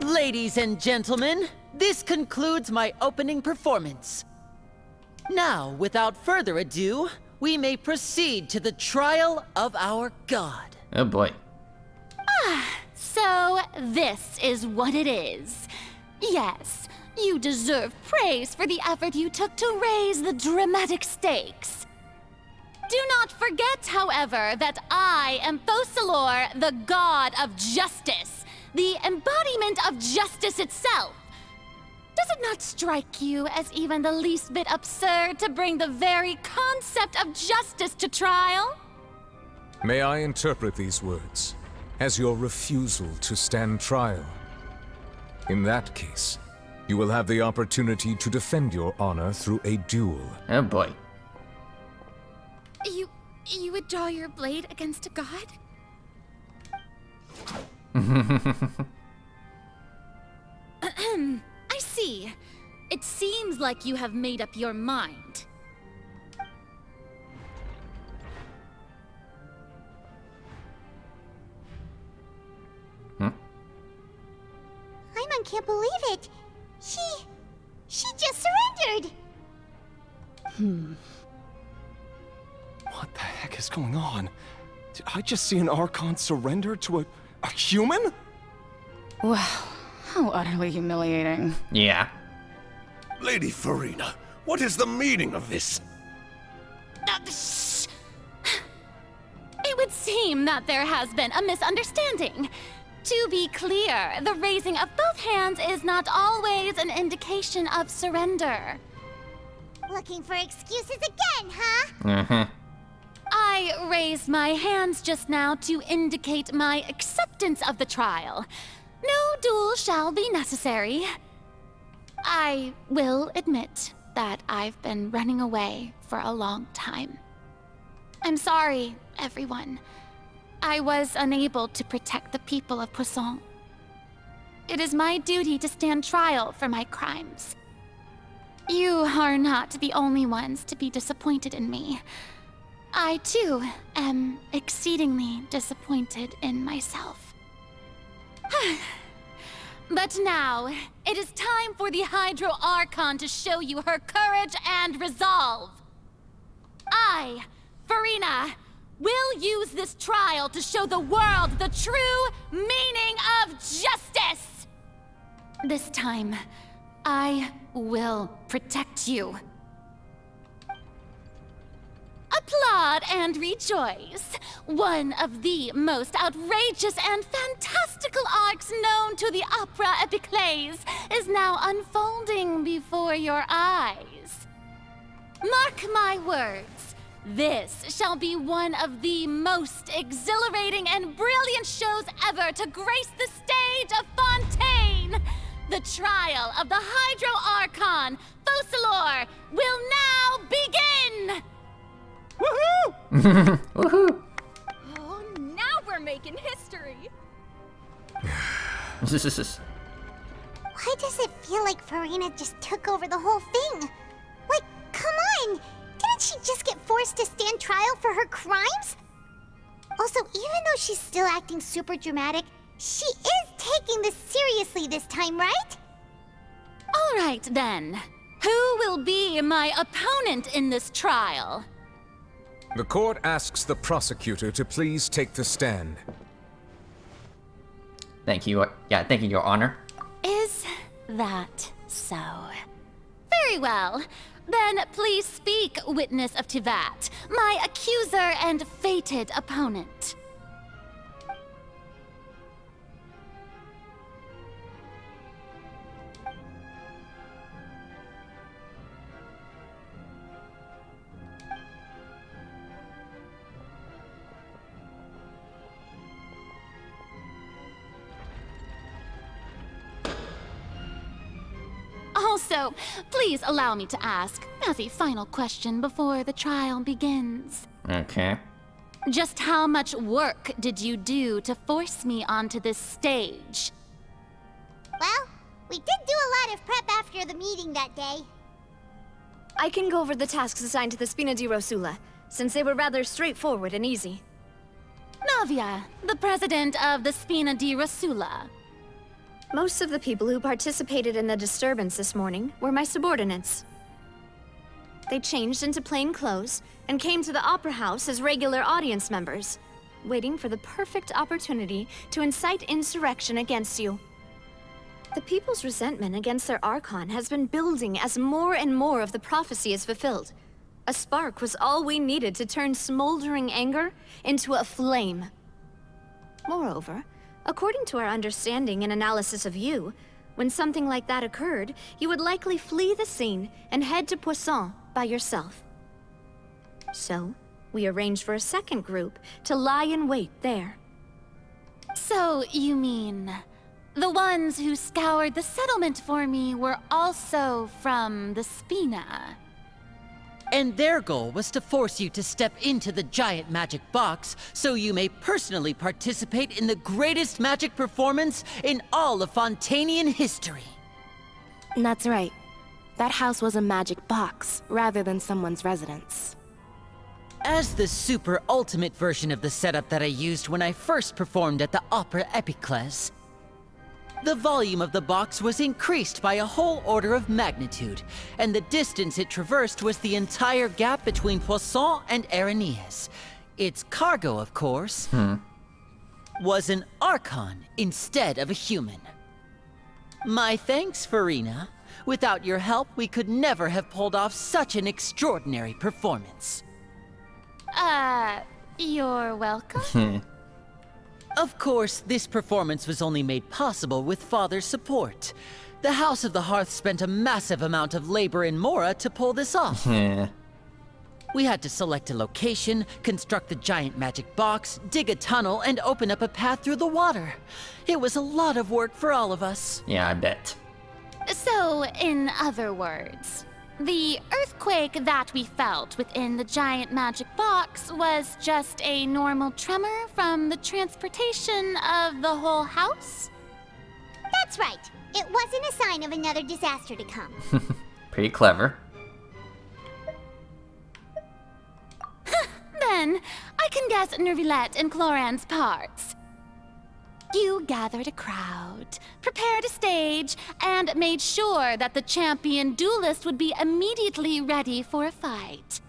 Ladies and gentlemen, this concludes my opening performance. Now, without further ado, we may proceed to the trial of our god. Oh boy. So, this is what it is. Yes, you deserve praise for the effort you took to raise the dramatic stakes. Do not forget, however, that I am Focalor, the god of justice, the embodiment of justice itself. Does it not strike you as even the least bit absurd to bring the very concept of justice to trial? May I interpret these words as your refusal to stand trial? In that case, you will have the opportunity to defend your honor through a duel. Oh boy. You would draw your blade against a god? I see. It seems like you have made up your mind. Paimon can't believe it. She just surrendered. What the heck is going on? Did I just see an Archon surrender to a human? Wow, how utterly humiliating. Yeah. Lady Farina, what is the meaning of this? Shh. It would seem that there has been a misunderstanding. To be clear, the raising of both hands is not always an indication of surrender. Looking for excuses again, huh? Uh-huh. I raised my hands just now to indicate my acceptance of the trial. No duel shall be necessary. I will admit that I've been running away for a long time. I'm sorry, everyone. I was unable to protect the people of Poisson. It is my duty to stand trial for my crimes. You are not the only ones to be disappointed in me. I, too, am exceedingly disappointed in myself. But now, it is time for the Hydro Archon to show you her courage and resolve. I, Farina, will use this trial to show the world the true meaning of justice! This time, I will protect you. Applaud and rejoice. One of the most outrageous and fantastical arcs known to the opera epiclese is now unfolding before your eyes. Mark my words, this shall be one of the most exhilarating and brilliant shows ever to grace the stage of Fontaine. The trial of the Hydro Archon, Focalor, will now begin! Woohoo! Woohoo! Oh, now we're making history! Why does it feel like Farina just took over the whole thing? Like, come on! Didn't she just get forced to stand trial for her crimes? Also, even though she's still acting super dramatic, she is taking this seriously this time, right? All right, then. Who will be my opponent in this trial? The court asks the prosecutor to please take the stand. Thank you. Yeah, thank you, Your Honor. Is that so? Very well. Then please speak, witness of Tivat, my accuser and fated opponent. Also, please allow me to ask, as a final question before the trial begins. Okay. Just how much work did you do to force me onto this stage? Well, we did do a lot of prep after the meeting that day. I can go over the tasks assigned to the Spina di Rosula, since they were rather straightforward and easy. Navia, the president of the Spina di Rosula. Most of the people who participated in the disturbance this morning were my subordinates. They changed into plain clothes and came to the Opera House as regular audience members, waiting for the perfect opportunity to incite insurrection against you. The people's resentment against their Archon has been building as more and more of the prophecy is fulfilled. A spark was all we needed to turn smoldering anger into a flame. Moreover, according to our understanding and analysis of you, when something like that occurred, you would likely flee the scene and head to Poisson by yourself. So, we arranged for a second group to lie in wait there. So, you mean... the ones who scoured the settlement for me were also from the Spina? And their goal was to force you to step into the giant magic box so you may personally participate in the greatest magic performance in all of Fontanian history. That's right. That house was a magic box, rather than someone's residence. As the super ultimate version of the setup that I used when I first performed at the Opera Epiclese, the volume of the box was increased by a whole order of magnitude, and the distance it traversed was the entire gap between Poisson and Araneas. Its cargo, of course, was an Archon instead of a human. My thanks, Farina. Without your help, we could never have pulled off such an extraordinary performance. You're welcome? Of course, this performance was only made possible with Father's support. The House of the Hearth spent a massive amount of labor in Mora to pull this off. We had to select a location, construct the giant magic box, dig a tunnel, and open up a path through the water. It was a lot of work for all of us. Yeah, I bet. So, in other words, the earthquake that we felt within the giant magic box was just a normal tremor from the transportation of the whole house? That's right. It wasn't a sign of another disaster to come. Pretty clever. Then, I can guess Nervilette and Cloran's parts. You gathered a crowd, prepared a stage, and made sure that the champion duelist would be immediately ready for a fight.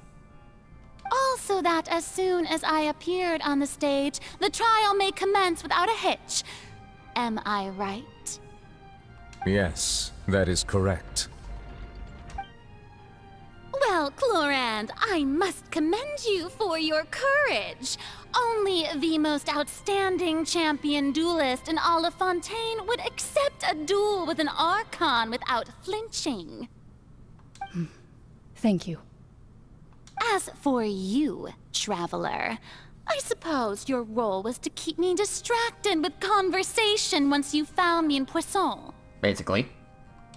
Also that as soon as I appeared on the stage, the trial may commence without a hitch. Am I right? Yes, that is correct. Well, Clorand, I must commend you for your courage. Only the most outstanding champion duelist in all of Fontaine would accept a duel with an Archon without flinching. Thank you. As for you, Traveler, I suppose your role was to keep me distracted with conversation once you found me in Poisson. Basically.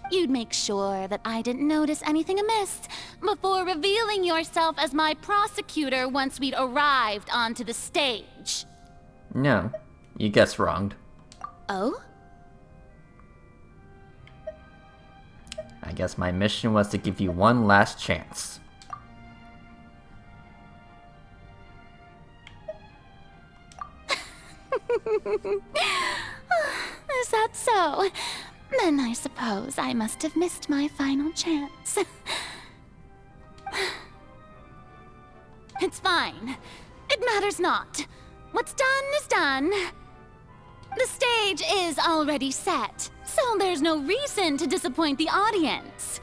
You'd make sure that I didn't notice anything amiss before revealing yourself as my prosecutor once we'd arrived onto the stage. No, you guessed wrong. Oh? I guess my mission was to give you one last chance. Is that so? Then I suppose I must have missed my final chance. It's fine. It matters not. What's done is done. The stage is already set, so there's no reason to disappoint the audience.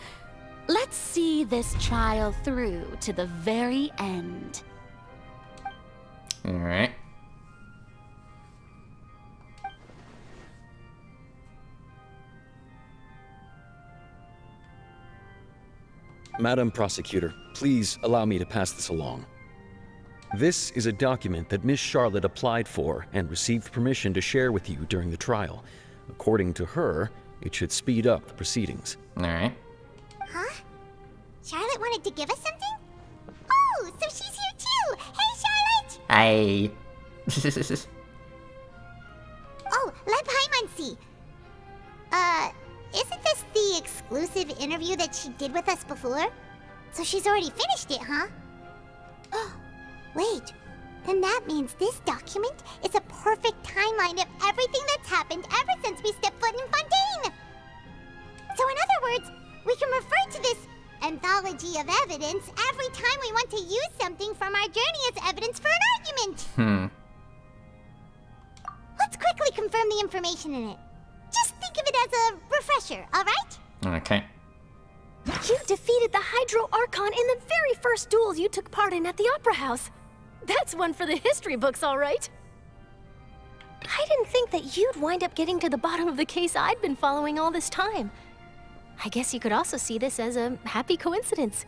Let's see this trial through to the very end. Alright. Madam Prosecutor, please allow me to pass this along. This is a document that Miss Charlotte applied for and received permission to share with you during the trial. According to her, it should speed up the proceedings. Alright. Huh? Charlotte wanted to give us something? Oh, so she's here too! Hey, Charlotte! Hi. Oh, let Paimon see. Isn't this the exclusive interview that she did with us before? So she's already finished it, huh? Oh, wait. Then that means this document is a perfect timeline of everything that's happened ever since we stepped foot in Fontaine. So in other words, we can refer to this anthology of evidence every time we want to use something from our journey as evidence for an argument. Let's quickly confirm the information in it. Just think of it as a refresher, alright? Okay. You defeated the Hydro Archon in the very first duels you took part in at the Opera House. That's one for the history books, all right. I didn't think that you'd wind up getting to the bottom of the case I'd been following all this time. I guess you could also see this as a happy coincidence.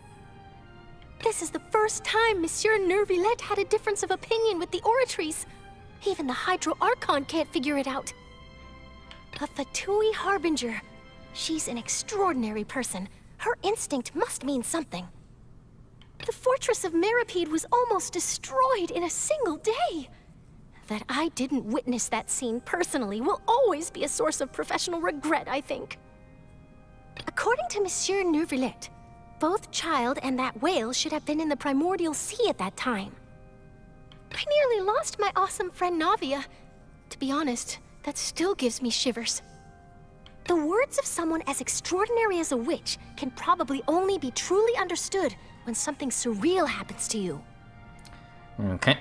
This is the first time Monsieur Nervillette had a difference of opinion with the Oratrice. Even the Hydro Archon can't figure it out. A Fatui Harbinger. She's an extraordinary person. Her instinct must mean something. The fortress of Meripede was almost destroyed in a single day. That I didn't witness that scene personally will always be a source of professional regret, I think. According to Monsieur Nervillette, both Child and that whale should have been in the primordial sea at that time. I nearly lost my awesome friend Navia. To be honest, that still gives me shivers. The words of someone as extraordinary as a witch can probably only be truly understood when something surreal happens to you. Okay.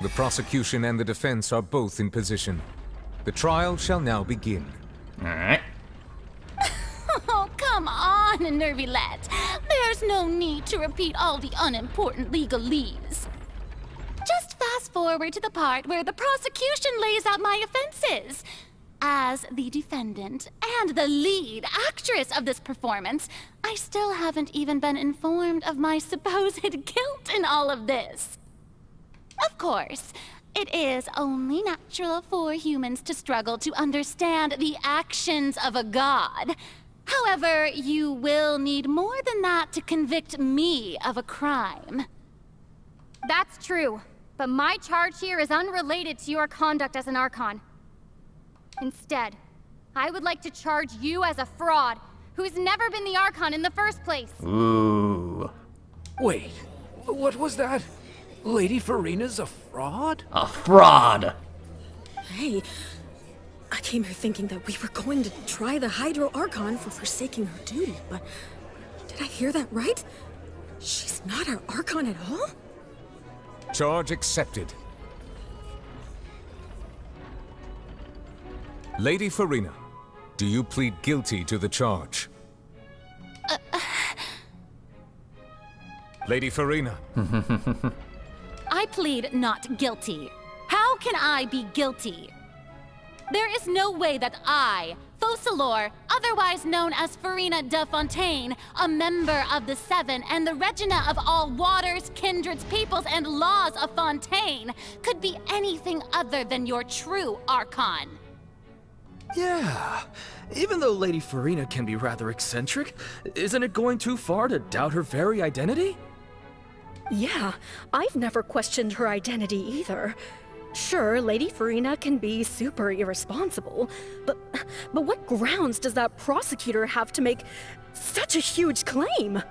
The prosecution and the defense are both in position. The trial shall now begin. Alright. Oh, come on, Nervillette. There's no need to repeat all the unimportant legalese. Just fast forward to the part where the prosecution lays out my offenses. As the defendant and the lead actress of this performance, I still haven't even been informed of my supposed guilt in all of this. Of course, it is only natural for humans to struggle to understand the actions of a god. However, you will need more than that to convict me of a crime. That's true, but my charge here is unrelated to your conduct as an Archon. Instead, I would like to charge you as a fraud who's never been the Archon in the first place. Ooh. Wait, what was that? Lady Farina's a fraud? A fraud! Hey, I came here thinking that we were going to try the Hydro Archon for forsaking her duty, but did I hear that right? She's not our Archon at all? Charge accepted. Lady Farina, do you plead guilty to the charge? Lady Farina. I plead not guilty. How can I be guilty? There is no way that I, Focalor, otherwise known as Farina de Fontaine, a member of the Seven and the Regina of all waters, kindreds, peoples, and laws of Fontaine, could be anything other than your true Archon. Yeah, even though Lady Farina can be rather eccentric, isn't it going too far to doubt her very identity? Yeah, I've never questioned her identity either. Sure, Lady Farina can be super irresponsible, but what grounds does that prosecutor have to make such a huge claim?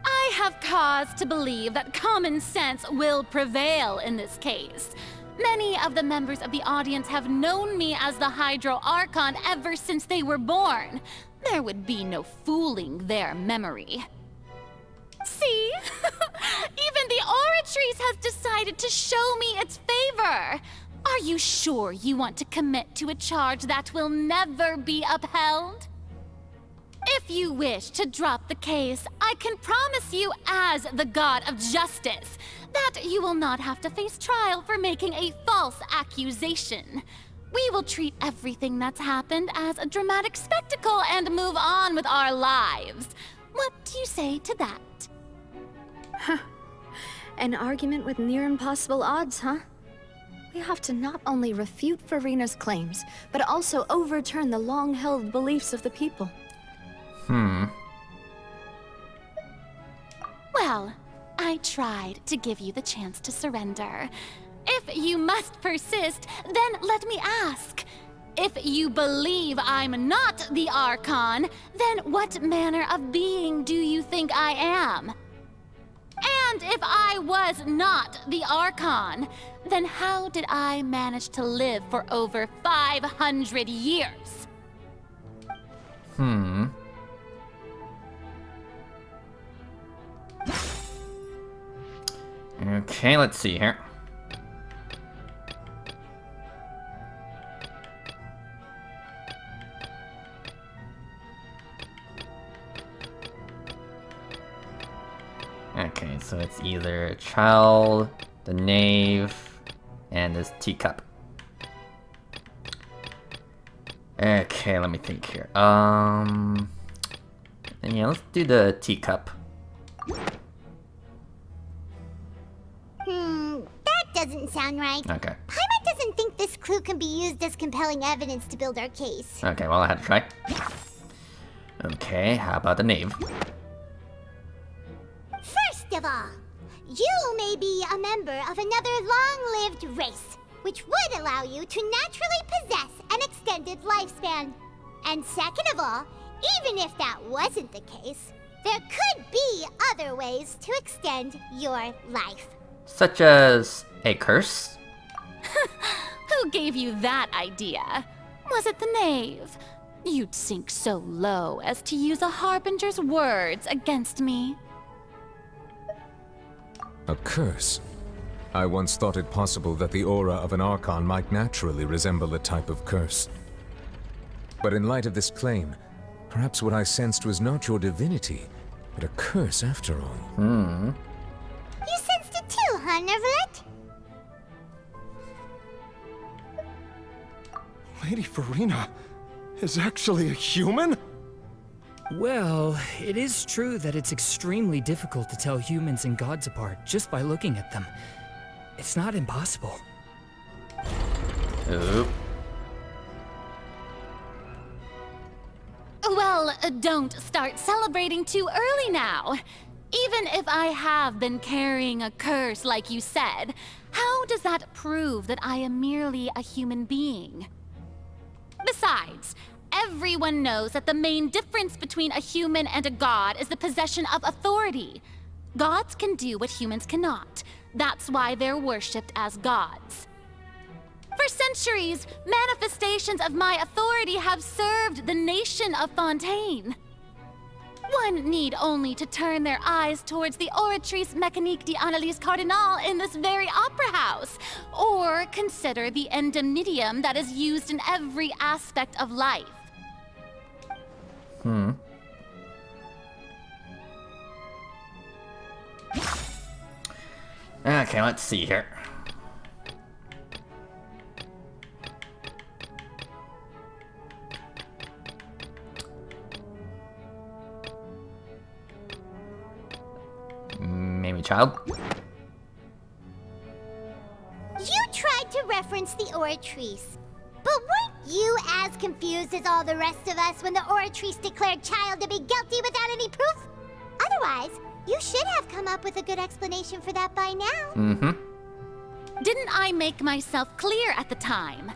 I have cause to believe that common sense will prevail in this case. Many of the members of the audience have known me as the Hydro Archon ever since they were born. There would be no fooling their memory. See? Even the Oratrice has decided to show me its favor. Are you sure you want to commit to a charge that will never be upheld? If you wish to drop the case, I can promise you as the God of Justice that you will not have to face trial for making a false accusation. We will treat everything that's happened as a dramatic spectacle and move on with our lives. What do you say to that? Huh. An argument with near impossible odds, huh? We have to not only refute Farina's claims, but also overturn the long-held beliefs of the people. Well, I tried to give you the chance to surrender. If you must persist, then let me ask. If you believe I'm not the Archon, then what manner of being do you think I am? And if I was not the Archon, then how did I manage to live for over 500 years? Okay, let's see here. Okay, so it's either a child, the knave, and this teacup. Okay, let me think here. Then yeah, let's do the teacup. That doesn't sound right. Okay. Paimon doesn't think this clue can be used as compelling evidence to build our case. Okay, well I had to try. Okay, how about the knave? First of all, you may be a member of another long-lived race, which would allow you to naturally possess an extended lifespan. And second of all, even if that wasn't the case, there could be other ways to extend your life. Such as a curse? Who gave you that idea? Was it the knave? You'd sink so low as to use a harbinger's words against me. A curse? I once thought it possible that the aura of an Archon might naturally resemble a type of curse. But in light of this claim, perhaps what I sensed was not your divinity, but a curse after all. You sensed it too, huh, Neverlet? Lady Farina is actually a human? Well, it is true that it's extremely difficult to tell humans and gods apart just by looking at them. It's not impossible. Oop. Well, don't start celebrating too early now. Even if I have been carrying a curse like you said, how does that prove that I am merely a human being? Besides, everyone knows that the main difference between a human and a god is the possession of authority. Gods can do what humans cannot. That's why they're worshipped as gods. For centuries, manifestations of my authority have served the nation of Fontaine. One need only to turn their eyes towards the Oratrice Mécanique d'Analyse Cardinal in this very opera house, or consider the indemnitium that is used in every aspect of life. Okay, let's see here. Maybe child? You tried to reference the Oratrice. But weren't you as confused as all the rest of us when the Oratrice declared Child to be guilty without any proof? Otherwise, you should have come up with a good explanation for that by now. Didn't I make myself clear at the time?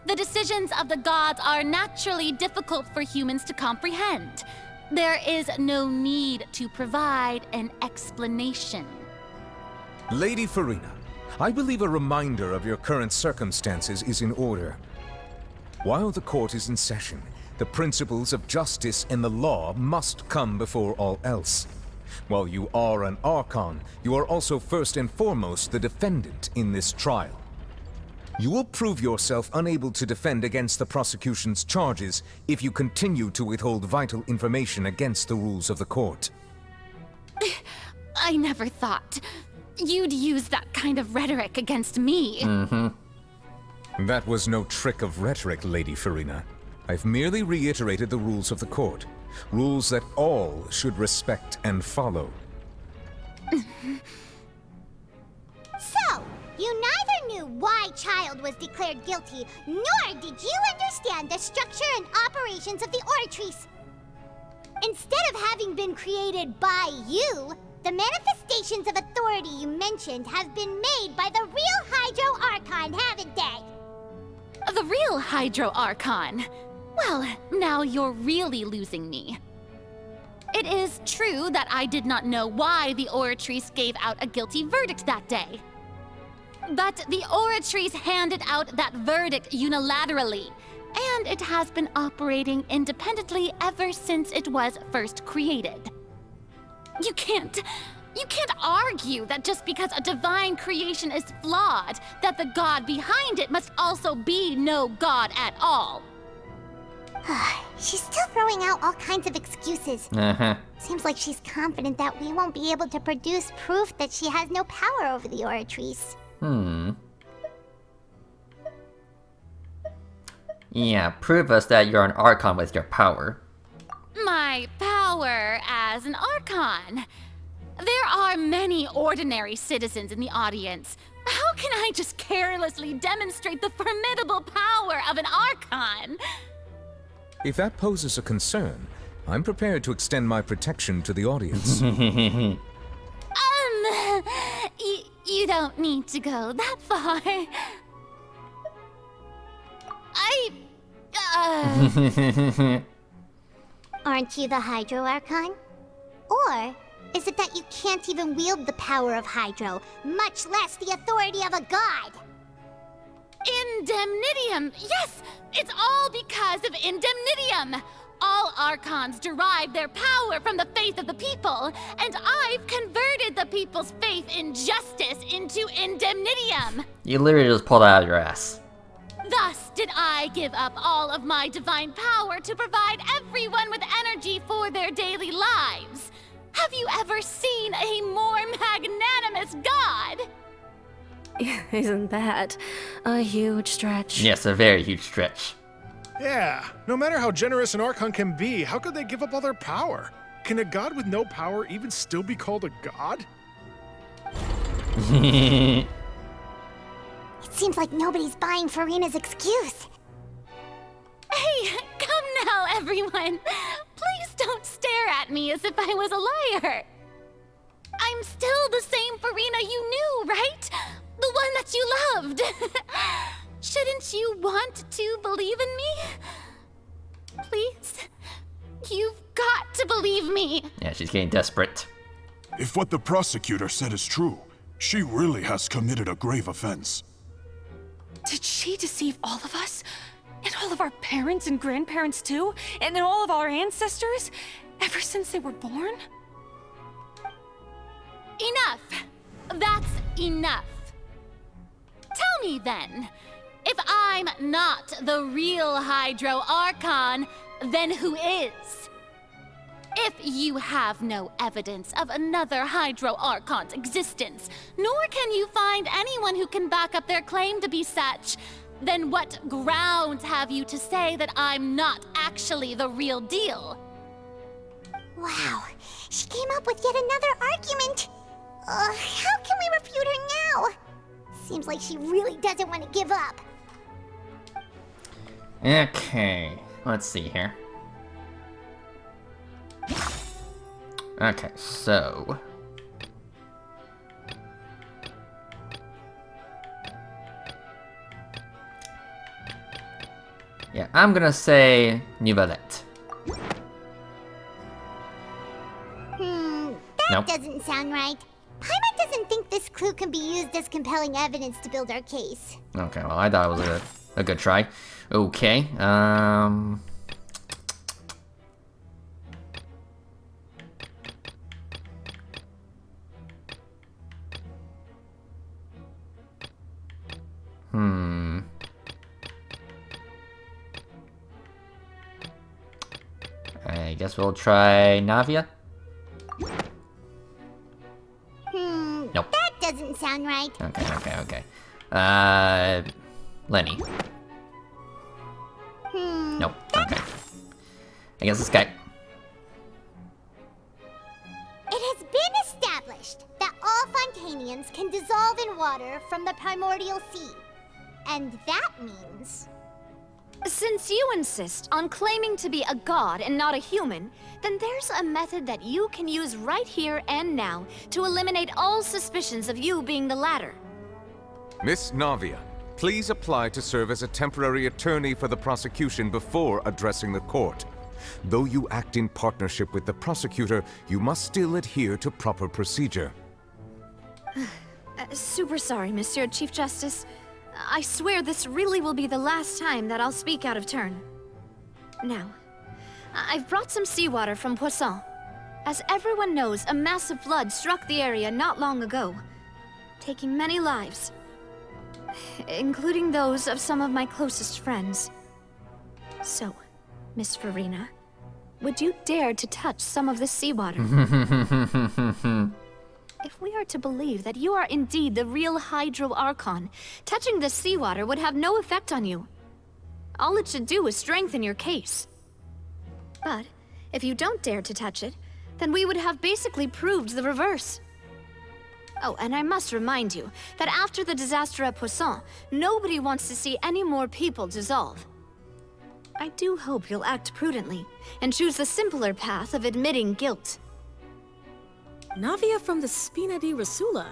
The decisions of the gods are naturally difficult for humans to comprehend. There is no need to provide an explanation. Lady Farina, I believe a reminder of your current circumstances is in order. While the court is in session, the principles of justice and the law must come before all else. While you are an Archon, you are also first and foremost the defendant in this trial. You will prove yourself unable to defend against the prosecution's charges if you continue to withhold vital information against the rules of the court. I never thought you'd use that kind of rhetoric against me. That was no trick of rhetoric, Lady Farina. I've merely reiterated the rules of the court. Rules that all should respect and follow. So, you neither knew why Child was declared guilty, nor did you understand the structure and operations of the Oratrice. Instead of having been created by you, the manifestations of authority you mentioned have been made by the real Hydro Archon, haven't they? the real Hydro Archon. Well, now you're really losing me. It is true that I did not know why the Oratrice gave out a guilty verdict that day. But the Oratrice handed out that verdict unilaterally, and it has been operating independently ever since it was first created. You can't argue that just because a divine creation is flawed, that the god behind it must also be no god at all. She's still throwing out all kinds of excuses. Seems like she's confident that we won't be able to produce proof that she has no power over the Oratrice. Yeah, prove us that you're an Archon with your power. My power as an Archon. There are many ordinary citizens in the audience. How can I just carelessly demonstrate the formidable power of an Archon? If that poses a concern, I'm prepared to extend my protection to the audience. You don't need to go that far. Aren't you the Hydro Archon? Or is it that you can't even wield the power of Hydro, much less the authority of a god? Indemnitium! Yes! It's all because of Indemnitium! All Archons derive their power from the faith of the people, and I've converted the people's faith in justice into Indemnitium! You literally just pulled that out of your ass. Thus did I give up all of my divine power to provide everyone with energy for their daily lives. Have you ever seen a more magnanimous god? Isn't that a huge stretch? Yes, a very huge stretch. Yeah, no matter how generous an Archon can be, how could they give up all their power? Can a god with no power even still be called a god? It seems like nobody's buying Furina's excuse. Hey, come now, everyone. Please don't stare at me as if I was a liar. I'm still the same Furina you knew, right? The one that you loved. Shouldn't you want to believe in me? Please? You've got to believe me. Yeah, she's getting desperate. If what the prosecutor said is true, she really has committed a grave offense. Did she deceive all of us? And all of our parents and grandparents too? And then all of our ancestors? Ever since they were born? Enough. That's enough. Tell me then, if I'm not the real Hydro Archon, then who is? If you have no evidence of another Hydro Archon's existence, nor can you find anyone who can back up their claim to be such, then what grounds have you to say that I'm not actually the real deal? Wow, she came up with yet another argument. How can we refute her now? Seems like she really doesn't want to give up. Okay, let's see here. Okay, so... yeah, I'm gonna say Nivelette. That doesn't sound right. Paimon doesn't think this clue can be used as compelling evidence to build our case. Okay, well, I thought it was a good try. Okay, I guess we'll try Navia. Nope. That doesn't sound right. Okay. Lenny. Nope. Okay. I guess this guy. It has been established that all Fontanians can dissolve in water from the primordial sea. And that means... Since you insist on claiming to be a god and not a human, then there's a method that you can use right here and now to eliminate all suspicions of you being the latter. Miss Navia, Please apply to serve as a temporary attorney for the prosecution before addressing the court. Though you act in partnership with the prosecutor, you must still adhere to proper procedure. Super sorry, Monsieur Chief Justice. I swear this really will be the last time that I'll speak out of turn. Now, I've brought some seawater from Poisson. As everyone knows, a massive flood struck the area not long ago, taking many lives, including those of some of my closest friends. So, Miss Farina, would you dare to touch some of the seawater? If we are to believe that you are indeed the real Hydro Archon, touching the seawater would have no effect on you. All it should do is strengthen your case. But if you don't dare to touch it, then we would have basically proved the reverse. Oh, and I must remind you that after the disaster at Poisson, nobody wants to see any more people dissolve. I do hope you'll act prudently and choose the simpler path of admitting guilt. Navia from the Spina di Rasula.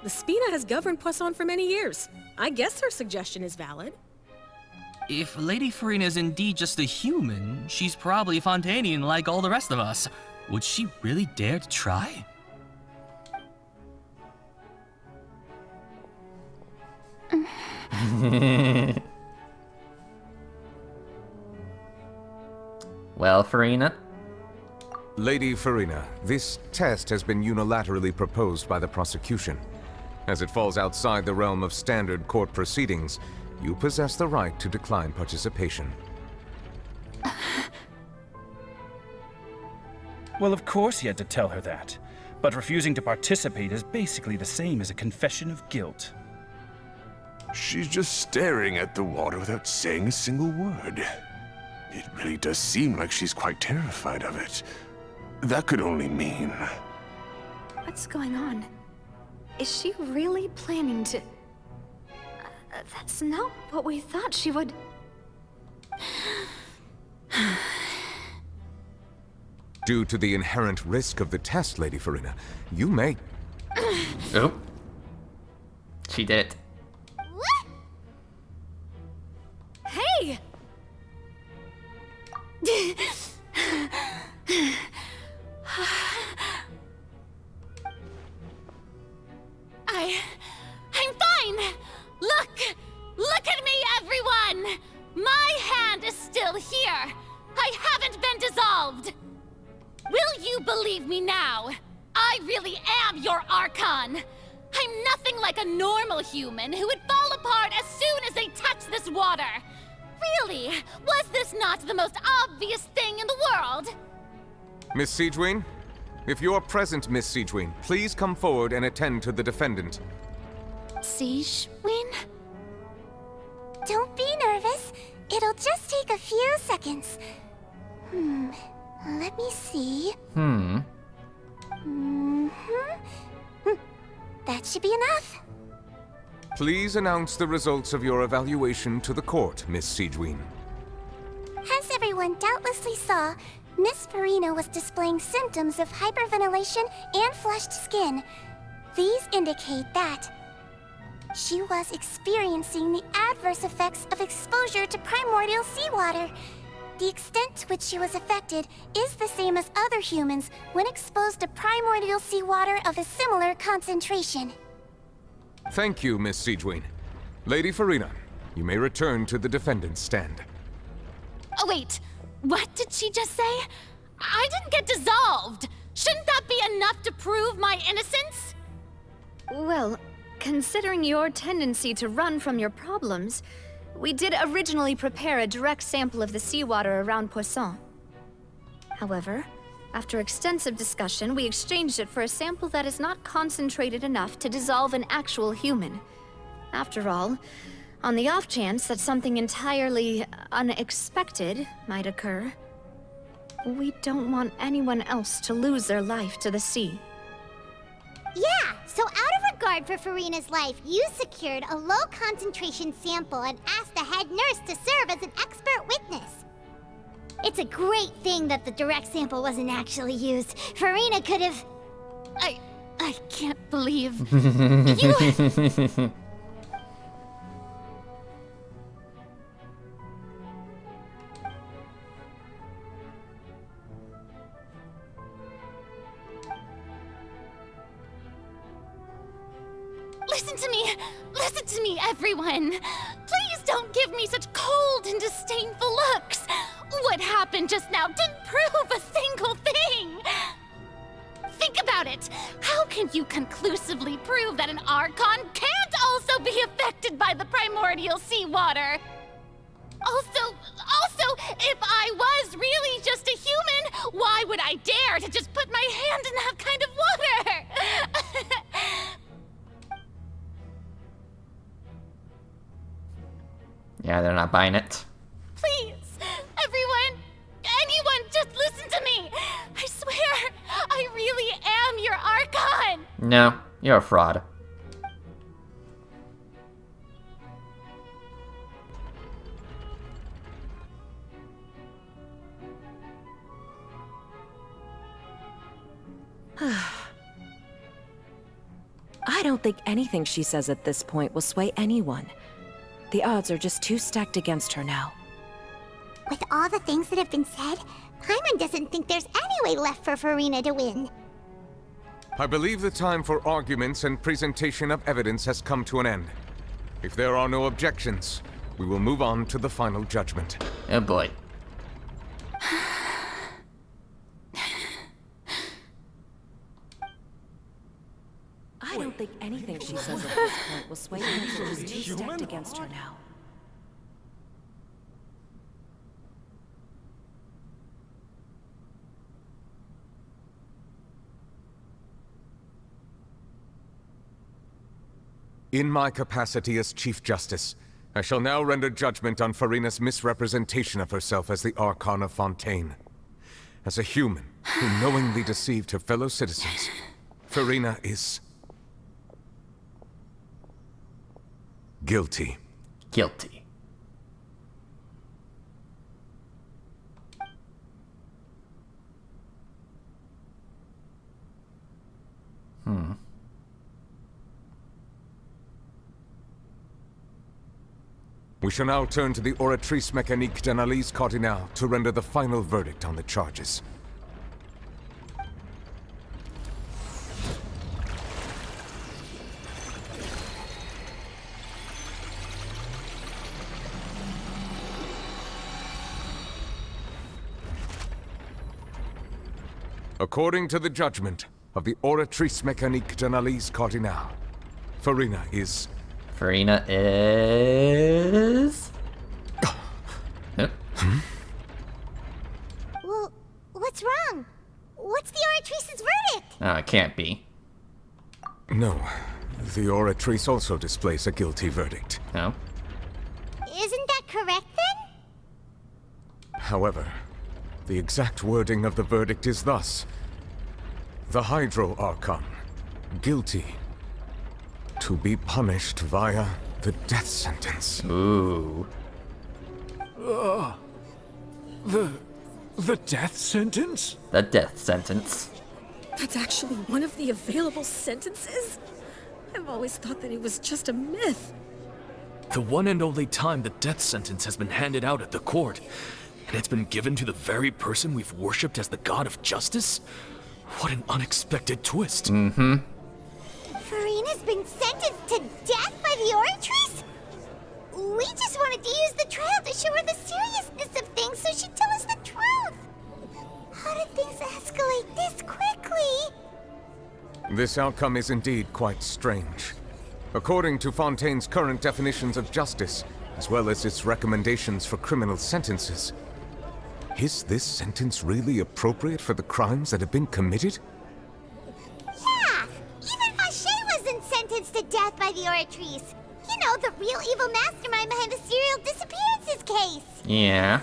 The Spina has governed Poisson for many years. I guess her suggestion is valid. If Lady Farina is indeed just a human, she's probably Fontanian like all the rest of us. Would she really dare to try? Well, Farina? Lady Farina, this test has been unilaterally proposed by the prosecution. As it falls outside the realm of standard court proceedings, you possess the right to decline participation. Well, of course he had to tell her that. But refusing to participate is basically the same as a confession of guilt. She's just staring at the water without saying a single word. It really does seem like she's quite terrified of it. That could only mean... What's going on? Is she really planning to... that's not what we thought she would... Due to the inherent risk of the test, Lady Farina, you may... Oh. She did it. What? Hey! I'm fine! Look at me, everyone! My hand is still here! I haven't been dissolved! Will you believe me now? I really am your Archon! I'm nothing like a normal human who would fall apart as soon as they touch this water! Really? Was this not the most obvious thing in the world? Miss Siegewien? If you are present, Miss Siegewien, please come forward and attend to the defendant. Siegewien? Don't be nervous. It'll just take a few seconds. Let me see. That should be enough. Please announce the results of your evaluation to the court, Miss Siegewien. As everyone doubtlessly saw, Miss Farina was displaying symptoms of hyperventilation and flushed skin. These indicate that she was experiencing the adverse effects of exposure to primordial seawater. The extent to which she was affected is the same as other humans when exposed to primordial seawater of a similar concentration. Thank you, Miss Siegewien. Lady Farina, you may return to the defendant's stand. Oh, wait. What did she just say? I didn't get dissolved! Shouldn't that be enough to prove my innocence? Well, considering your tendency to run from your problems, we did originally prepare a direct sample of the seawater around Poisson. However, after extensive discussion, we exchanged it for a sample that is not concentrated enough to dissolve an actual human. After all, on the off chance that something entirely unexpected might occur, we don't want anyone else to lose their life to the sea. Yeah, so out of regard for Farina's life, you secured a low-concentration sample and asked the head nurse to serve as an expert witness. It's a great thing that the direct sample wasn't actually used. Farina could have... I can't believe... you... to me, everyone! Please don't give me such cold and disdainful looks! What happened just now didn't prove a single thing! Think about it! How can you conclusively prove that an Archon can't also be affected by the primordial seawater? Also, if I was really just a human, why would I dare to just put my hand in that kind of water? Yeah, they're not buying it. Please, everyone, anyone, just listen to me. I swear, I really am your Archon. No, you're a fraud. I don't think anything she says at this point will sway anyone. The odds are just too stacked against her now. With all the things that have been said, Paimon doesn't think there's any way left for Farina to win. I believe the time for arguments and presentation of evidence has come to an end. If there are no objections, we will move on to the final judgment. Oh boy. I don't think anything she says at this point will sway anyone. She's too stacked against her now. In my capacity as Chief Justice, I shall now render judgment on Farina's misrepresentation of herself as the Archon of Fontaine. As a human who knowingly deceived her fellow citizens, Farina is... guilty. Guilty. We shall now turn to the Oratrice Mécanique d'Analyse Cardinale to render the final verdict on the charges. According to the judgment of the Oratrice Mécanique d'Analyse Cardinale, Farina is... Farina is... Yep. Well, what's wrong? What's the Oratrice's verdict? Oh, it can't be. No. The Oratrice also displays a guilty verdict. No. Isn't that correct then? However, the exact wording of the verdict is thus. The Hydro Archon, guilty, to be punished via the death sentence. Ooh. The death sentence? The death sentence. That's actually one of the available sentences? I've always thought that it was just a myth. The one and only time the death sentence has been handed out at the court, and it's been given to the very person we've worshipped as the god of justice? What an unexpected twist. Mm-hmm. Farina's been sentenced to death by the Oratrice? We just wanted to use the trial to show her the seriousness of things so she'd tell us the truth. How did things escalate this quickly? This outcome is indeed quite strange. According to Fontaine's current definitions of justice, as well as its recommendations for criminal sentences, is this sentence really appropriate for the crimes that have been committed? Yeah! Even Vacher wasn't sentenced to death by the Oratrice. You know, the real evil mastermind behind the serial disappearances case. Yeah.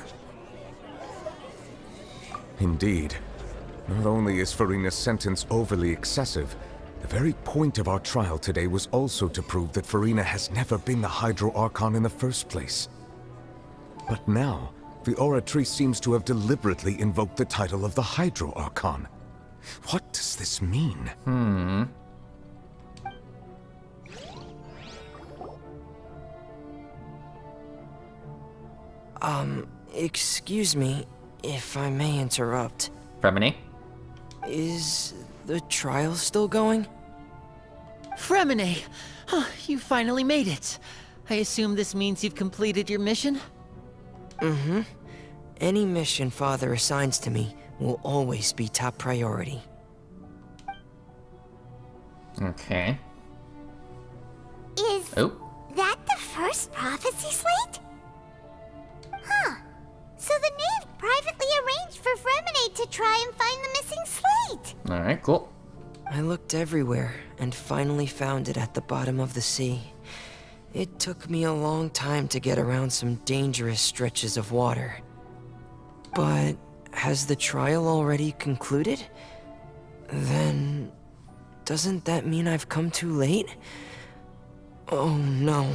Indeed. Not only is Farina's sentence overly excessive, the very point of our trial today was also to prove that Farina has never been the Hydro Archon in the first place. But now, the Oratrice seems to have deliberately invoked the title of the Hydro Archon. What does this mean? Excuse me, if I may interrupt. Femini? Is the trial still going? Fremine! Huh, you finally made it. I assume this means you've completed your mission? Mm-hmm. Any mission Father assigns to me will always be top priority. Okay. Is Oh. that the first prophecy slate? Huh. So the knave privately arranged for Fremine to try and find the missing slate. Alright, cool. I looked everywhere and finally found it at the bottom of the sea. It took me a long time to get around some dangerous stretches of water. But has the trial already concluded? Then doesn't that mean I've come too late? Oh no.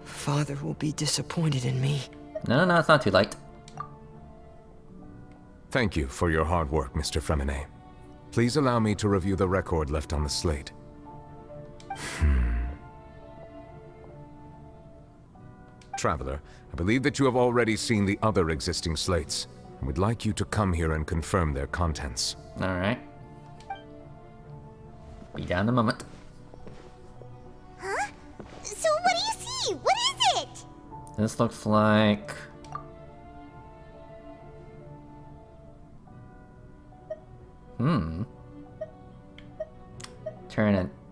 Father will be disappointed in me. No, it's not too late. Thank you for your hard work, Mr. Fremine. Please allow me to review the record left on the slate. Traveler, I believe that you have already seen the other existing slates, and would like you to come here and confirm their contents. Alright. Be down in a moment. Huh? So what do you see? What is it? This looks like...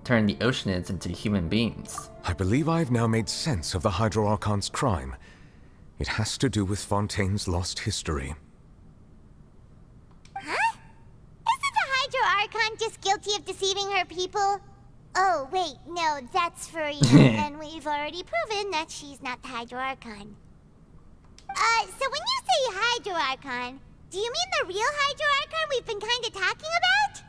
Turn the Oceanids into human beings. I believe I've now made sense of the Hydro Archon's crime. It has to do with Fontaine's lost history. Huh? Isn't the Hydro Archon just guilty of deceiving her people? Oh, wait, no, that's Farina, and we've already proven that she's not the Hydro Archon. So when you say Hydro Archon, do you mean the real Hydro Archon we've been kinda talking about?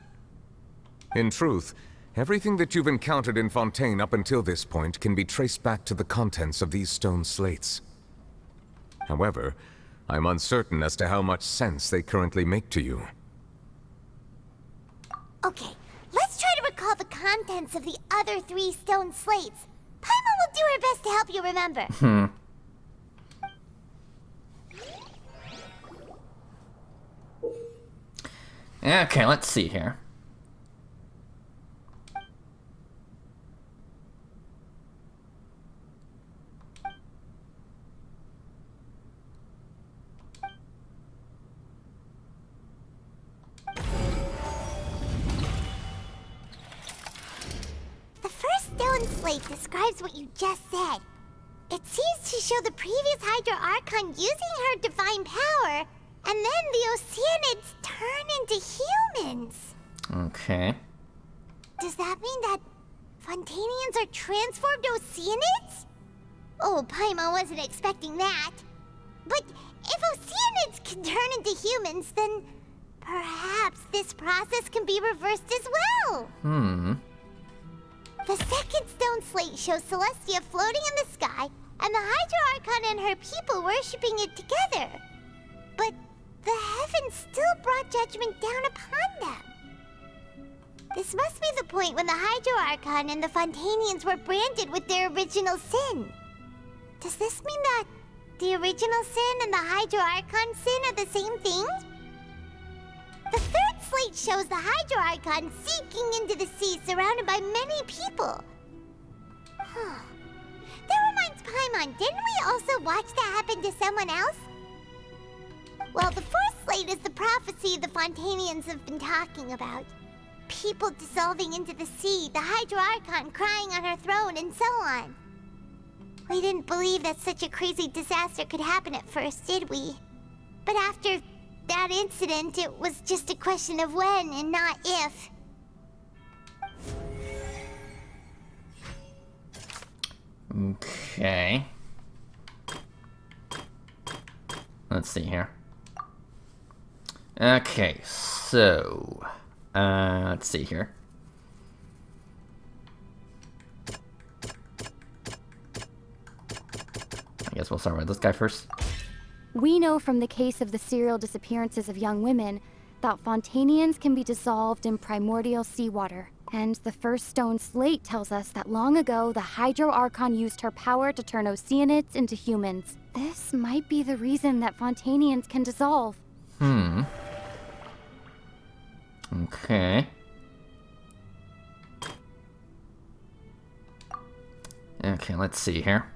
In truth, everything that you've encountered in Fontaine up until this point can be traced back to the contents of these stone slates. However, I'm uncertain as to how much sense they currently make to you. Okay, let's try to recall the contents of the other 3 stone slates. Paimon will do her best to help you remember. Okay, let's see here. The first stone slate describes what you just said. It seems to show the previous Hydro Archon using her divine power, and then the Oceanids turn into humans. Okay. Does that mean that Fontanians are transformed Oceanids? Oh, Paimon wasn't expecting that. But if Oceanids can turn into humans, then perhaps this process can be reversed as well. The second stone slate shows Celestia floating in the sky, and the Hydro Archon and her people worshipping it together. But the heavens still brought judgment down upon them. This must be the point when the Hydro Archon and the Fontanians were branded with their original sin. Does this mean that the original sin and the Hydro Archon sin are the same thing? The third slate shows the Hydro Archon sinking into the sea surrounded by many people. That reminds Paimon, didn't we also watch that happen to someone else? Well, the fourth slate is the prophecy the Fontanians have been talking about. People dissolving into the sea, the Hydro Archon crying on her throne, and so on. We didn't believe that such a crazy disaster could happen at first, did we? But after that incident, it was just a question of when and not if. Okay. Let's see here. Okay, so... let's see here. I guess we'll start with this guy first. We know from the case of the serial disappearances of young women that Fontanians can be dissolved in primordial seawater. And the first stone slate tells us that long ago, the Hydro Archon used her power to turn Oceanids into humans. This might be the reason that Fontanians can dissolve. Okay. Okay, let's see here.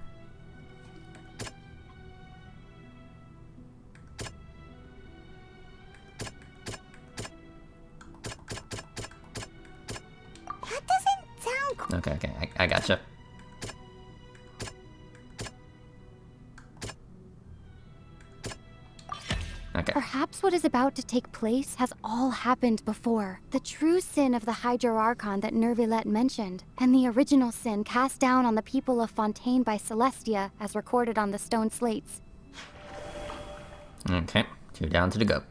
That doesn't sound... Okay, I gotcha. Okay. Perhaps what is about to take place has all happened before. The true sin of the Hydro Archon that Nervilette mentioned, and the original sin cast down on the people of Fontaine by Celestia, as recorded on the stone slates. Okay, 2 down to the go.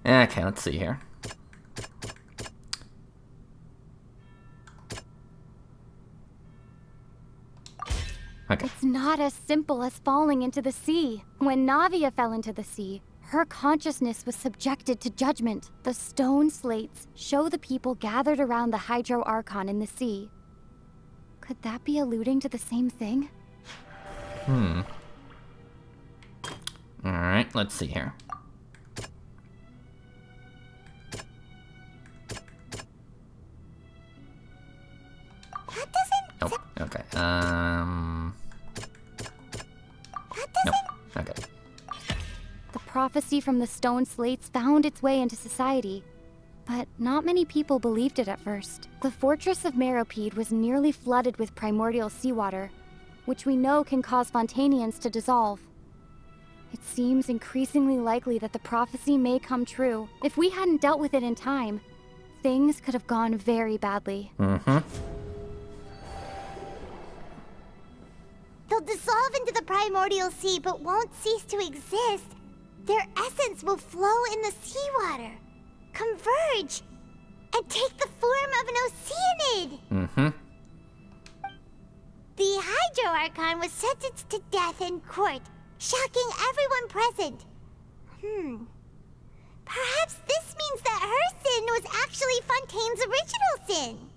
Okay, let's see here. Okay. It's not as simple as falling into the sea. When Navia fell into the sea, her consciousness was subjected to judgment. The stone slates show the people gathered around the Hydro Archon in the sea. Could that be alluding to the same thing? Alright, let's see here. That doesn't... Nope, okay, Nope, okay. The prophecy from the stone slates found its way into society, but not many people believed it at first. The fortress of Meropide was nearly flooded with primordial seawater, which we know can cause Fontainians to dissolve. It seems increasingly likely that the prophecy may come true. If we hadn't dealt with it in time, things could have gone very badly. They'll dissolve into the primordial sea but won't cease to exist. Their essence will flow in the seawater, converge, and take the form of an oceanid. The Hydro Archon was sentenced to death in court, shocking everyone present. Perhaps this means that her sin was actually Fontaine's original sin.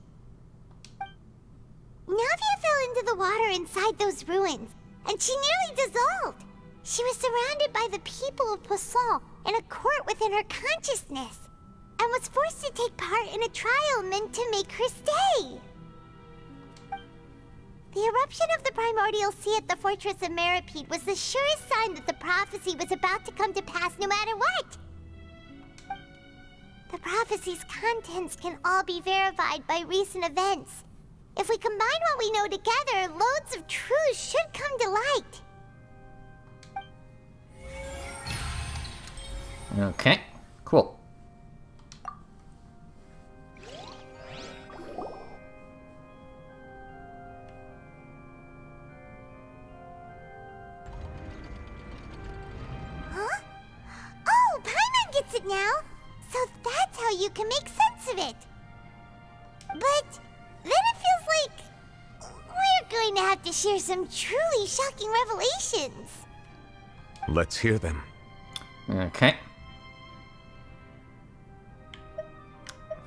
Navia fell into the water inside those ruins, and she nearly dissolved. She was surrounded by the people of Poisson in a court within her consciousness, and was forced to take part in a trial meant to make her stay. The eruption of the primordial sea at the fortress of Meropide was the surest sign that the prophecy was about to come to pass no matter what. The prophecy's contents can all be verified by recent events. If we combine what we know together, loads of truths should come to light. Okay, cool. Huh? Oh, Paimon gets it now! So that's how you can make sense of it. But then it feels like we're going to have to share some truly shocking revelations. Let's hear them. Okay.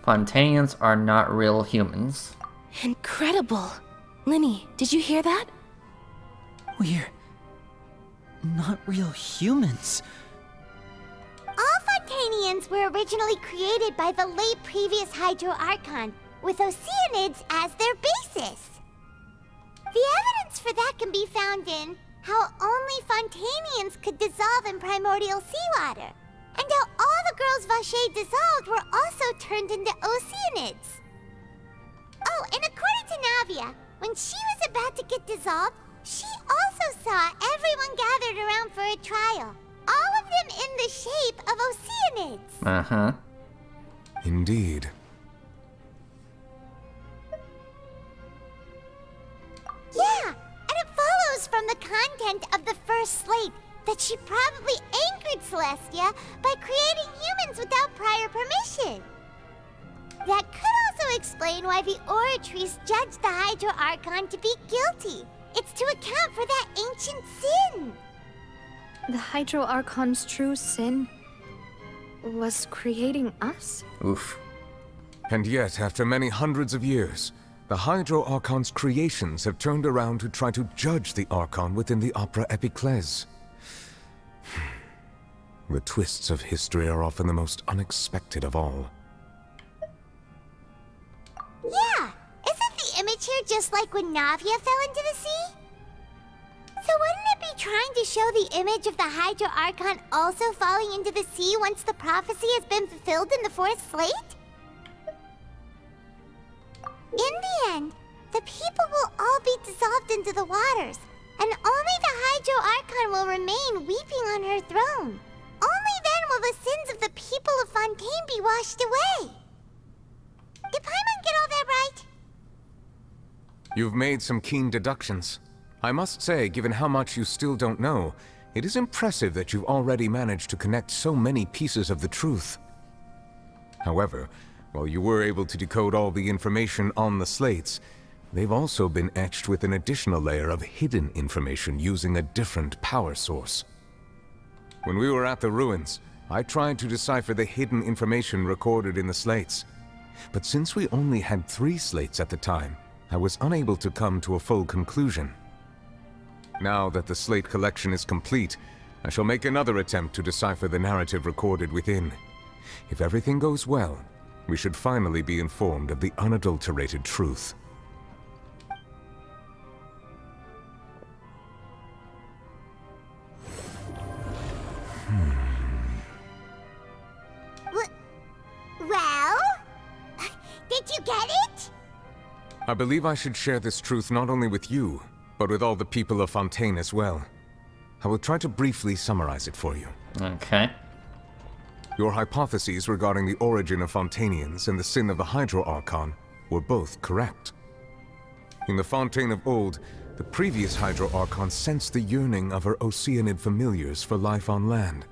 Fontainians are not real humans. Incredible. Linny, did you hear that? We're not real humans. All Fontainians were originally created by the late previous Hydro Archon, with Oceanids as their basis. The evidence for that can be found in how only Fontainians could dissolve in primordial seawater, and how all the girls Vacher dissolved were also turned into Oceanids. Oh, and according to Navia, when she was about to get dissolved, she also saw everyone gathered around for a trial, all of them in the shape of Oceanids. Indeed. Yeah, and it follows from the content of the first slate that she probably angered Celestia by creating humans without prior permission. That could also explain why the Oratries judged the Hydro Archon to be guilty. It's to account for that ancient sin. The Hydro Archon's true sin was creating us? Oof. And yet, after many hundreds of years, the Hydro Archon's creations have turned around to try to judge the Archon within the Opera Epiclese. The twists of history are often the most unexpected of all. Yeah, isn't the image signature just like when Navia fell into the sea? So wouldn't it be trying to show the image of the Hydro Archon also falling into the sea once the prophecy has been fulfilled in the fourth slate? In the end, the people will all be dissolved into the waters, and only the Hydro Archon will remain weeping on her throne. Only then will the sins of the people of Fontaine be washed away. Did Paimon get all that right? You've made some keen deductions. I must say, given how much you still don't know, it is impressive that you've already managed to connect so many pieces of the truth. However, while you were able to decode all the information on the slates, they've also been etched with an additional layer of hidden information using a different power source. When we were at the ruins, I tried to decipher the hidden information recorded in the slates. But since we only had 3 slates at the time, I was unable to come to a full conclusion. Now that the slate collection is complete, I shall make another attempt to decipher the narrative recorded within. If everything goes well, we should finally be informed of the unadulterated truth. Well? Did you get it? I believe I should share this truth not only with you, but with all the people of Fontaine as well. I will try to briefly summarize it for you. Okay. Your hypotheses regarding the origin of Fontainians and the sin of the Hydro Archon were both correct. In the Fontaine of old, the previous Hydro Archon sensed the yearning of her Oceanid familiars for life on land.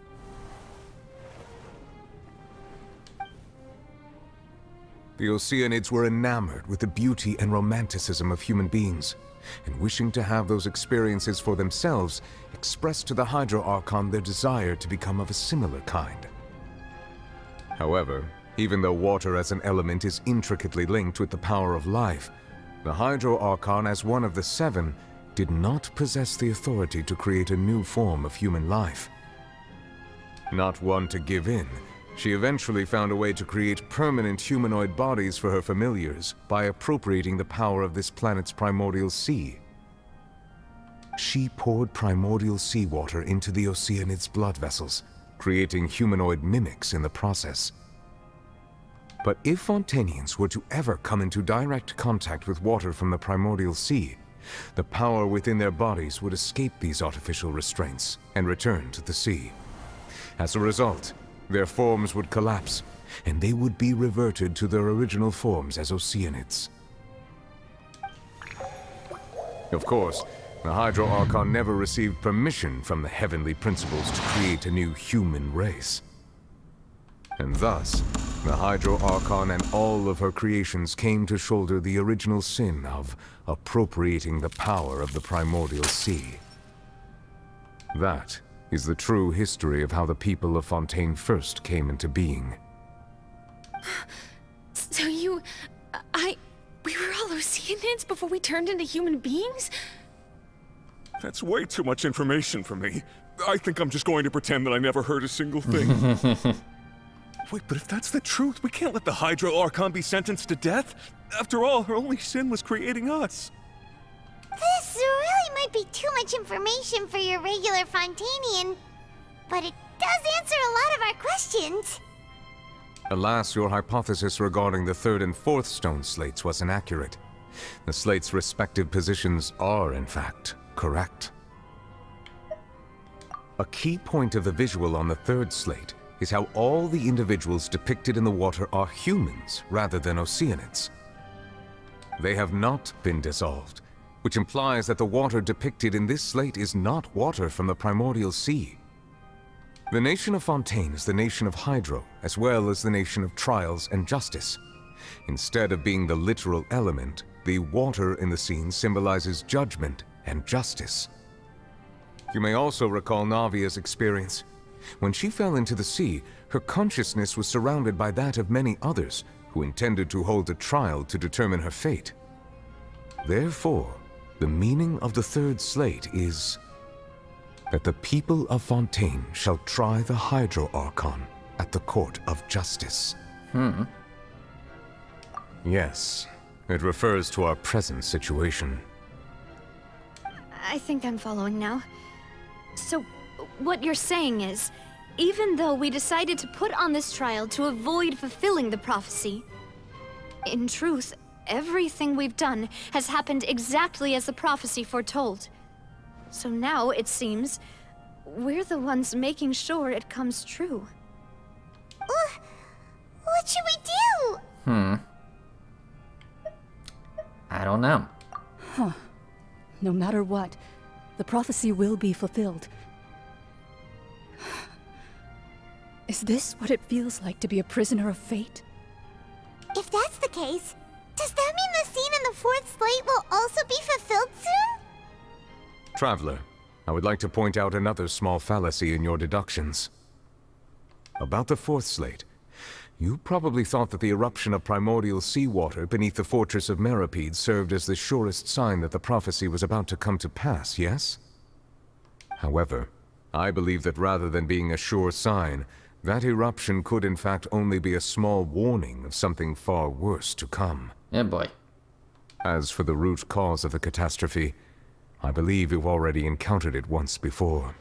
The Oceanids were enamored with the beauty and romanticism of human beings, and wishing to have those experiences for themselves, expressed to the Hydro Archon their desire to become of a similar kind. However, even though water as an element is intricately linked with the power of life, the Hydro Archon, as one of the 7, did not possess the authority to create a new form of human life. Not one to give in, she eventually found a way to create permanent humanoid bodies for her familiars by appropriating the power of this planet's primordial sea. She poured primordial seawater into the Oceanids' blood vessels, creating humanoid mimics in the process. But if Fontainians were to ever come into direct contact with water from the primordial sea, the power within their bodies would escape these artificial restraints and return to the sea. As a result, their forms would collapse, and they would be reverted to their original forms as Oceanids. Of course, the Hydro Archon never received permission from the heavenly principles to create a new human race. And thus, the Hydro Archon and all of her creations came to shoulder the original sin of appropriating the power of the primordial sea. That is the true history of how the people of Fontaine first came into being. So we were all Oceanids before we turned into human beings? That's way too much information for me. I think I'm just going to pretend that I never heard a single thing. Wait, but if that's the truth, we can't let the Hydro Archon be sentenced to death. After all, her only sin was creating us. This really might be too much information for your regular Fontainian, but it does answer a lot of our questions. Alas, your hypothesis regarding the 3rd and 4th stone slates was inaccurate. The slates' respective positions are, in fact, correct. A key point of the visual on the 3rd slate is how all the individuals depicted in the water are humans rather than Oceanids. They have not been dissolved, which implies that the water depicted in this slate is not water from the primordial sea. The nation of Fontaine is the nation of Hydro, as well as the nation of trials and justice. Instead of being the literal element, the water in the scene symbolizes judgment and justice. You may also recall Navia's experience. When she fell into the sea, her consciousness was surrounded by that of many others who intended to hold a trial to determine her fate. Therefore, the meaning of the 3rd slate is that the people of Fontaine shall try the Hydro Archon at the court of justice. Yes, It refers to our present situation. I think I'm following now. So, what you're saying is, even though we decided to put on this trial to avoid fulfilling the prophecy, in truth, everything we've done has happened exactly as the prophecy foretold. So now, it seems, we're the ones making sure it comes true. What should we do? I don't know. Huh. No matter what, the prophecy will be fulfilled. Is this what it feels like to be a prisoner of fate? If that's the case, does that mean the scene in the fourth slate will also be fulfilled soon? Traveler, I would like to point out another small fallacy in your deductions. About the fourth slate, you probably thought that the eruption of primordial seawater beneath the fortress of Meripede served as the surest sign that the prophecy was about to come to pass, yes? However, I believe that rather than being a sure sign, that eruption could in fact only be a small warning of something far worse to come. Yeah, boy. As for the root cause of the catastrophe, I believe you've already encountered it once before.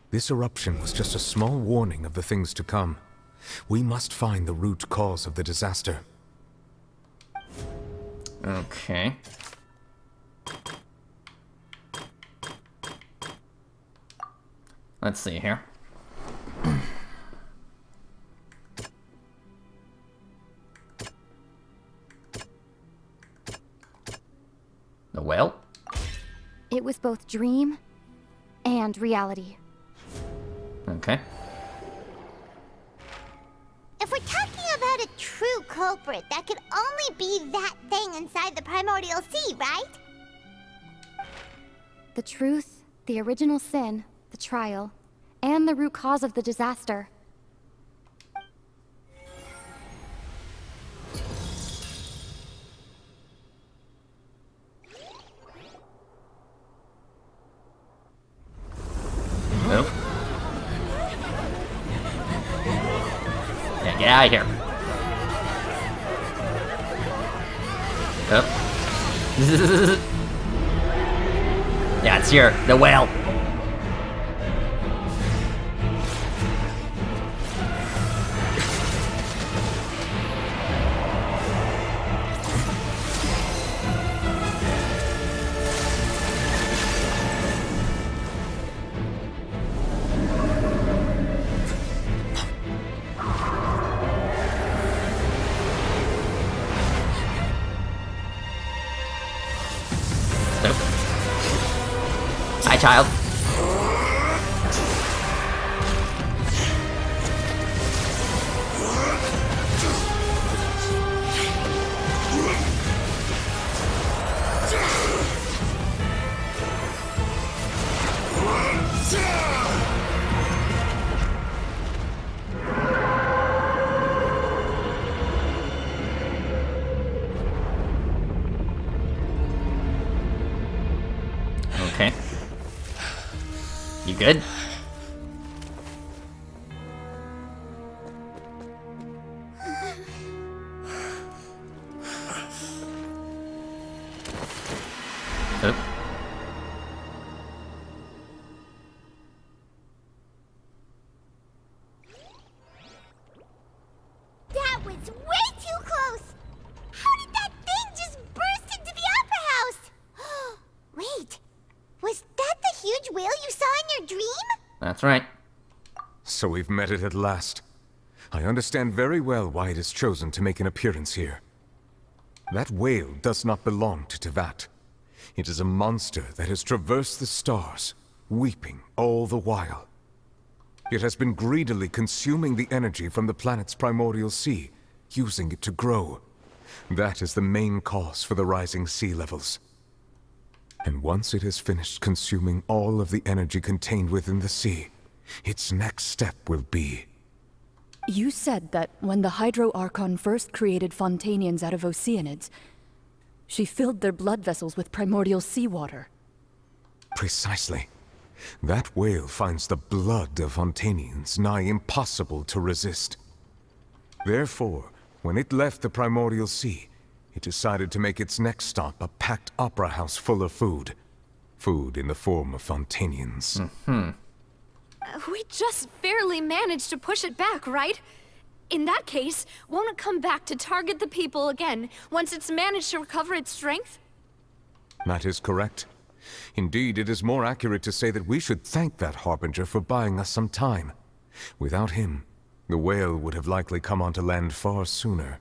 This eruption was just a small warning of the things to come. We must find the root cause of the disaster. Okay. Let's see here. The well? It was both dream and reality. Okay. If we're talking about a true culprit, that could only be that thing inside the primordial sea, right? The truth, the original sin, the trial, and the root cause of the disaster. Nope. Yeah, get out of here. Yep. Yeah, it's here. The whale. Hi, child. Okay. You good? Oop. That was way too close! How did that thing just burst into the opera house? Wait, was that the huge whale you saw in your dream? That's right. So we've met it at last. I understand very well why it has chosen to make an appearance here. That whale does not belong to Tevat. It is a monster that has traversed the stars, weeping all the while. It has been greedily consuming the energy from the planet's primordial sea, using it to grow. That is the main cause for the rising sea levels. And once it has finished consuming all of the energy contained within the sea, its next step will be... You said that when the Hydro Archon first created Fontanians out of Oceanids, she filled their blood vessels with primordial seawater. Precisely. That whale finds the blood of Fontanians nigh impossible to resist. Therefore, when it left the Primordial Sea, it decided to make its next stop a packed opera house full of food. Food in the form of Fontanians. We just barely managed to push it back, right? In that case, won't it come back to target the people again once it's managed to recover its strength? That is correct. Indeed, it is more accurate to say that we should thank that Harbinger for buying us some time. Without him, the whale would have likely come onto land far sooner.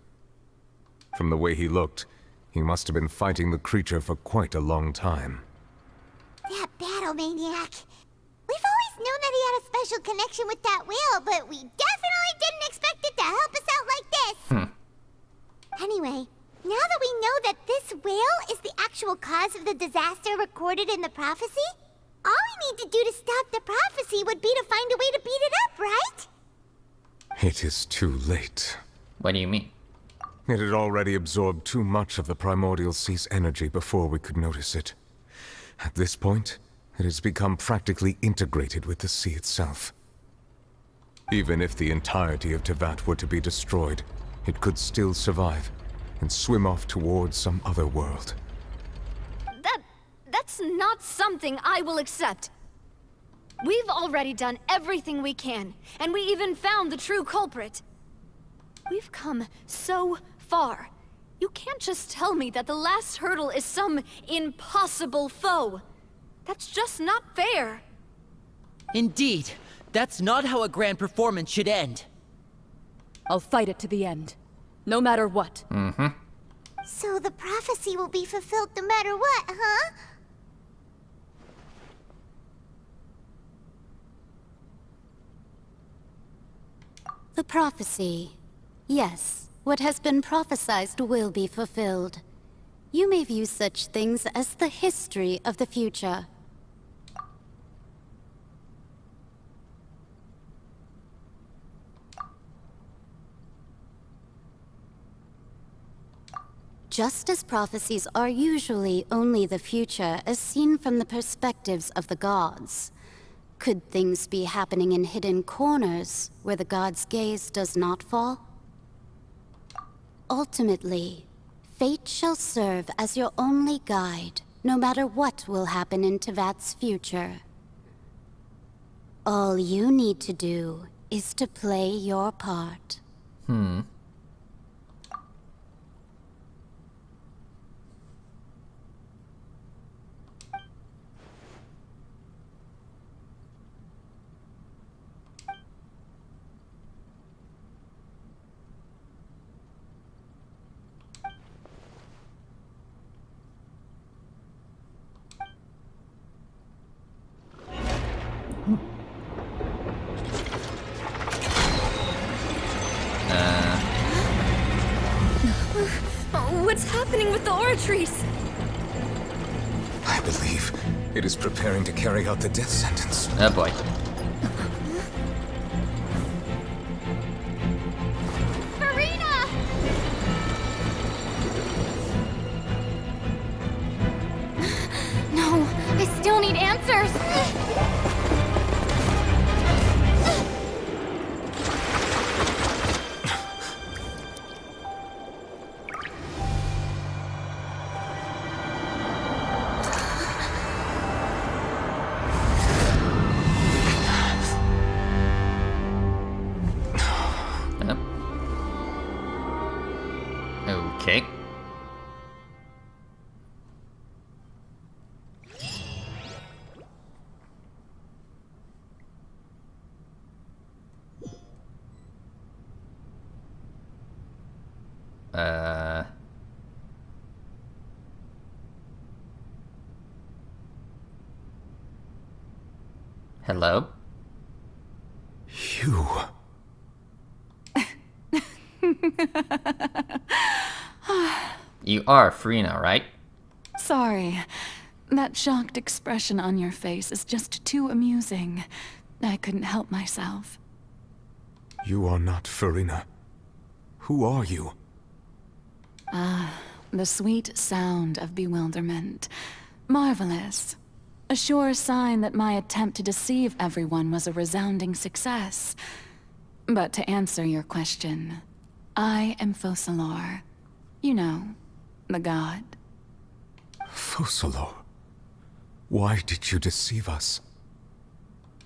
From the way he looked, he must have been fighting the creature for quite a long time. That battle maniac. We've always known that he had a special connection with that whale, but we definitely didn't expect it to help us out like this. Anyway, now that we know that this whale is the actual cause of the disaster recorded in the prophecy, all we need to do to stop the prophecy would be to find a way to beat it up, right? It is too late. What do you mean? It had already absorbed too much of the Primordial Sea's energy before we could notice it. At this point, it has become practically integrated with the sea itself. Even if the entirety of Tevat were to be destroyed, it could still survive and swim off towards some other world. That's not something I will accept. We've already done everything we can, and we even found the true culprit. We've come so far. You can't just tell me that the last hurdle is some impossible foe. That's just not fair. Indeed, that's not how a grand performance should end. I'll fight it to the end, no matter what. So the prophecy will be fulfilled no matter what, huh? The prophecy. Yes, what has been prophesied will be fulfilled. You may view such things as the history of the future. Just as prophecies are usually only the future as seen from the perspectives of the gods, could things be happening in hidden corners where the gods' gaze does not fall? Ultimately, fate shall serve as your only guide, no matter what will happen in Tevat's future. All you need to do is to play your part. What's happening with the oratories? I believe it is preparing to carry out the death sentence. Oh boy. Farina! No, I still need answers. Okay. Hello? You... You are Farina, right? Sorry. That shocked expression on your face is just too amusing. I couldn't help myself. You are not Farina. Who are you? Ah, the sweet sound of bewilderment. Marvelous. a sure sign that my attempt to deceive everyone was a resounding success. But to answer your question, I am Focalor. You know, the god. Focalor, why did you deceive us?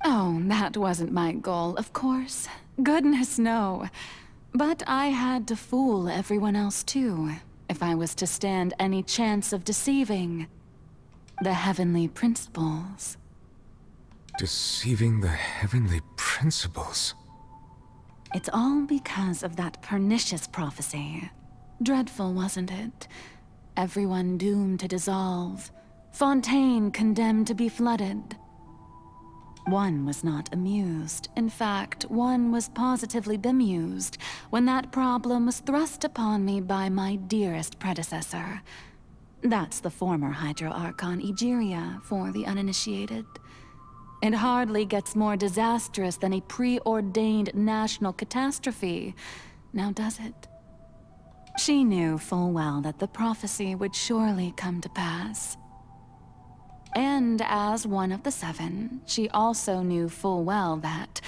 Oh, that wasn't my goal, of course. Goodness, no. But I had to fool everyone else too, if I was to stand any chance of deceiving the heavenly principles. Deceiving the heavenly principles? It's all because of that pernicious prophecy. Dreadful, wasn't it? Everyone doomed to dissolve. Fontaine condemned to be flooded. One was not amused. In fact, one was positively bemused when that problem was thrust upon me by my dearest predecessor. That's the former Hydro Archon Egeria for the uninitiated. It hardly gets more disastrous than a preordained national catastrophe, now does it? She knew full well that the prophecy would surely come to pass. And as one of the seven, she also knew full well that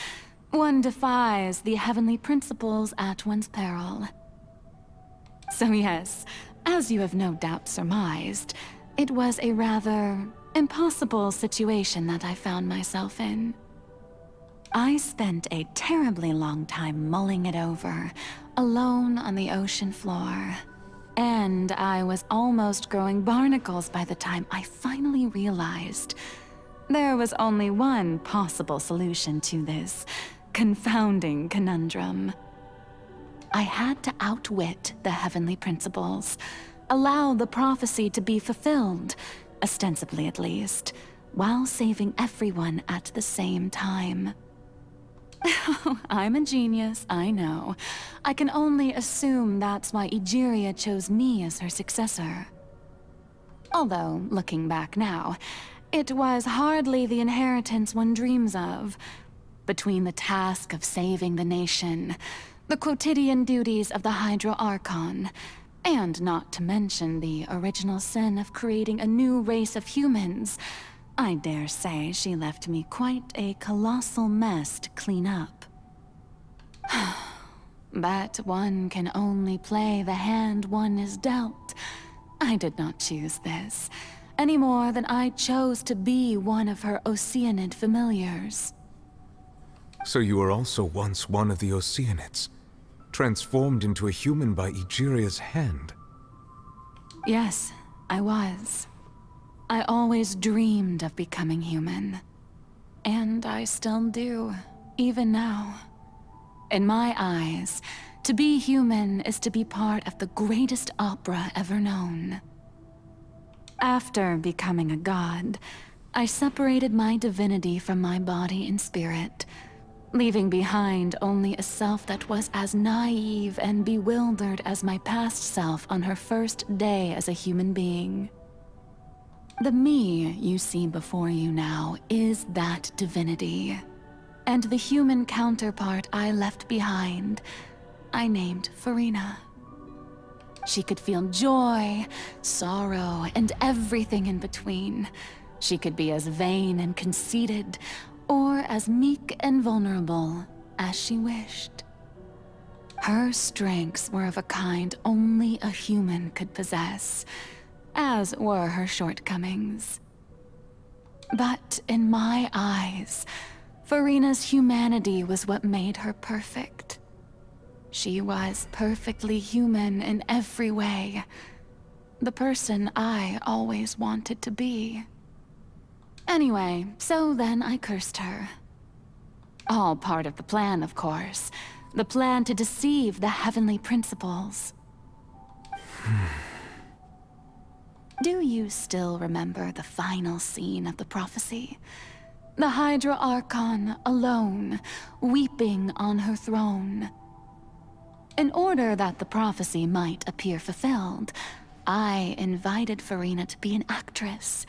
one defies the heavenly principles at one's peril. So yes, as you have no doubt surmised, it was a rather impossible situation that I found myself in. I spent a terribly long time mulling it over, alone on the ocean floor. And I was almost growing barnacles by the time I finally realized there was only one possible solution to this confounding conundrum. I had to outwit the heavenly principles, allow the prophecy to be fulfilled, ostensibly at least, while saving everyone at the same time. I'm a genius, I know. I can only assume that's why Egeria chose me as her successor. Although, looking back now, it was hardly the inheritance one dreams of. Between the task of saving the nation, the quotidian duties of the Hydro Archon, and not to mention the original sin of creating a new race of humans, I dare say she left me quite a colossal mess to clean up. But one can only play the hand one is dealt. I did not choose this, any more than I chose to be one of her Oceanid familiars. So you were also once one of the Oceanids, transformed into a human by Egeria's hand? Yes, I was. I always dreamed of becoming human. And I still do, even now. In my eyes, to be human is to be part of the greatest opera ever known. After becoming a god, I separated my divinity from my body and spirit, leaving behind only a self that was as naive and bewildered as my past self on her first day as a human being. The me you see before you now is that divinity. And the human counterpart I left behind, I named Furina. She could feel joy, sorrow, and everything in between. She could be as vain and conceited, or as meek and vulnerable as she wished. Her strengths were of a kind only a human could possess, as were her shortcomings. But in my eyes, Furina's humanity was what made her perfect. She was perfectly human in every way, the person I always wanted to be. Anyway, so then I cursed her. All part of the plan, of course. The plan to deceive the heavenly principles. Do you still remember the final scene of the prophecy? The Hydra Archon alone, weeping on her throne. In order that the prophecy might appear fulfilled, I invited Furina to be an actress,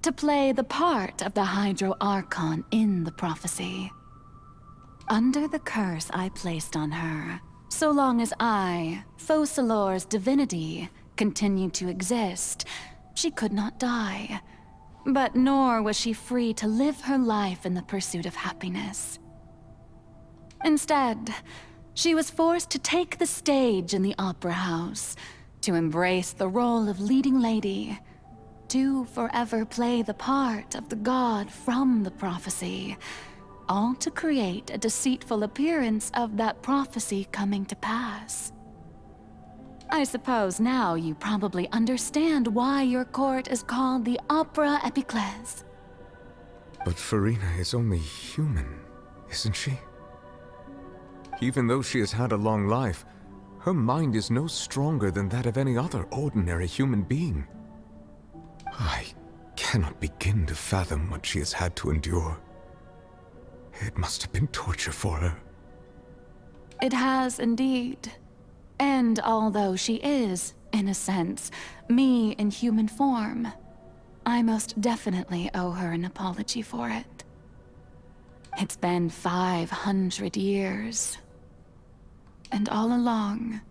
to play the part of the Hydro Archon in the prophecy. Under the curse I placed on her, so long as I, Focalor's divinity, continued to exist, she could not die. But nor was she free to live her life in the pursuit of happiness. Instead, she was forced to take the stage in the opera house, to embrace the role of leading lady, to forever play the part of the god from the prophecy, all to create a deceitful appearance of that prophecy coming to pass. I suppose now you probably understand why your court is called the Opera Epiclese. But Farina is only human, isn't she? Even though she has had a long life, her mind is no stronger than that of any other ordinary human being. I cannot begin to fathom what she has had to endure. It must have been torture for her. It has indeed. And although she is, in a sense, me in human form, I most definitely owe her an apology for it. It's been 500 years. And all along,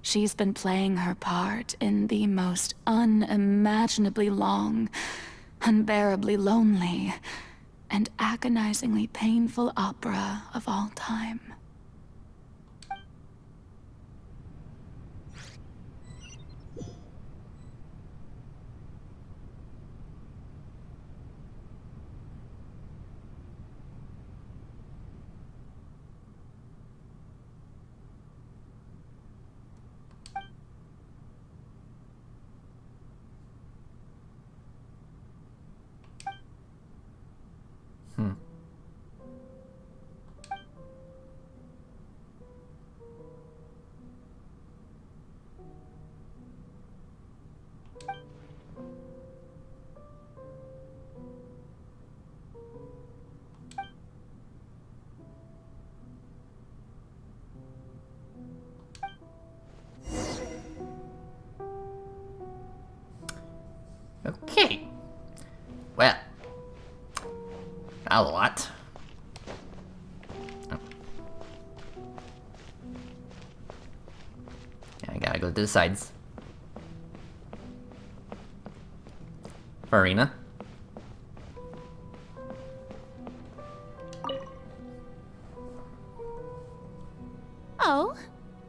she's been playing her part in the most unimaginably long, unbearably lonely, and agonizingly painful opera of all time. Okay. Well, not a lot. Oh. I gotta go to the sides. Farina. Oh?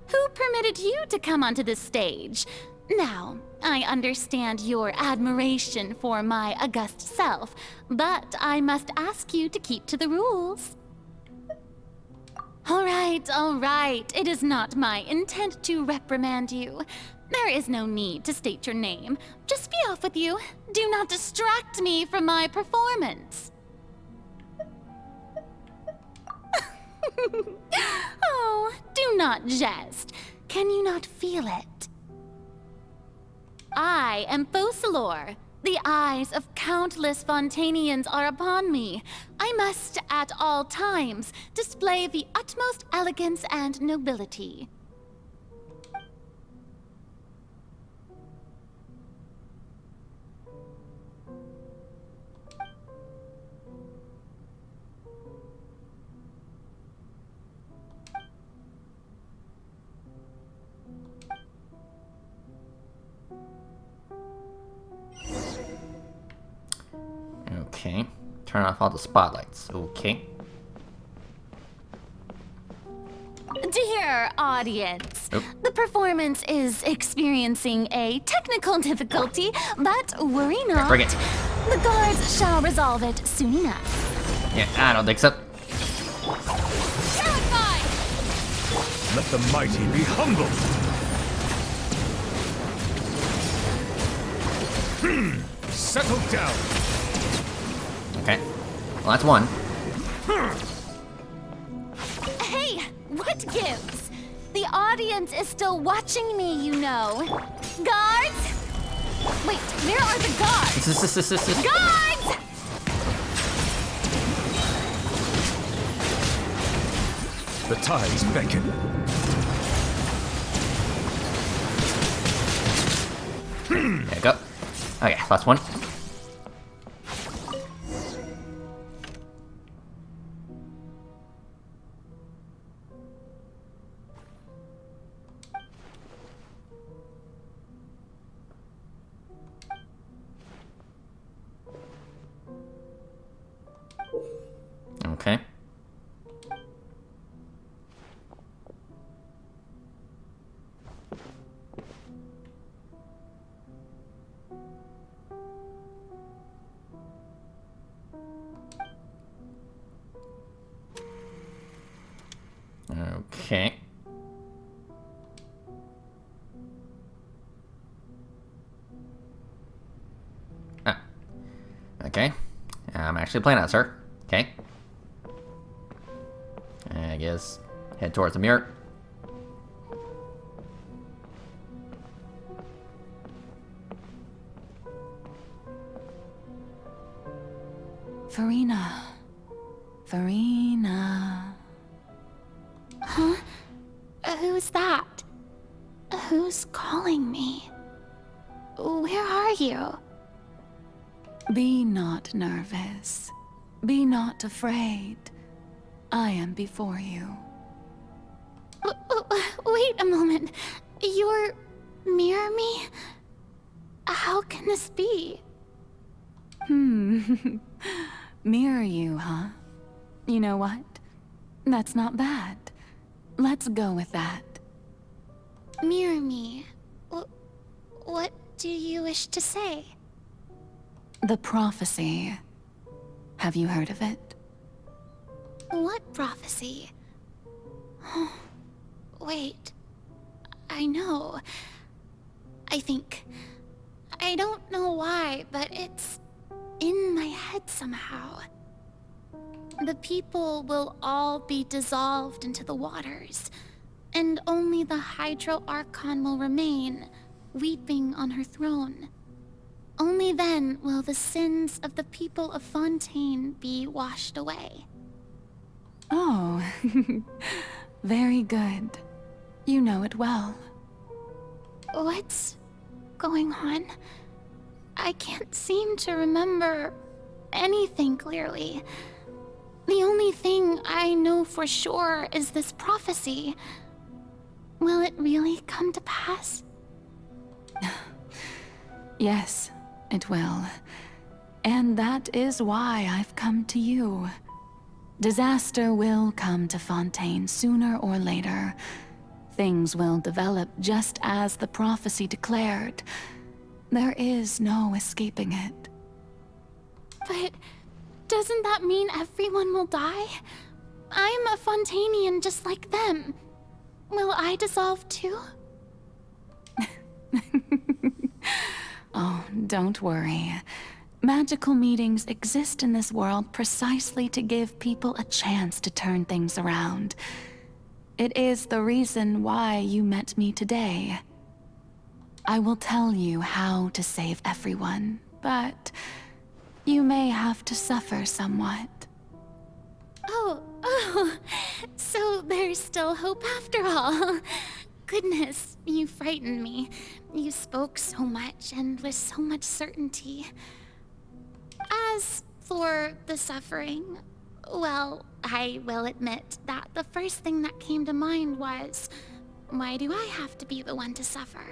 Who permitted you to come onto the stage? Now, I understand your admiration for my august self, but I must ask you to keep to the rules. All right. It is not my intent to reprimand you. There is no need to state your name. Just be off with you. Do not distract me from my performance. Oh, do not jest. Can you not feel it? I am Focalor. The eyes of countless Fontanians are upon me. I must, at all times, display the utmost elegance and nobility. Okay. Turn off all the spotlights. Okay. Dear audience, the performance is experiencing a technical difficulty, but worry not. Bring it. The guards shall resolve it soon enough. Yeah, I don't think so. Terrified! Let the mighty be humbled. Settle down. Okay. Well, that's one. Hey, what gives? The audience is still watching me, you know. Guards? Wait, where are the guards? Guards! The tides beckon. There you go. Okay, last one. Okay. Ah. Okay. I'm actually playing that, sir. Okay. I guess head towards the mirror. Furina. Furina. Huh? Who's that? Who's calling me? Where are you? Be not nervous. Be not afraid. I am before you. Wait a moment. You're mirror me? How can this be? Mirror you, huh? You know what? That's not bad. Let's go with that. Mirror me. What do you wish to say? The prophecy. Have you heard of it? What prophecy? Wait. I know. I think. I don't know why, but it's in my head somehow. The people will all be dissolved into the waters, and only the Hydro Archon will remain, weeping on her throne. Only then will the sins of the people of Fontaine be washed away. Oh, very good. You know it well. What's going on? I can't seem to remember anything clearly. The only thing I know for sure is this prophecy. Will it really come to pass? Yes, it will. And that is why I've come to you. Disaster will come to Fontaine sooner or later. Things will develop just as the prophecy declared. There is no escaping it. But doesn't that mean everyone will die? I'm a Fontainian just like them. Will I dissolve too? Oh, don't worry. Magical meetings exist in this world precisely to give people a chance to turn things around. It is the reason why you met me today. I will tell you how to save everyone, but you may have to suffer somewhat. Oh, so there's still hope after all. Goodness, you frightened me. You spoke so much and with so much certainty. As for the suffering, well, I will admit that the first thing that came to mind was, why do I have to be the one to suffer?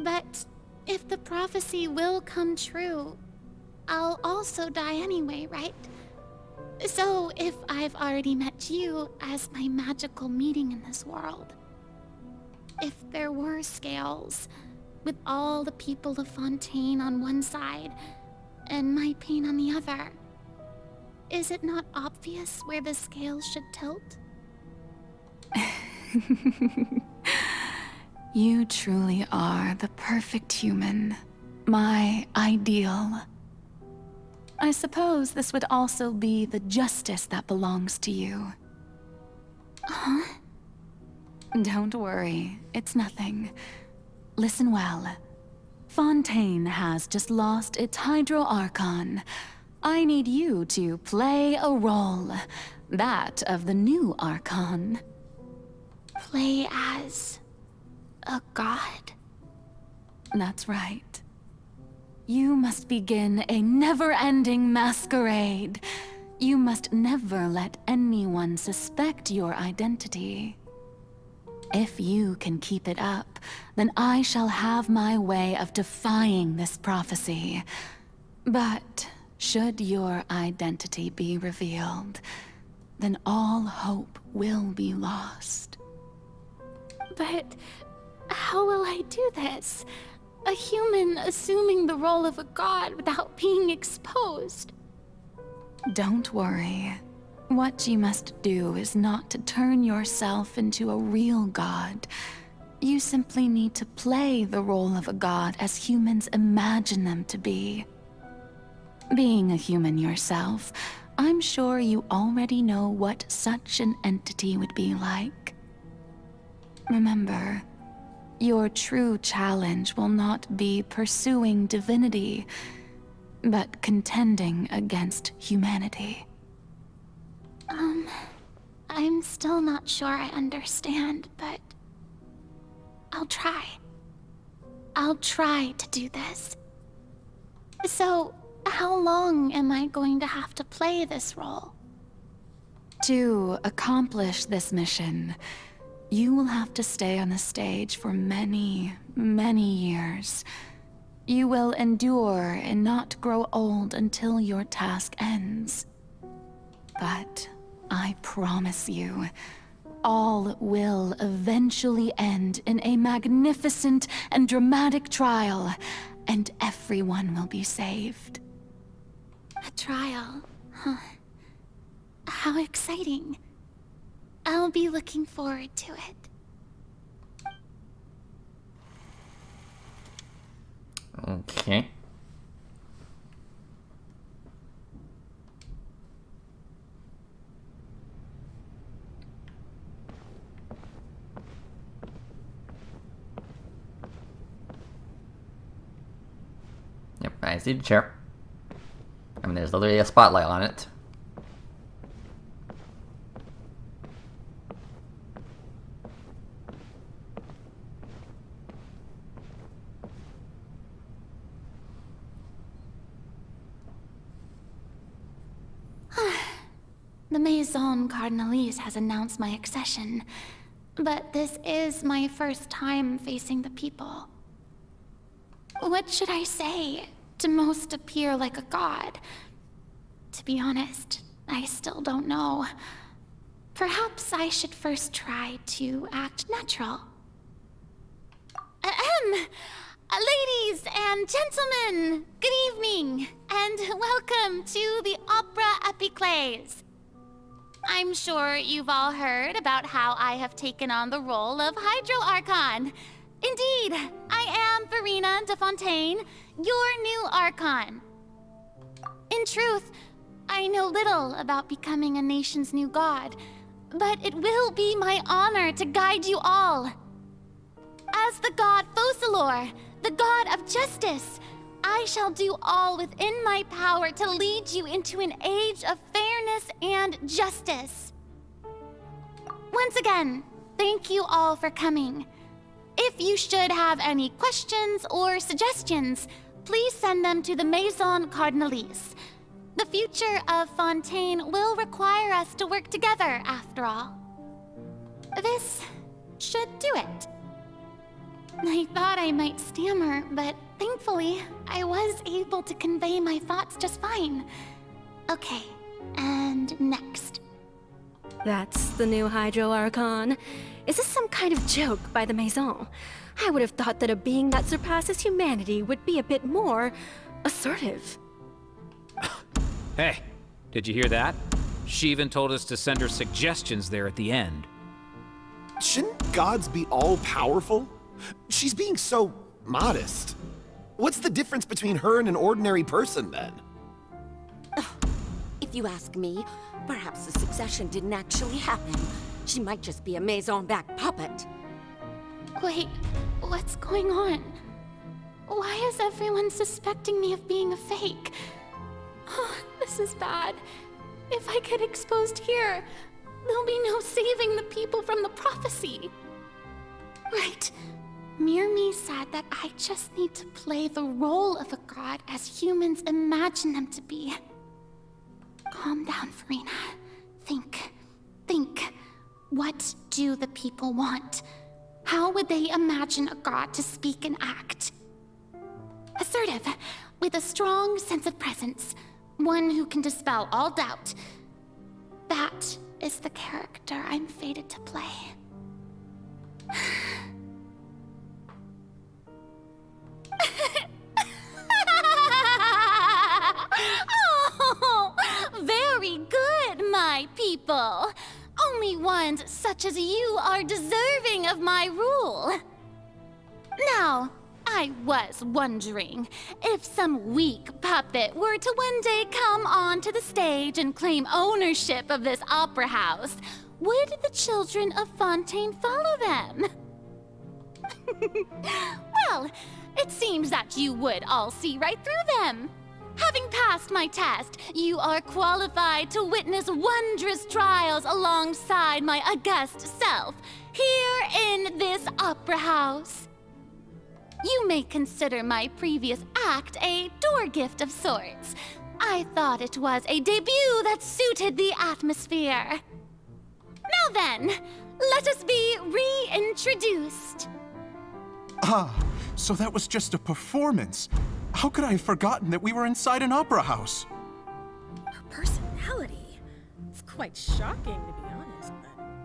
But if the prophecy will come true, I'll also die anyway, right? So if I've already met you as my magical meeting in this world, if there were scales, with all the people of Fontaine on one side, and my pain on the other, is it not obvious where the scales should tilt? You truly are the perfect human. My ideal. I suppose this would also be the justice that belongs to you. Huh? Don't worry, it's nothing. Listen well. Fontaine has just lost its Hydro Archon. I need you to play a role. That of the new Archon. Play as a god? That's right. You must begin a never-ending masquerade. You must never let anyone suspect your identity. If you can keep it up, then I shall have my way of defying this prophecy. But should your identity be revealed, then all hope will be lost. But how will I do this? A human assuming the role of a god without being exposed. Don't worry. What you must do is not to turn yourself into a real god. You simply need to play the role of a god as humans imagine them to be. Being a human yourself, I'm sure you already know what such an entity would be like. Remember, your true challenge will not be pursuing divinity, but contending against humanity. I'm still not sure I understand, but I'll try. I'll try to do this. So, how long am I going to have to play this role? To accomplish this mission, you will have to stay on the stage for many, many years. You will endure and not grow old until your task ends. But I promise you, all will eventually end in a magnificent and dramatic trial, and everyone will be saved. A trial, huh? How exciting. I'll be looking forward to it. Okay. Yep, I see the chair. I mean, there's literally a spotlight on it. The Maison Cardinalise has announced my accession, but this is my first time facing the people. What should I say to most appear like a god? To be honest, I still don't know. Perhaps I should first try to act natural. Ladies and gentlemen, good evening, and welcome to the Opera Epiclese. I'm sure you've all heard about how I have taken on the role of Hydro Archon. Indeed, I am Farina de Fontaine, your new Archon. In truth, I know little about becoming a nation's new god, but it will be my honor to guide you all. As the god Focalor, the god of justice, I shall do all within my power to lead you into an age of fairness and justice. Once again, thank you all for coming. If you should have any questions or suggestions, please send them to the Maison Cardinalise. The future of Fontaine will require us to work together, after all. This should do it. I thought I might stammer, but thankfully, I was able to convey my thoughts just fine. Okay, and next. That's the new Hydro Archon. Is this some kind of joke by the Maison? I would have thought that a being that surpasses humanity would be a bit more assertive. Hey, did you hear that? She even told us to send her suggestions there at the end. Shouldn't gods be all-powerful? She's being so modest. What's the difference between her and an ordinary person, then? If you ask me, perhaps the succession didn't actually happen. She might just be a Maison-backed puppet. Wait, what's going on? Why is everyone suspecting me of being a fake? Oh, this is bad. If I get exposed here, there'll be no saving the people from the prophecy. Right. Mirmi said that I just need to play the role of a god as humans imagine them to be. Calm down, Farina. Think. What do the people want? How would they imagine a god to speak and act? Assertive, with a strong sense of presence. One who can dispel all doubt. That is the character I'm fated to play. Oh, very good, my my people. Only ones such as you are deserving of my rule. Now, I was wondering if some weak puppet were to one day come onto the stage and claim ownership of this opera house, would the children of Fontaine follow them? Well, it seems that you would all see right through them. Having passed my test, you are qualified to witness wondrous trials alongside my august self, here in this opera house. You may consider my previous act a door gift of sorts. I thought it was a debut that suited the atmosphere. Now then, let us be reintroduced. Ah, so that was just a performance. How could I have forgotten that we were inside an opera house? Her personality. It's quite shocking, to be honest,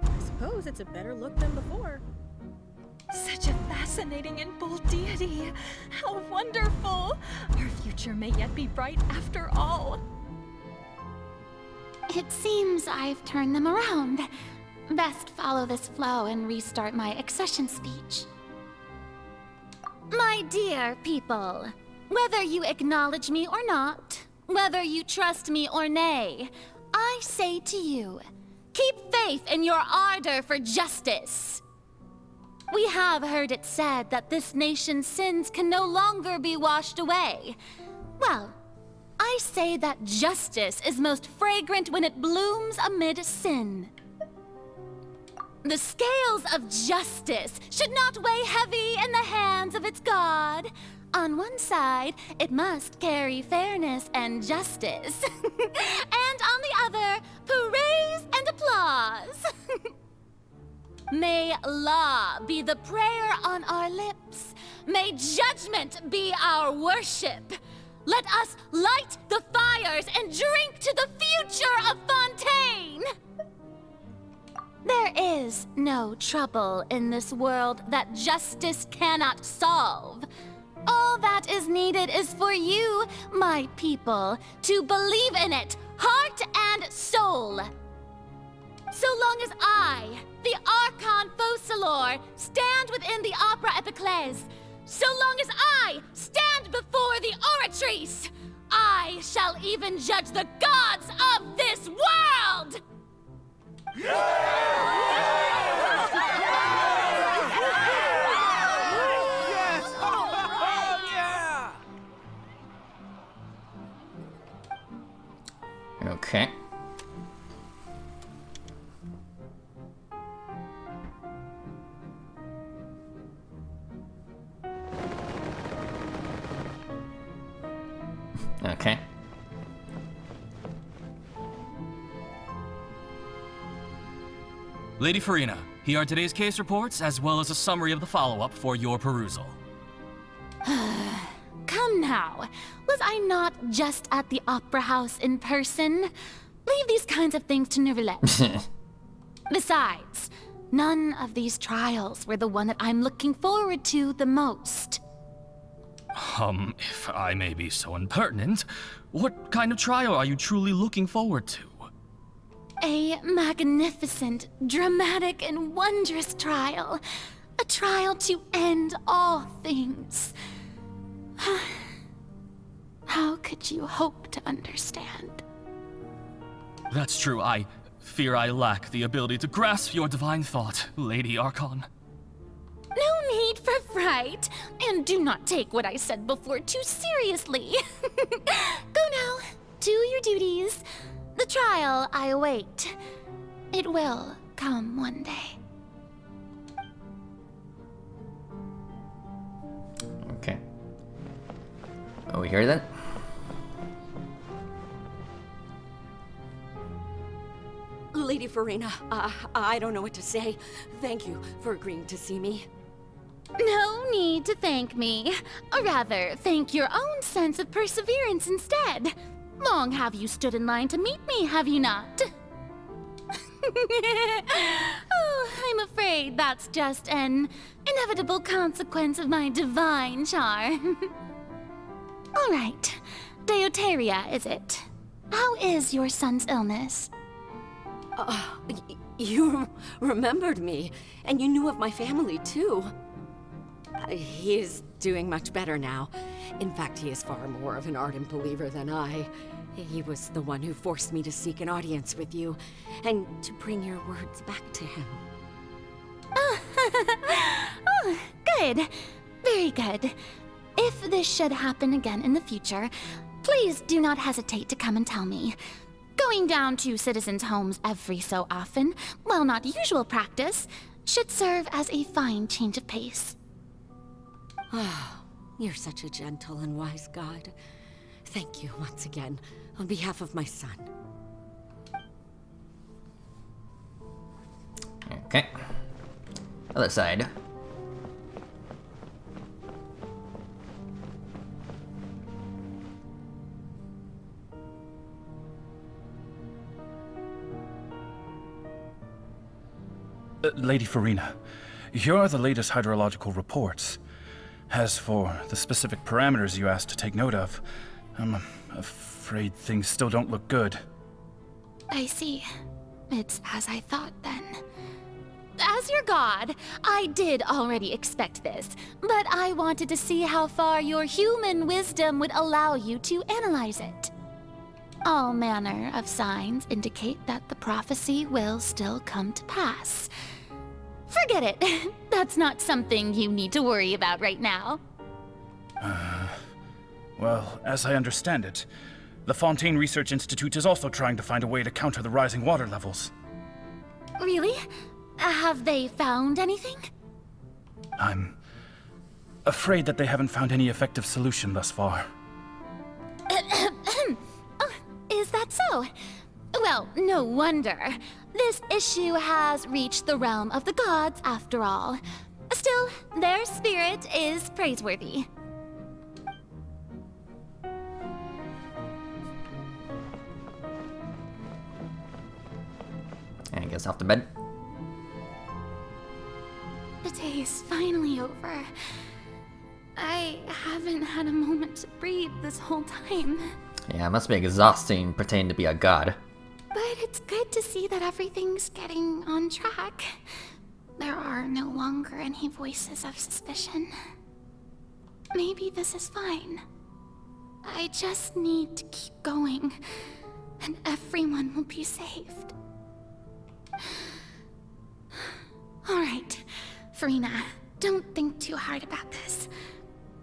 but I suppose it's a better look than before. Such a fascinating and bold deity. How wonderful! Our future may yet be bright after all. It seems I've turned them around. Best follow this flow and restart my accession speech. My dear people, whether you acknowledge me or not, whether you trust me or nay, I say to you, keep faith in your ardor for justice. We have heard it said that this nation's sins can no longer be washed away. Well, I say that justice is most fragrant when it blooms amid sin. The scales of justice should not weigh heavy in the hands of its God. On one side, it must carry fairness and justice. And on the other, praise and applause. May law be the prayer on our lips. May judgment be our worship. Let us light the fires and drink to the future of Fontaine. There is no trouble in this world that justice cannot solve. All that is needed is for you, my people, to believe in it, heart and soul. So long as I, the Archon Focalor, stand within the Opera Epiclese, so long as I stand before the Oratrice, I shall even judge the gods of this world! Okay. Okay. Lady Farina, here are today's case reports, as well as a summary of the follow-up for your perusal. Come now, was I not just at the Opera House in person? Leave these kinds of things to Neuvillette. Besides, none of these trials were the one that I'm looking forward to the most. If I may be so impertinent, what kind of trial are you truly looking forward to? A magnificent, dramatic, and wondrous trial. A trial to end all things. How could you hope to understand? That's true. I fear I lack the ability to grasp your divine thought, Lady Archon. No need for fright, and do not take what I said before too seriously. Go now, do your duties. The trial I await. It will come one day. Okay. Are we here then? Lady Farina, I don't know what to say. Thank you for agreeing to see me. No need to thank me. Or rather, thank your own sense of perseverance instead. Long have you stood in line to meet me, have you not? Oh, I'm afraid that's just an inevitable consequence of my divine charm. All right, Deoteria, is it? How is your son's illness? You remembered me, and you knew of my family, too. He is doing much better now. In fact, he is far more of an ardent believer than I. He was the one who forced me to seek an audience with you, and to bring your words back to him. Oh, good. Very good. If this should happen again in the future, please do not hesitate to come and tell me. Going down to citizens' homes every so often, while not usual practice, should serve as a fine change of pace. Ah, you're such a gentle and wise god. Thank you once again, on behalf of my son. Okay. Other side. Lady Farina, here are the latest hydrological reports. As for the specific parameters you asked to take note of, I'm afraid things still don't look good. I see. It's as I thought then. As your god, I did already expect this, but I wanted to see how far your human wisdom would allow you to analyze it. All manner of signs indicate that the prophecy will still come to pass. Forget it. That's not something you need to worry about right now. Well, as I understand it, the Fontaine Research Institute is also trying to find a way to counter the rising water levels. Really? Have they found anything? I'm afraid that they haven't found any effective solution thus far. Oh, is that so? Well, no wonder. This issue has reached the realm of the gods, after all. Still, their spirit is praiseworthy. And he goes off to bed. The day is finally over. I haven't had a moment to breathe this whole time. Yeah, it must be exhausting pretending to be a god. But it's good to see that everything's getting on track. There are no longer any voices of suspicion. Maybe this is fine. I just need to keep going, and everyone will be saved. All right, Farina, don't think too hard about this.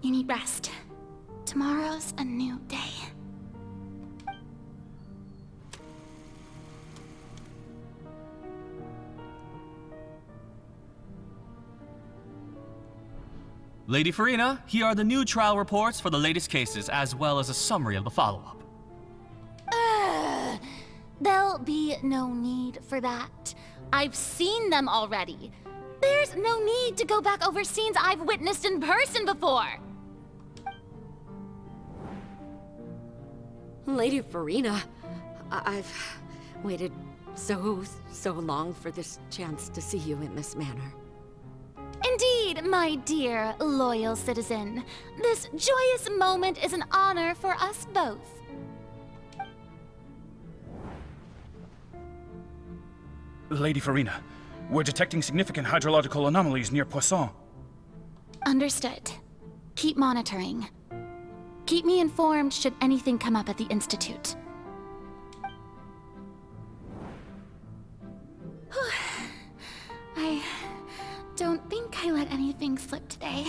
You need rest. Tomorrow's a new day. Lady Farina, here are the new trial reports for the latest cases, as well as a summary of the follow-up. There'll be no need for that. I've seen them already. There's no need to go back over scenes I've witnessed in person before. Lady Farina, I've waited so long for this chance to see you in this manner. Indeed, my dear, loyal citizen. This joyous moment is an honor for us both. Lady Farina, we're detecting significant hydrological anomalies near Poisson. Understood. Keep monitoring. Keep me informed should anything come up at the Institute. I don't think I let anything slip today.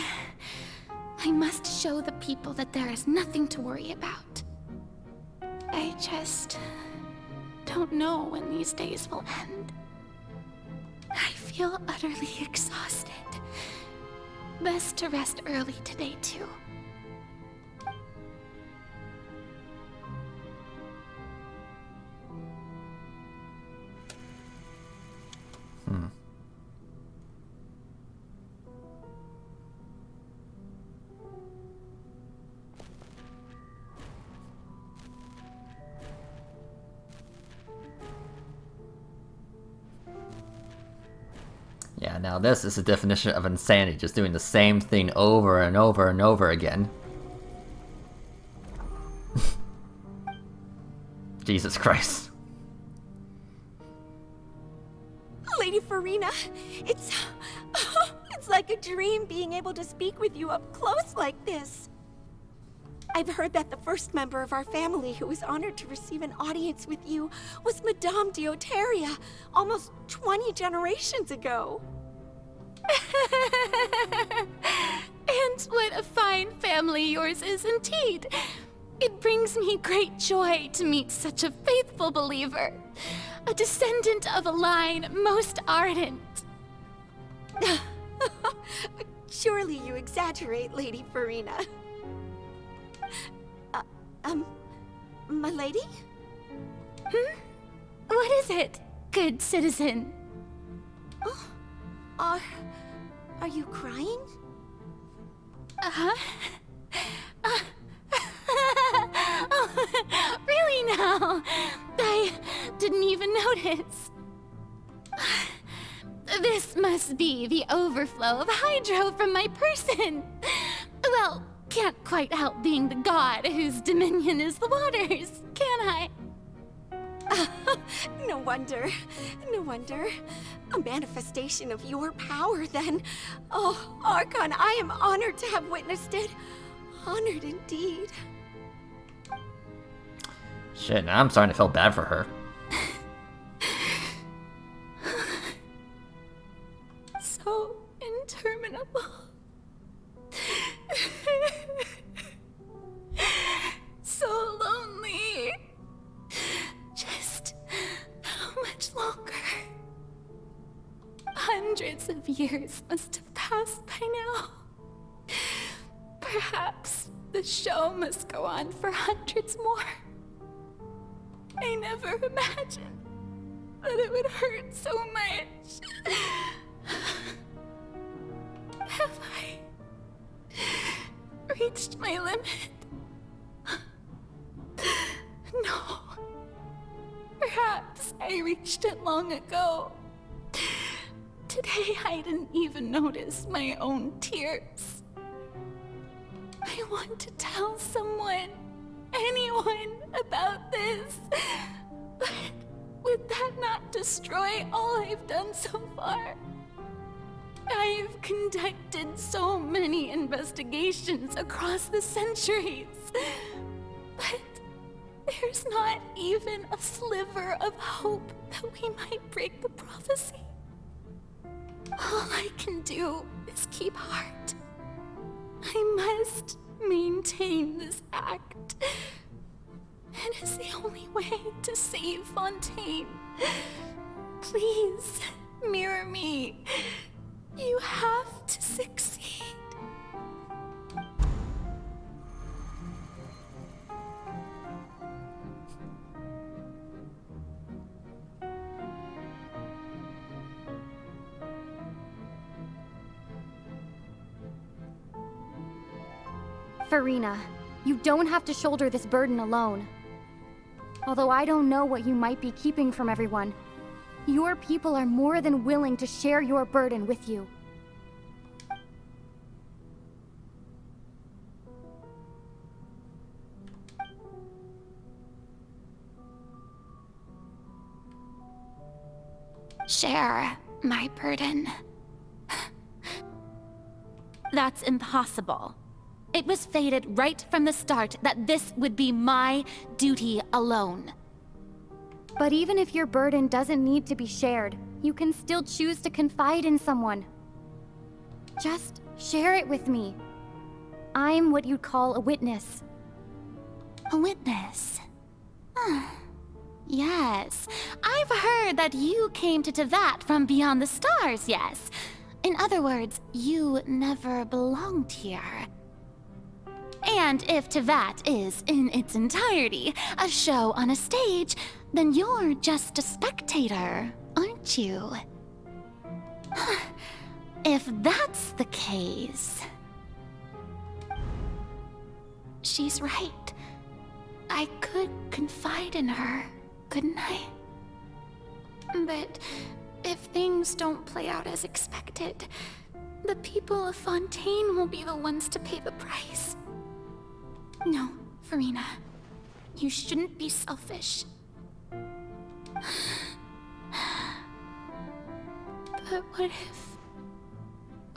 I must show the people that there is nothing to worry about. I just don't know when these days will end. I feel utterly exhausted. Best to rest early today, too. Yeah, now this is the definition of insanity, just doing the same thing over and over and over again. Jesus Christ. Lady Farina, it's like a dream being able to speak with you up close like this. I've heard that the first member of our family who was honored to receive an audience with you was Madame Deoteria, almost 20 generations ago. And what a fine family yours is indeed. It brings me great joy to meet such a faithful believer, a descendant of a line most ardent. Surely you exaggerate, Lady Farina. My lady? What is it, good citizen? Oh, are you crying? Uh-huh. Really now? I didn't even notice. This must be the overflow of hydro from my person. Well, can't quite help being the god whose dominion is the waters, can I? No wonder. No wonder. A manifestation of your power, then. Oh, Archon, I am honored to have witnessed it. Honored indeed. Shit, now I'm starting to feel bad for her. So interminable. So lonely. Just how much longer? Hundreds of years must have passed by now. Perhaps the show must go on for hundreds more. I never imagined that it would hurt so much. Have I reached my limit? No. Perhaps I reached it long ago. Today I didn't even notice my own tears. I want to tell someone, anyone, about this. But would that not destroy all I've done so far? I've conducted so many investigations across the centuries. But there's not even a sliver of hope that we might break the prophecy. All I can do is keep heart. I must maintain this act. It is the only way to save Fontaine. Please, mirror me. You have to succeed. Farina, you don't have to shoulder this burden alone. Although I don't know what you might be keeping from everyone, your people are more than willing to share your burden with you. Share my burden. That's impossible. It was fated right from the start that this would be my duty alone. But even if your burden doesn't need to be shared, you can still choose to confide in someone. Just share it with me. I'm what you'd call a witness. A witness? Yes. I've heard that you came to Tevat from beyond the stars, yes. In other words, you never belonged here. And if Tevat is, in its entirety, a show on a stage, then you're just a spectator, aren't you? If that's the case... She's right. I could confide in her, couldn't I? But if things don't play out as expected, the people of Fontaine will be the ones to pay the price. No, Farina. You shouldn't be selfish. But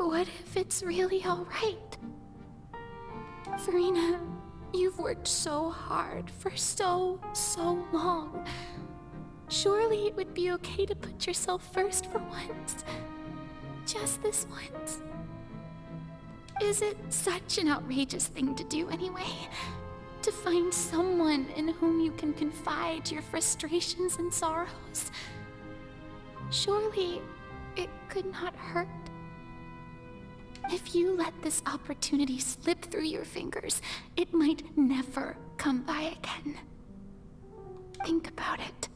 what if it's really alright? Farina, you've worked so hard for so long. Surely it would be okay to put yourself first for once. Just this once. Is it such an outrageous thing to do anyway? To find someone in whom you can confide your frustrations and sorrows? Surely it could not hurt. If you let this opportunity slip through your fingers, it might never come by again. Think about it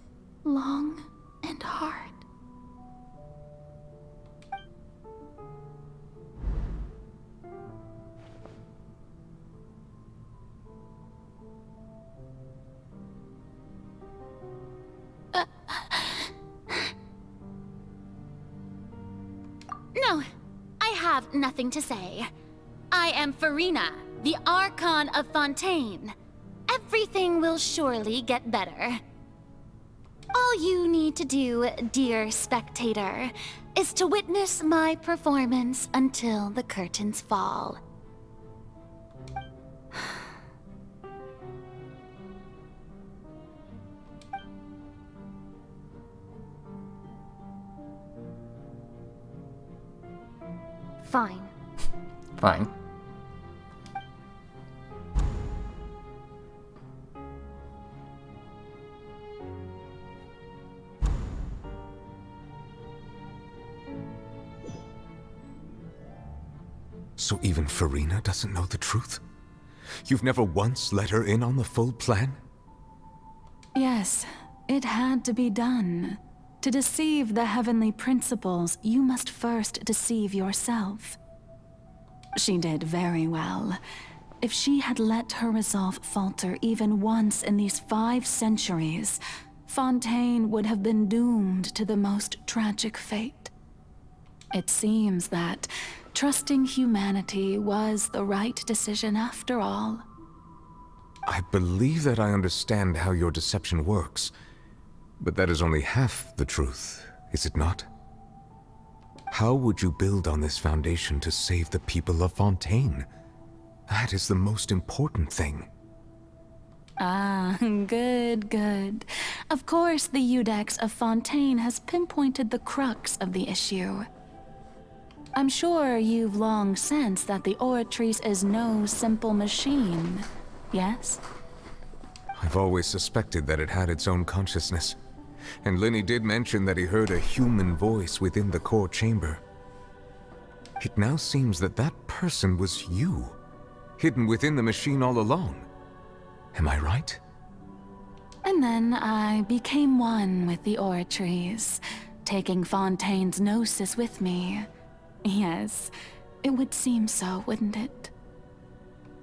long and hard. No, I have nothing to say. I am Farina, the Archon of Fontaine. Everything will surely get better. All you need to do, dear spectator, is to witness my performance until the curtains fall. Fine. Fine. So even Farina doesn't know the truth? You've never once let her in on the full plan? Yes, it had to be done. To deceive the heavenly principles, you must first deceive yourself. She did very well. If she had let her resolve falter even once in these 5 centuries, Fontaine would have been doomed to the most tragic fate. It seems that trusting humanity was the right decision after all. I believe that I understand how your deception works, but that is only half the truth, is it not? How would you build on this foundation to save the people of Fontaine? That is the most important thing. Ah, good. Of course, the Iudex of Fontaine has pinpointed the crux of the issue. I'm sure you've long sensed that the Oratrice is no simple machine, yes? I've always suspected that it had its own consciousness. And Lenny did mention that he heard a human voice within the core chamber. It now seems that that person was you, hidden within the machine all along. Am I right? And then I became one with the Oratrice, taking Fontaine's gnosis with me. Yes, it would seem so, wouldn't it?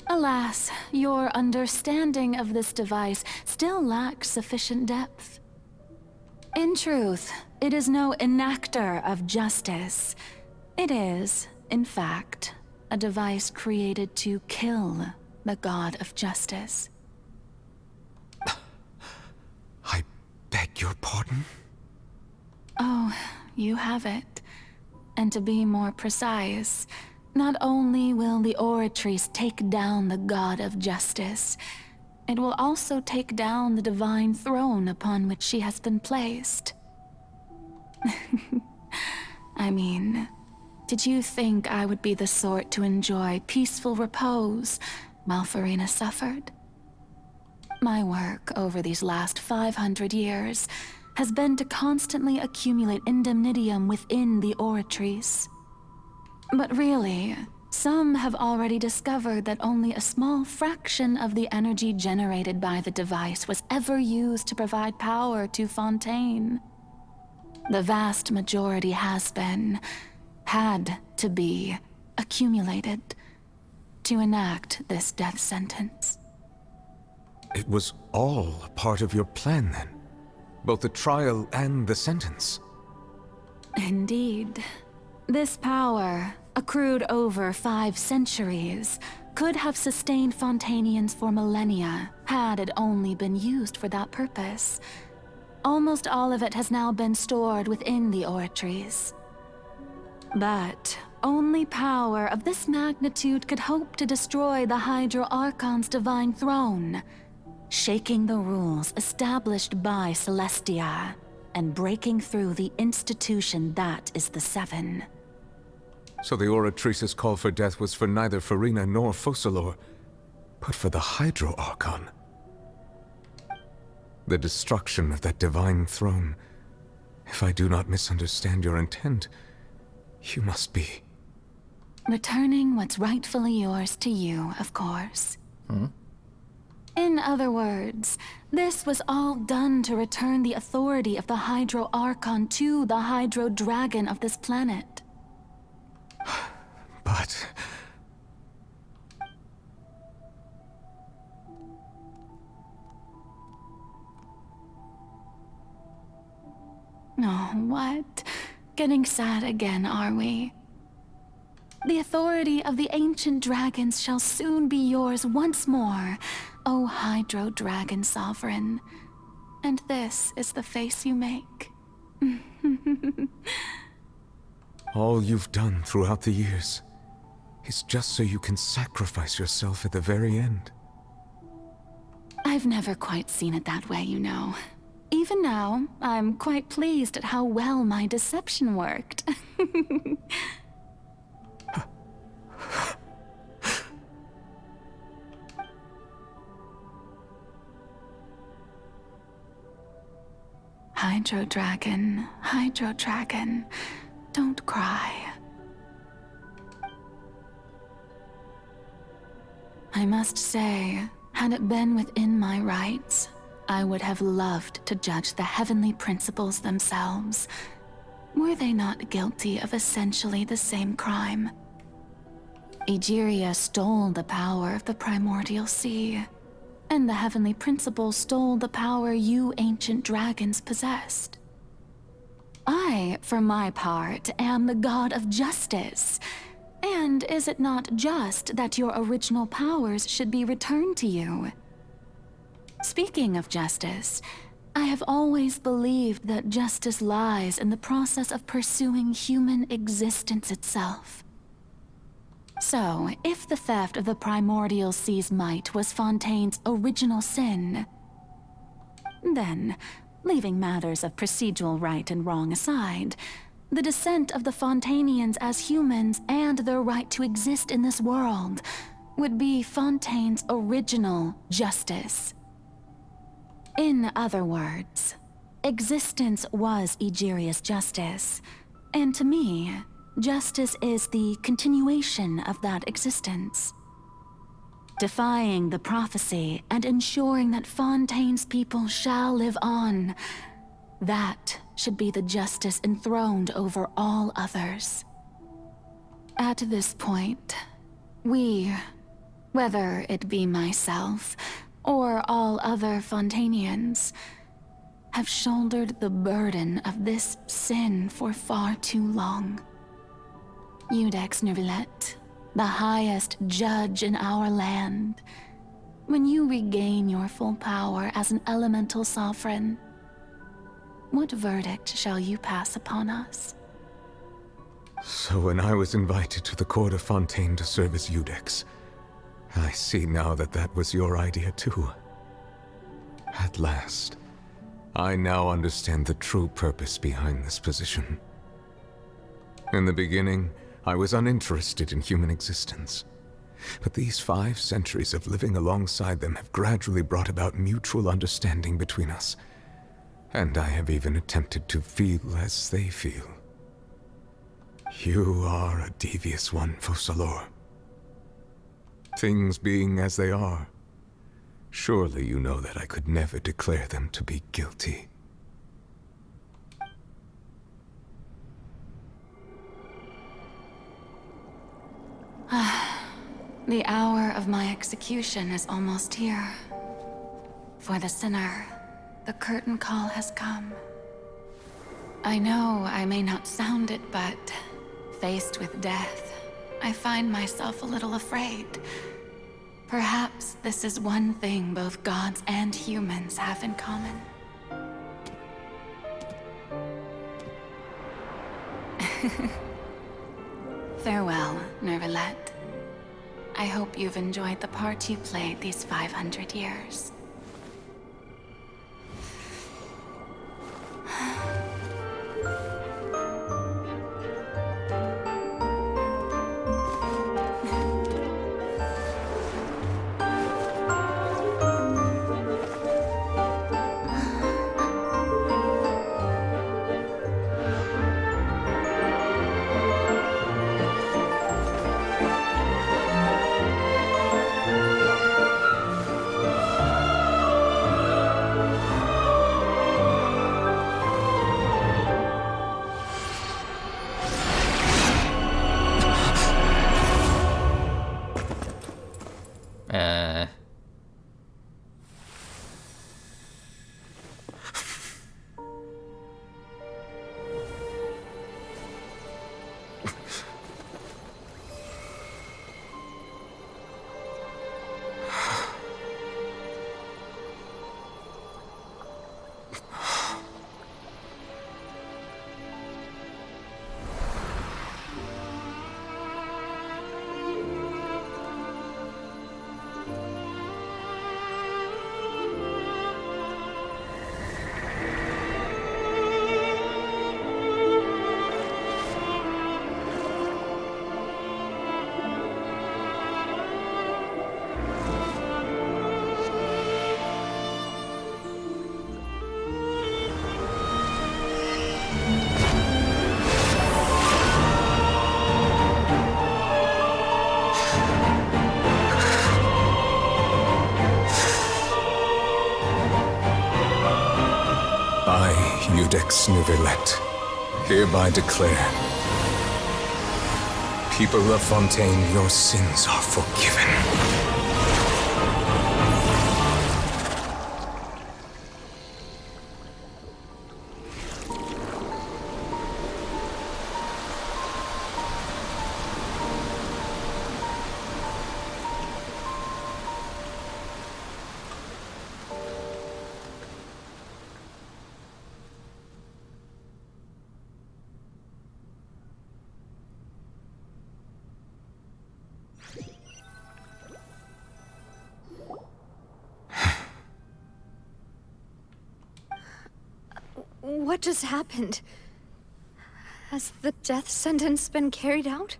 Alas, your understanding of this device still lacks sufficient depth. In truth, it is no enactor of justice. It is, in fact, a device created to kill the god of justice. I beg your pardon? Oh, you have it. And to be more precise, not only will the Oratrice take down the god of justice, it will also take down the divine throne upon which she has been placed. I mean, did you think I would be the sort to enjoy peaceful repose while Farina suffered? My work over these last 500 years has been to constantly accumulate indemnitium within the Oratrice. But really, some have already discovered that only a small fraction of the energy generated by the device was ever used to provide power to Fontaine. The vast majority had to be, accumulated to enact this death sentence. It was all a part of your plan then? Both the trial and the sentence? Indeed. This power, accrued over 5 centuries, could have sustained Fontainians for millennia, had it only been used for that purpose. Almost all of it has now been stored within the Oratrice. But only power of this magnitude could hope to destroy the Hydro Archon's divine throne, shaking the rules established by Celestia, and breaking through the institution that is the Seven. So the Oratrice's call for death was for neither Farina nor Focalor, but for the Hydro Archon. The destruction of that divine throne. If I do not misunderstand your intent, you must be... Returning what's rightfully yours to you, of course. In other words, this was all done to return the authority of the Hydro Archon to the Hydro Dragon of this planet. But... Oh, what? Getting sad again, are we? The authority of the ancient dragons shall soon be yours once more, O Hydro Dragon Sovereign. And this is the face you make. all you've done throughout the years is just so you can sacrifice yourself at the very end. I've never quite seen it that way, you know. Even now, I'm quite pleased at how well my deception worked. Hydro Dragon, don't cry. I must say, had it been within my rights, I would have loved to judge the heavenly principles themselves. Were they not guilty of essentially the same crime? Egeria stole the power of the primordial sea, and the heavenly principles stole the power you ancient dragons possessed. I, for my part, am the god of justice. And is it not just that your original powers should be returned to you? Speaking of justice, I have always believed that justice lies in the process of pursuing human existence itself. So, if the theft of the primordial sea's might was Fontaine's original sin, then, leaving matters of procedural right and wrong aside, the descent of the Fontanians as humans and their right to exist in this world would be Fontaine's original justice. In other words, existence was Egeria's justice, and to me, justice is the continuation of that existence. Defying the prophecy and ensuring that Fontaine's people shall live on, that should be the justice enthroned over all others. At this point, we, whether it be myself or all other Fontanians, have shouldered the burden of this sin for far too long. Iudex Nervillet, the highest judge in our land, when you regain your full power as an elemental sovereign, what verdict shall you pass upon us? So when I was invited to the court of Fontaine to serve as Iudex, I see now that that was your idea too. At last, I now understand the true purpose behind this position. In the beginning, I was uninterested in human existence. But these 5 centuries of living alongside them have gradually brought about mutual understanding between us. And I have even attempted to feel as they feel. You are a devious one, Focalor. Things being as they are, surely you know that I could never declare them to be guilty. The hour of my execution is almost here. For the sinner, the curtain call has come. I know I may not sound it, but faced with death, I find myself a little afraid. Perhaps this is one thing both gods and humans have in common. Farewell, Nervalette. I hope you've enjoyed the part you played these 500 years. Ex Nervalette, hereby declare, people of Fontaine, your sins are forgiven. What just happened? Has the death sentence been carried out?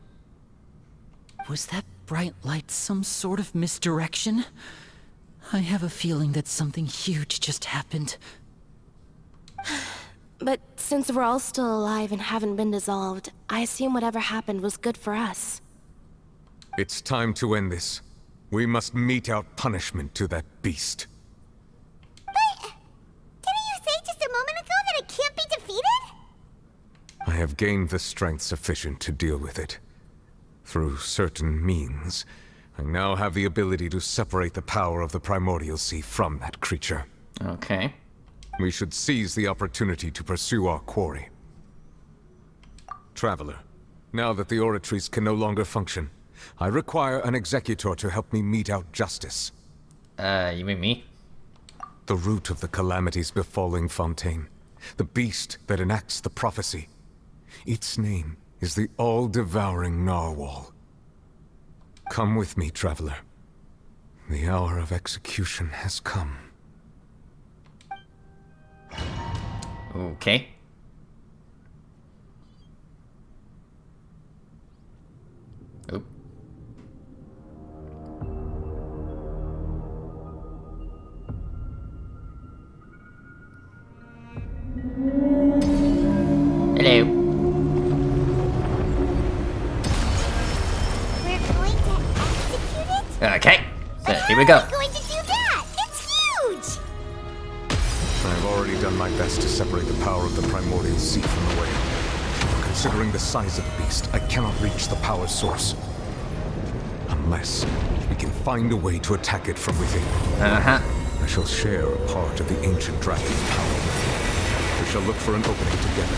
Was that bright light some sort of misdirection? I have a feeling that something huge just happened. But since we're all still alive and haven't been dissolved, I assume whatever happened was good for us. It's time to end this. We must mete out punishment to that beast. I have gained the strength sufficient to deal with it. Through certain means, I now have the ability to separate the power of the Primordial Sea from that creature. Okay. We should seize the opportunity to pursue our quarry. Traveler, now that the oratories can no longer function, I require an executor to help me mete out justice. You mean me? The root of the calamities befalling Fontaine. The beast that enacts the prophecy. Its name is the all-devouring Narwhal. Come with me, traveler. The hour of execution has come. Okay. Oop. Hello. Okay, so here we go. Going to do that? It's huge! I've already done my best to separate the power of the Primordial Sea from the whale. Considering the size of the beast, I cannot reach the power source. Unless we can find a way to attack it from within. I shall share a part of the ancient dragon's power with you. We shall look for an opening together.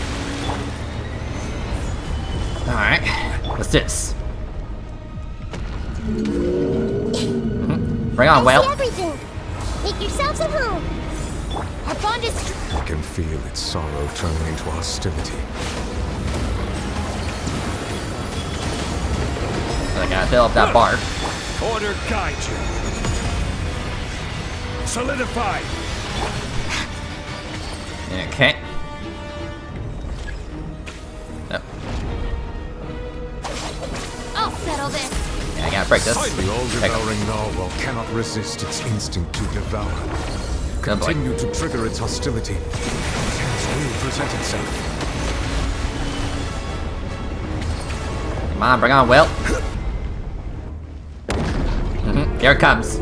Alright, what's this? Bring on, whale. Everything. Make yourselves at home. Our bond is I can feel its sorrow turning into hostility. fill up that bar. Order guide you. Solidify. Okay. Oh. I'll settle this. Yeah, I gotta break this. The all-devouring narwhal cannot resist its instinct to devour. Continue to trigger its hostility. Chance will present itself. Come on, bring on, Will. Here it comes.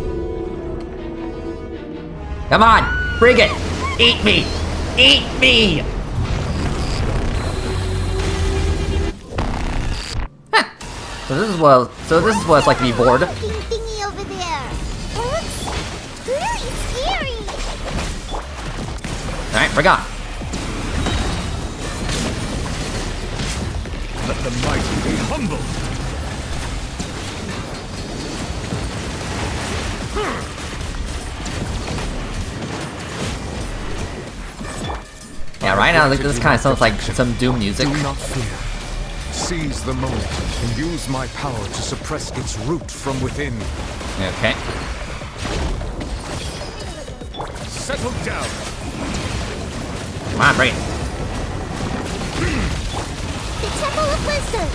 Come on, bring it. Eat me. Eat me. Huh. So this is what it's like to be bored. Thingy over there. It looks really scary. All right, bring on. Let the mighty be humble. Yeah, right now this kind of sounds like some Doom music. Do not fear. Seize the moment and use my power to suppress its root from within. Okay. Settle down. Come on, bring it. The Temple of Wisdom.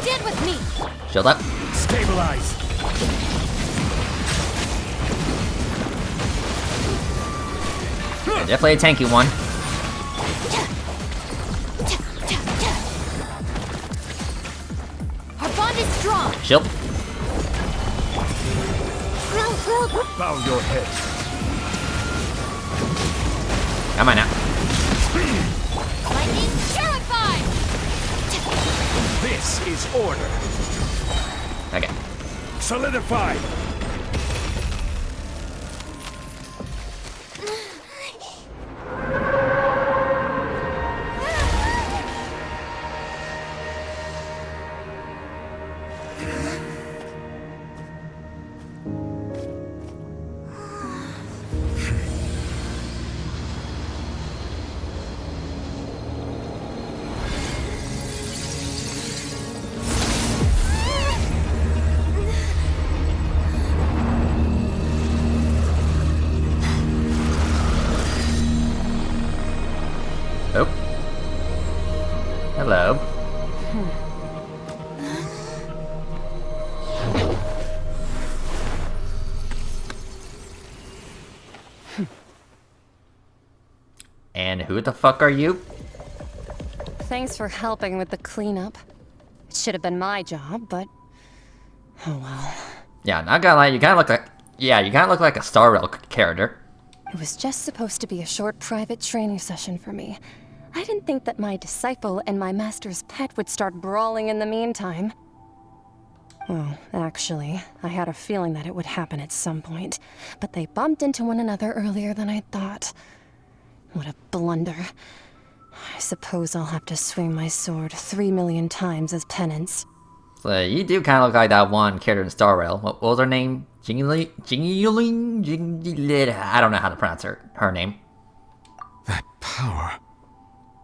Stand with me. Shield up. Stabilize. Yeah, definitely a tanky one. Our bond is strong. Shield. Bow your head. Come on now. Lightning purified. This is order. Okay. Solidify. Oh. Hello. And who the fuck are you? Thanks for helping with the cleanup. It should have been my job, but oh well. Yeah, not gonna lie, you kinda look like a Star Rail character. It was just supposed to be a short private training session for me. I didn't think that my disciple and my master's pet would start brawling in the meantime. Well, actually, I had a feeling that it would happen at some point, but they bumped into one another earlier than I thought. What a blunder. I suppose I'll have to swing my sword 3 million times as penance. So you do kind of look like that one character in Star Rail. What was her name? Jingling? I don't know how to pronounce her name. That power.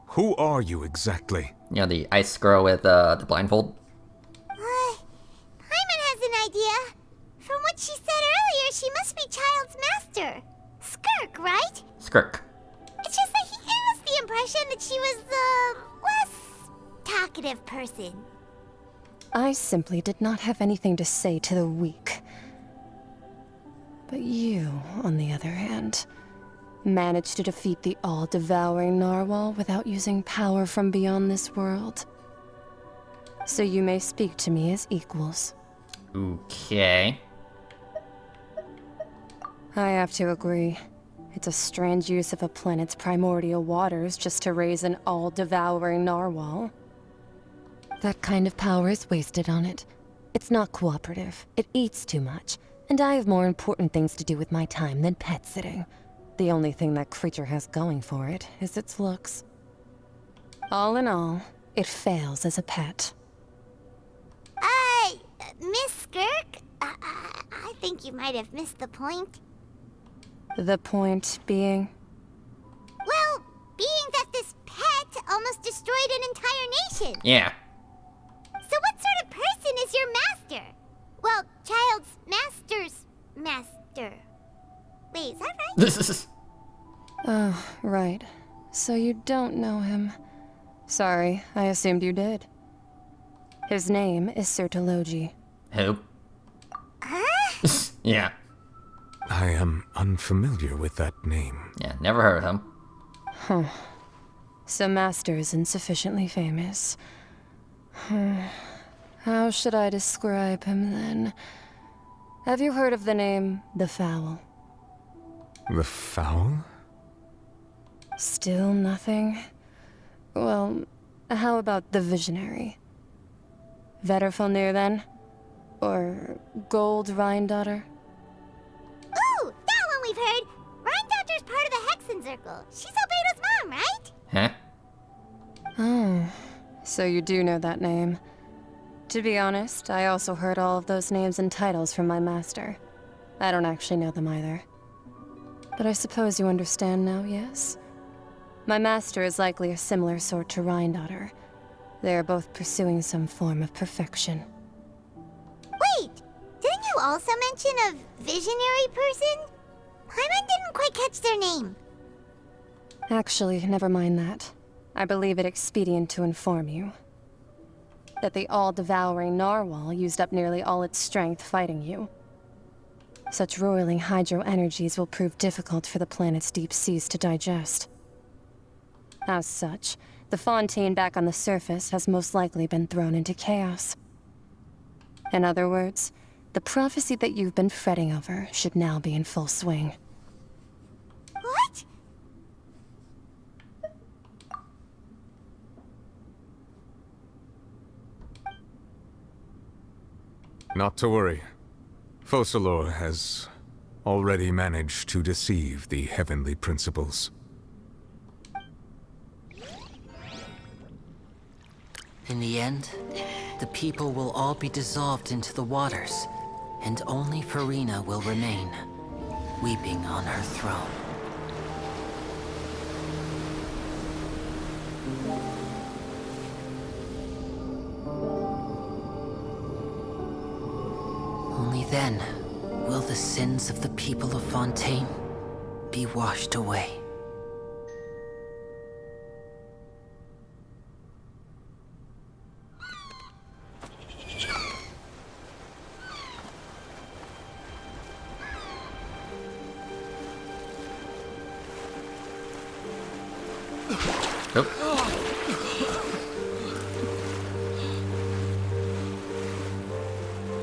Who are you exactly? You know, the ice girl with the blindfold. Hyman has an idea. From what she said earlier, she must be Child's master. Skirk, right? Skirk. It's just that he gave us the impression that she was the less talkative person. I simply did not have anything to say to the weak. But you, on the other hand, managed to defeat the all-devouring narwhal without using power from beyond this world. So you may speak to me as equals. Okay. I have to agree. It's a strange use of a planet's primordial waters just to raise an all-devouring narwhal. That kind of power is wasted on it. It's not cooperative. It eats too much. And I have more important things to do with my time than pet sitting. The only thing that creature has going for it is its looks. All in all, it fails as a pet. Miss Skirk? I think you might have missed the point. The point being? Well, being that this pet almost destroyed an entire nation. Yeah. So what sort of person Oh, right. So you don't know him. Sorry, I assumed you did. His name is Sertologi. Who? Yeah. I am unfamiliar with that name. Yeah, never heard of him. Huh. So Master isn't sufficiently famous. How should I describe him then? Have you heard of the name The Fowl? The Fowl? Still nothing? Well, how about the Visionary? Vetterfalnir then? Or Gold Rhine-daughter? Ooh, that one we've heard. Rhine-daughter's part of the Hexen Circle. She's Albedo's mom, right? Huh? Oh, so you do know that name. To be honest, I also heard all of those names and titles from my master. I don't actually know them either. But I suppose you understand now, yes? My master is likely a similar sort to Rhine-daughter. They are both pursuing some form of perfection. Wait, didn't you also mention a visionary person? Paimon didn't quite catch their name. Actually, never mind that. I believe it expedient to inform you that the all-devouring narwhal used up nearly all its strength fighting you. Such roiling hydro energies will prove difficult for the planet's deep seas to digest. As such, the Fontaine back on the surface has most likely been thrown into chaos. In other words, the prophecy that you've been fretting over should now be in full swing. What? Not to worry. Focalor has already managed to deceive the heavenly principles. In the end, the people will all be dissolved into the waters, and only Farina will remain, weeping on her throne. Only then will the sins of the people of Fontaine be washed away.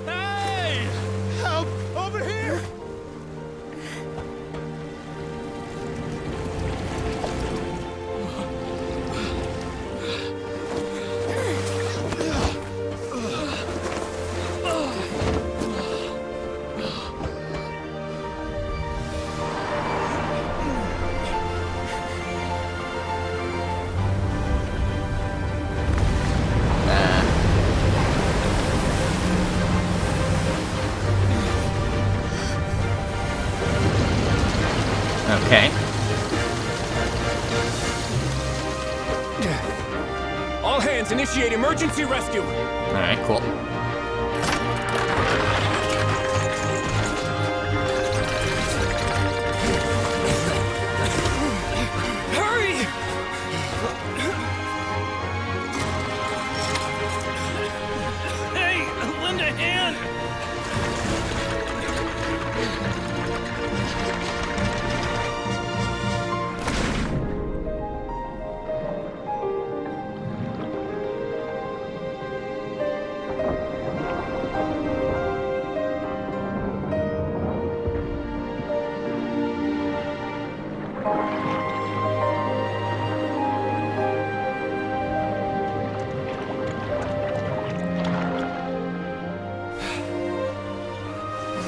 Hey! Help! Over here! Okay. All hands initiate emergency rescue! Alright, cool. Hurry! Hey, lend a hand!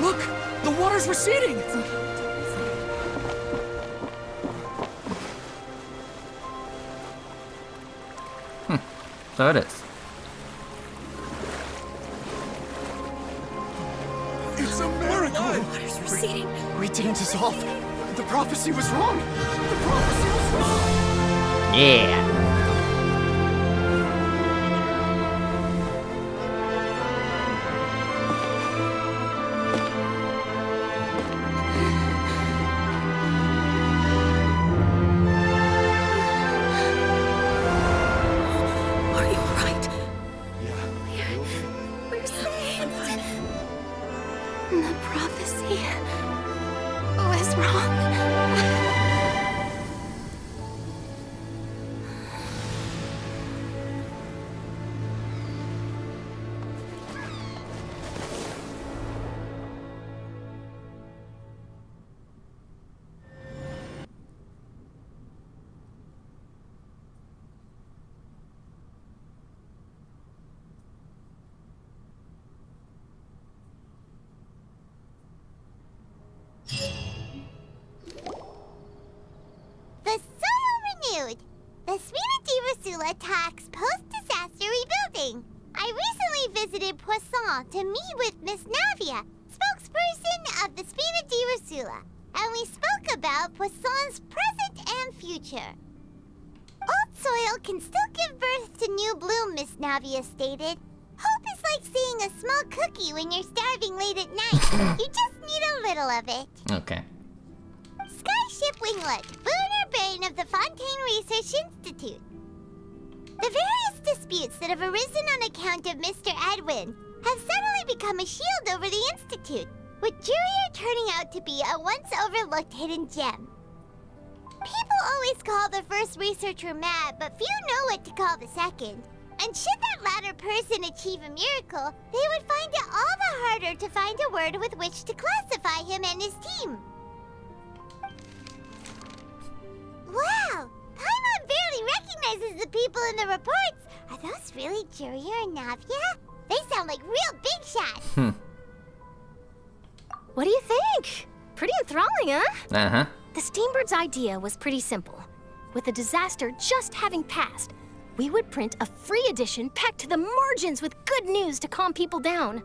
Look! The water's receding! So it is. It's a miracle! Water's receding. We didn't dissolve. The prophecy was wrong. The prophecy was wrong. Yeah. attacks post-disaster rebuilding. I recently visited Poisson to meet with Miss Navia, spokesperson of the Spina di Rosula, and we spoke about Poisson's present and future. Old soil can still give birth to new bloom, Miss Navia stated. Hope is like seeing a small cookie when you're starving late at night. You just need a little of it. Okay. Skyship Winglet, lunar brain of the Fontaine Research Institute. The various disputes that have arisen on account of Mr. Edwin have suddenly become a shield over the Institute, with Jurier turning out to be a once overlooked hidden gem. People always call the first researcher mad, but few know what to call the second. And should that latter person achieve a miracle, they would find it all the harder to find a word with which to classify him and his team. Wow! Paimon barely recognizes the people in the reports. Are those really Jurier and Navia? They sound like real big shots. What do you think? Pretty enthralling, huh? Uh-huh. The Steambird's idea was pretty simple. With the disaster just having passed, we would print a free edition packed to the margins with good news to calm people down.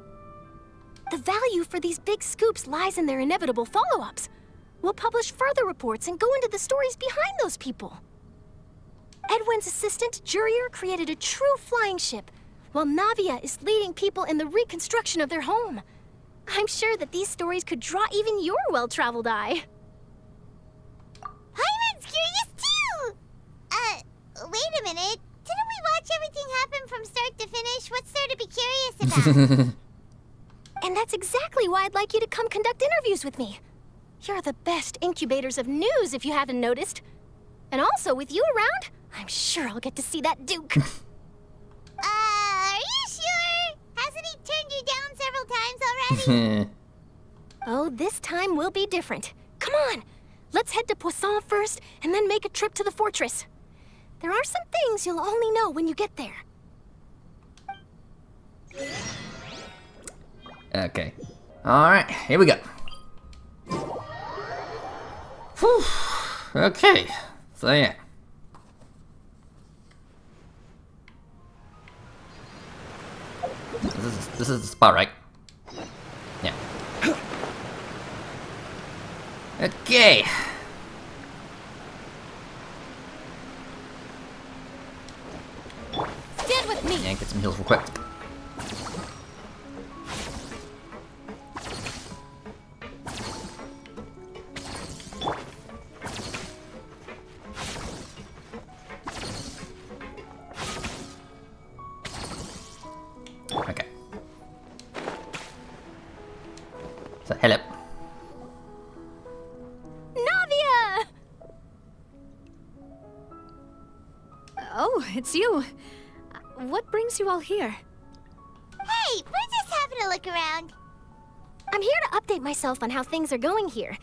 The value for these big scoops lies in their inevitable follow-ups. We'll publish further reports and go into the stories behind those people. Edwin's assistant, Jurier, created a true flying ship, while Navia is leading people in the reconstruction of their home. I'm sure that these stories could draw even your well-traveled eye. Paimon's curious too! Wait a minute. Didn't we watch everything happen from start to finish? What's there to be curious about? And that's exactly why I'd like you to come conduct interviews with me. You're the best incubators of news, if you haven't noticed. And also, with you around, I'm sure I'll get to see that Duke. Are you sure? Hasn't he turned you down several times already? Oh, this time will be different. Come on, let's head to Poisson first, and then make a trip to the fortress. There are some things you'll only know when you get there. Okay. Alright, here we go. Whew. Okay. So yeah. This is the spot, right? Yeah. Okay. Stand with me. Yeah, get some heals real quick. Okay. So, hello. Navia! Oh, it's you. What brings you all here? Hey, we're just having a look around. I'm here to update myself on how things are going here.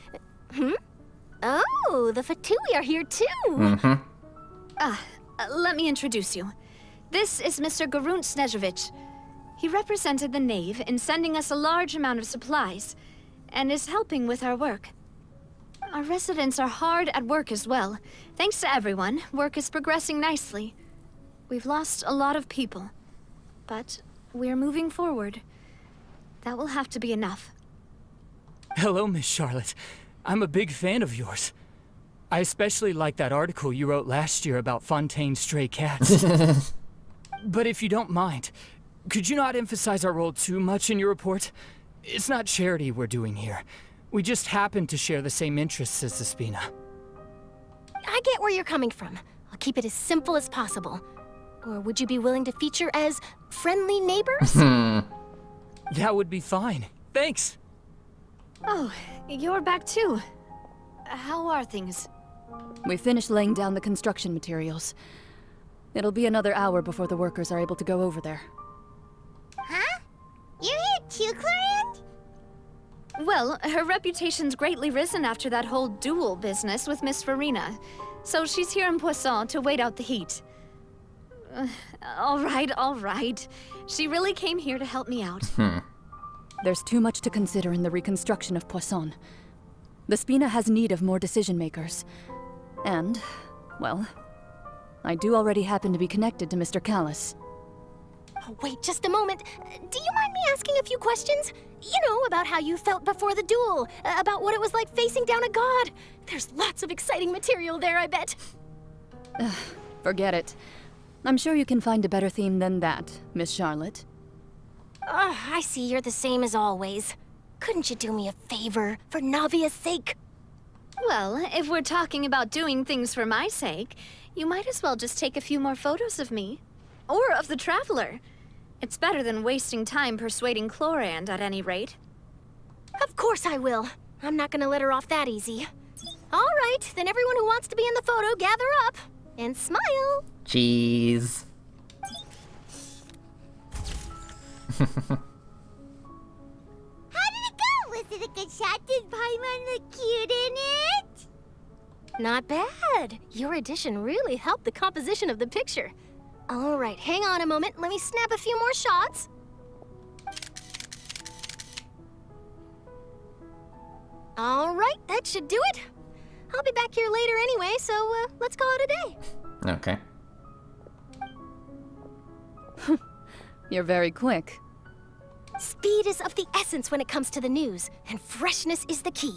Oh, the Fatui are here too. Let me introduce you. This is Mr. Garunt Snežević. He represented the Knave in sending us a large amount of supplies, and is helping with our work. Our residents are hard at work as well. Thanks to everyone, work is progressing nicely. We've lost a lot of people, but we're moving forward. That will have to be enough. Hello, Miss Charlotte. I'm a big fan of yours. I especially like that article you wrote last year about Fontaine's stray cats. But if you don't mind, could you not emphasize our role too much in your report? It's not charity we're doing here. We just happen to share the same interests as the Spina. I get where you're coming from. I'll keep it as simple as possible. Or would you be willing to feature as friendly neighbors? That would be fine. Thanks. Oh, you're back too. How are things? We finished laying down the construction materials. It'll be another hour before the workers are able to go over there. Huh? You're here too, Clorinde? Well, her reputation's greatly risen after that whole duel business with Miss Farina. So she's here in Poisson to wait out the heat. All right. She really came here to help me out. There's too much to consider in the reconstruction of Poisson. The Spina has need of more decision makers. And, well, I do already happen to be connected to Mr. Callis. Oh, wait just a moment. Do you mind me asking a few questions? You know, about how you felt before the duel, about what it was like facing down a god. There's lots of exciting material there, I bet. Forget it. I'm sure you can find a better theme than that, Miss Charlotte. I see you're the same as always. Couldn't you do me a favor, for Navia's sake? Well, if we're talking about doing things for my sake, you might as well just take a few more photos of me. Or of the Traveler. It's better than wasting time persuading Chlorand, at any rate. Of course I will. I'm not gonna let her off that easy. All right, then everyone who wants to be in the photo, gather up. And smile. Jeez. How did it go? Was it a good shot? Did Paimon look cute in it? Not bad. Your addition really helped the composition of the picture. All right, hang on a moment. Let me snap a few more shots. All right, that should do it. I'll be back here later anyway, so let's call it a day. Okay. You're very quick. Speed is of the essence when it comes to the news, and freshness is the key.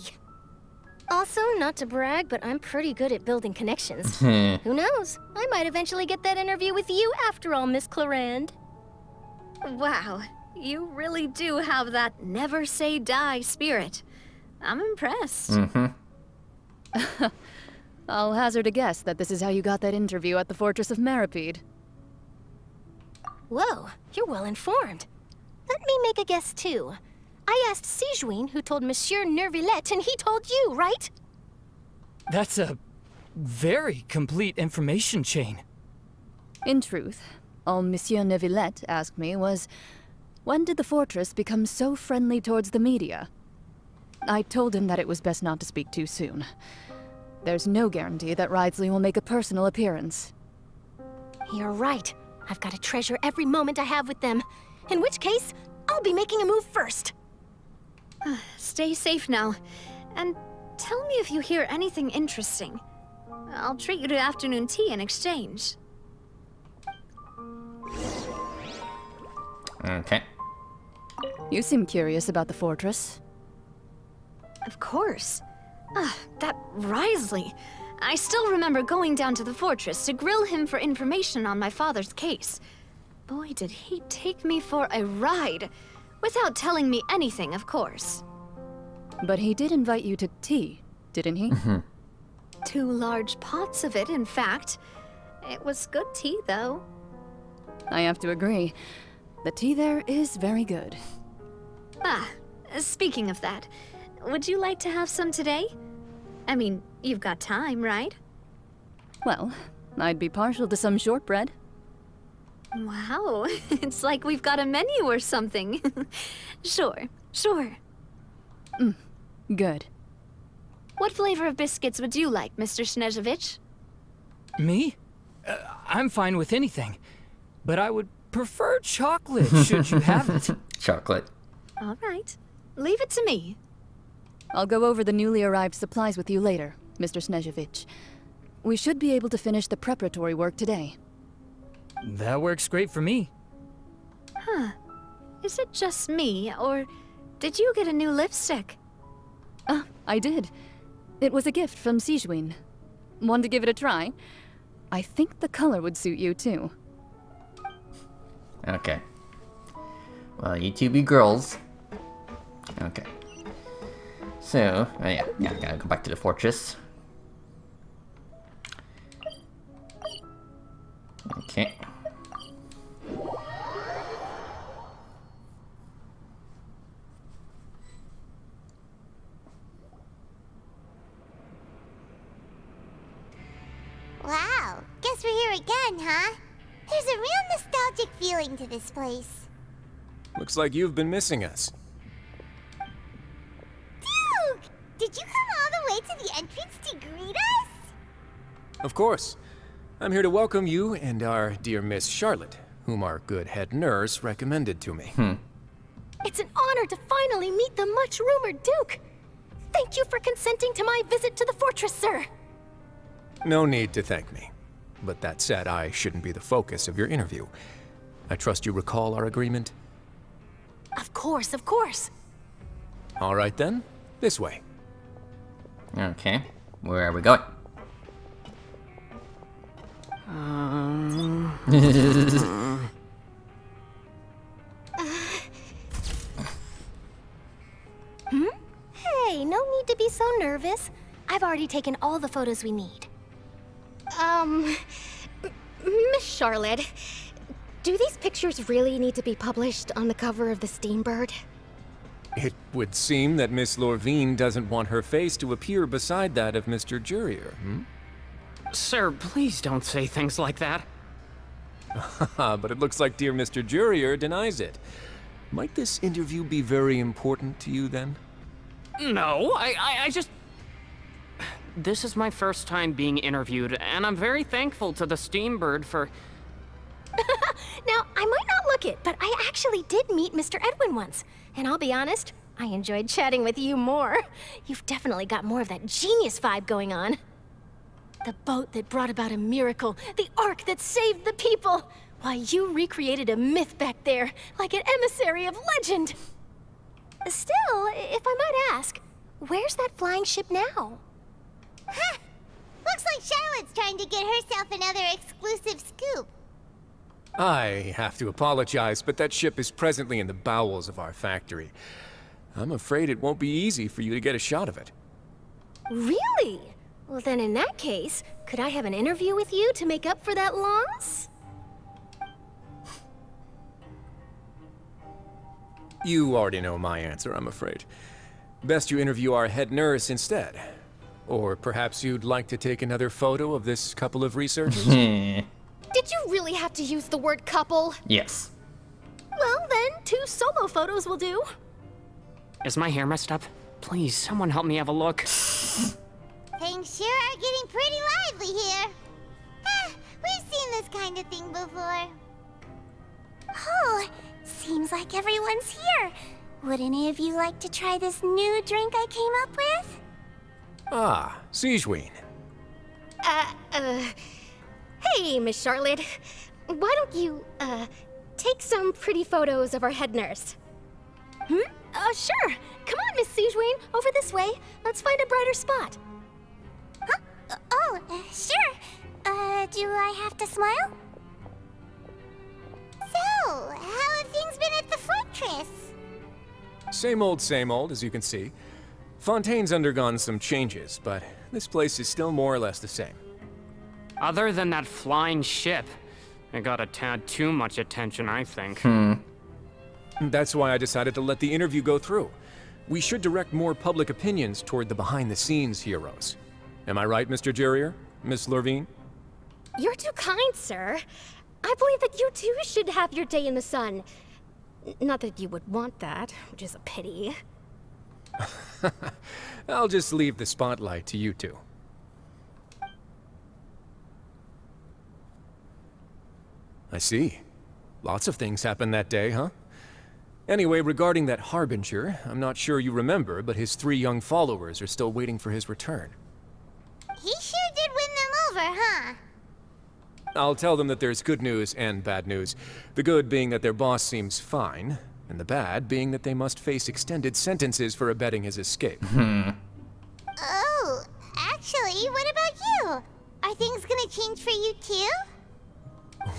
Also, not to brag, but I'm pretty good at building connections. Who knows? I might eventually get that interview with you after all, Miss Chlorand. Wow, you really do have that never say die spirit. I'm impressed. I'll hazard a guess that this is how you got that interview at the Fortress of Maripede. Whoa, you're well informed. Let me make a guess too. I asked Sijuin, who told Monsieur Nervillet, and he told you, right? That's a very complete information chain. In truth, all Monsieur Nervillet asked me was, when did the fortress become so friendly towards the media? I told him that it was best not to speak too soon. There's no guarantee that Wriothesley will make a personal appearance. You're right. I've got to treasure every moment I have with them. In which case, I'll be making a move first. Stay safe now. And tell me if you hear anything interesting. I'll treat you to afternoon tea in exchange. Okay. You seem curious about the fortress. Of course. That Wriothesley. I still remember going down to the fortress to grill him for information on my father's case. Boy, did he take me for a ride. Without telling me anything, of course. But he did invite you to tea, didn't he? 2 large pots of it, in fact. It was good tea, though. I have to agree. The tea there is very good. Speaking of that, would you like to have some today? I mean, you've got time, right? Well, I'd be partial to some shortbread. Wow, it's like we've got a menu or something. Sure. Good. What flavor of biscuits would you like, Mr. Snezhevich? Me? I'm fine with anything. But I would prefer chocolate, should you have it. Chocolate. All right. Leave it to me. I'll go over the newly arrived supplies with you later, Mr. Snezhevich. We should be able to finish the preparatory work today. That works great for me. Is it just me, or did you get a new lipstick? I did. It was a gift from Sijuin. Want to give it a try? I think the color would suit you, too. Okay. Well, you two be girls. Okay. So, yeah, gotta go back to the fortress. Okay. Wow, guess we're here again, huh? There's a real nostalgic feeling to this place. Looks like you've been missing us. Duke! Did you come all the way to the entrance to greet us? Of course. I'm here to welcome you and our dear Miss Charlotte, whom our good head nurse recommended to me. It's an honor to finally meet the much-rumored Duke. Thank you for consenting to my visit to the fortress, sir. No need to thank me. But that said, I shouldn't be the focus of your interview. I trust you recall our agreement? Of course, of course. All right then, this way. Okay, where are we going? Hey, no need to be so nervous. I've already taken all the photos we need. Miss Charlotte, do these pictures really need to be published on the cover of the Steambird? It would seem that Miss Lorvine doesn't want her face to appear beside that of Mr. Jurier, hmm? Sir, please don't say things like that. But it looks like dear Mr. Jurier denies it. Might this interview be very important to you then? No, I just... This is my first time being interviewed, and I'm very thankful to the Steambird for... Now, I might not look it, but I actually did meet Mr. Edwin once. And I'll be honest, I enjoyed chatting with you more. You've definitely got more of that genius vibe going on. The boat that brought about a miracle, the ark that saved the people. Why, you recreated a myth back there, like an emissary of legend. Still, if I might ask, where's that flying ship now? Huh. Looks like Charlotte's trying to get herself another exclusive scoop. I have to apologize, but that ship is presently in the bowels of our factory. I'm afraid it won't be easy for you to get a shot of it. Really? Well, then in that case, could I have an interview with you to make up for that loss? You already know my answer, I'm afraid. Best you interview our head nurse instead. Or perhaps you'd like to take another photo of this couple of researchers? Did you really have to use the word couple? Yes. Well, then, 2 solo photos will do. Is my hair messed up? Please, someone help me have a look. Things sure are getting pretty lively here. We've seen this kind of thing before. Oh, seems like everyone's here. Would any of you like to try this new drink I came up with? Ah, Sigewinne. Hey, Miss Charlotte. Why don't you, take some pretty photos of our head nurse? Sure. Come on, Miss Sigewinne. Over this way. Let's find a brighter spot. Huh? Sure. Do I have to smile? So, how have things been at the fortress? Same old, as you can see. Fontaine's undergone some changes, but this place is still more or less the same. Other than that flying ship, it got a tad too much attention, I think. That's why I decided to let the interview go through. We should direct more public opinions toward the behind-the-scenes heroes. Am I right, Mr. Jurier? Miss Lorvine? You're too kind, sir. I believe that you too should have your day in the sun. Not that you would want that, which is a pity. I'll just leave the spotlight to you two. I see. Lots of things happened that day, huh? Anyway, regarding that Harbinger, I'm not sure you remember, but his 3 young followers are still waiting for his return. He sure did win them over, huh? I'll tell them that there's good news and bad news. The good being that their boss seems fine, and the bad being that they must face extended sentences for abetting his escape. Oh, actually, what about you? Are things gonna change for you too?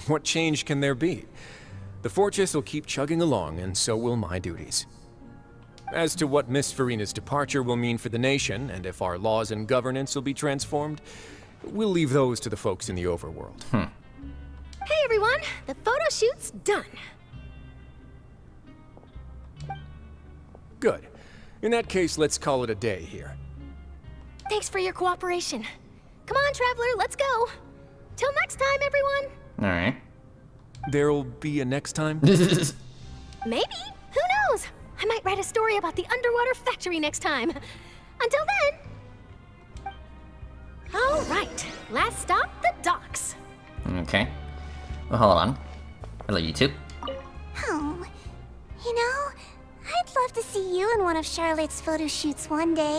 What change can there be? The fortress will keep chugging along, and so will my duties. As to what Miss Farina's departure will mean for the nation, and if our laws and governance will be transformed, we'll leave those to the folks in the overworld. Hey everyone, the photo shoot's done. Good. In that case, let's call it a day here. Thanks for your cooperation. Come on, Traveler, let's go. Till next time, everyone. Alright. There'll be a next time? Maybe. Who knows? I might write a story about the underwater factory next time. Until then. All right. Last stop, the docks. Okay. Well, hold on. Hello, you two. Oh, you know, I'd love to see you in one of Charlotte's photo shoots one day.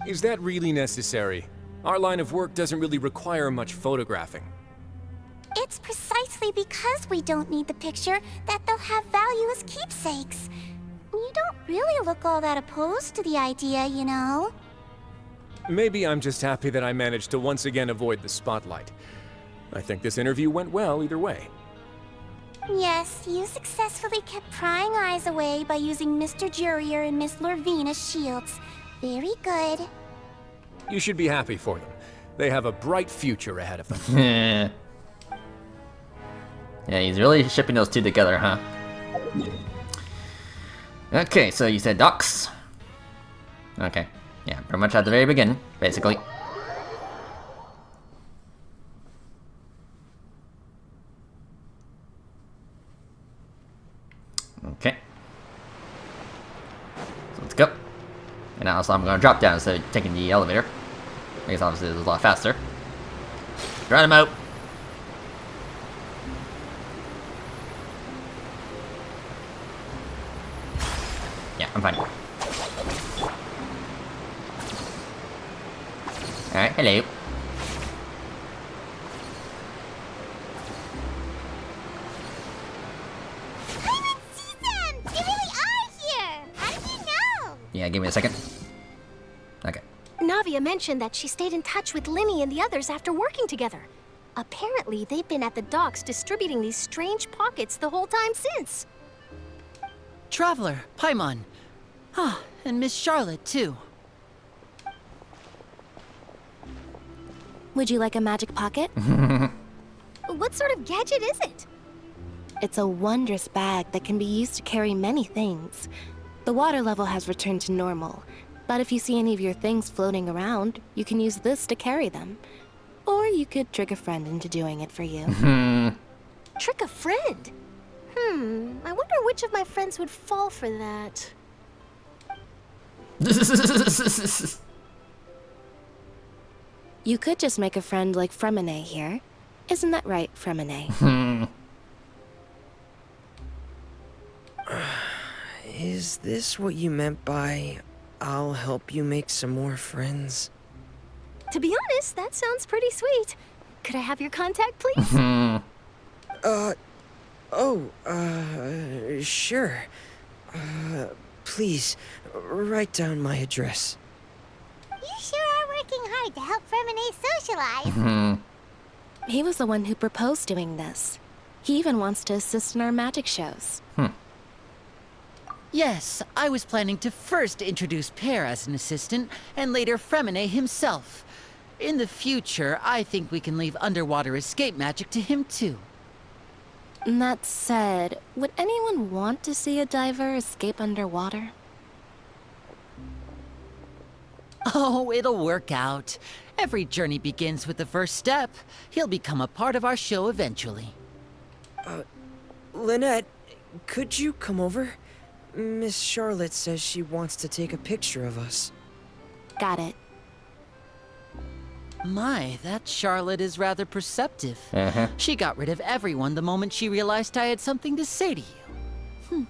Is that really necessary? Our line of work doesn't really require much photographing. It's precisely because we don't need the picture that they'll have value as keepsakes. You don't really look all that opposed to the idea, you know. Maybe I'm just happy that I managed to once again avoid the spotlight. I think this interview went well either way. Yes, you successfully kept prying eyes away by using Mr. Jurier and Miss Lorvine as shields. Very good. You should be happy for them. They have a bright future ahead of them. Yeah, he's really shipping those two together, huh? Okay, so you said docks. Okay. Yeah, pretty much at the very beginning, basically. Okay. So let's go. And now I'm gonna drop down instead of taking the elevator. I guess obviously it's a lot faster. Drown him out. Yeah, I'm fine. Alright, hello. Yeah, give me a second. Okay. Navia mentioned that she stayed in touch with Linny and the others after working together. Apparently, they've been at the docks distributing these strange pockets the whole time since. Traveler, Paimon. Ah, and Miss Charlotte, too. Would you like a magic pocket? What sort of gadget is it? It's a wondrous bag that can be used to carry many things. The water level has returned to normal, but if you see any of your things floating around, you can use this to carry them. Or you could trick a friend into doing it for you. Trick a friend? I wonder which of my friends would fall for that. You could just make a friend like Fremine here. Isn't that right, Fremine? Is this what you meant by, I'll help you make some more friends? To be honest, that sounds pretty sweet. Could I have your contact, please? Sure. Please, write down my address. You sure are working hard to help Fremine socialize. He was the one who proposed doing this. He even wants to assist in our magic shows. Yes, I was planning to first introduce Pear as an assistant, and later Fremine himself. In the future, I think we can leave underwater escape magic to him too. That said, would anyone want to see a diver escape underwater? Oh, it'll work out. Every journey begins with the first step. He'll become a part of our show eventually. Lynette, could you come over? Miss Charlotte says she wants to take a picture of us. Got it. My, that Charlotte is rather perceptive. She got rid of everyone the moment she realized I had something to say to you.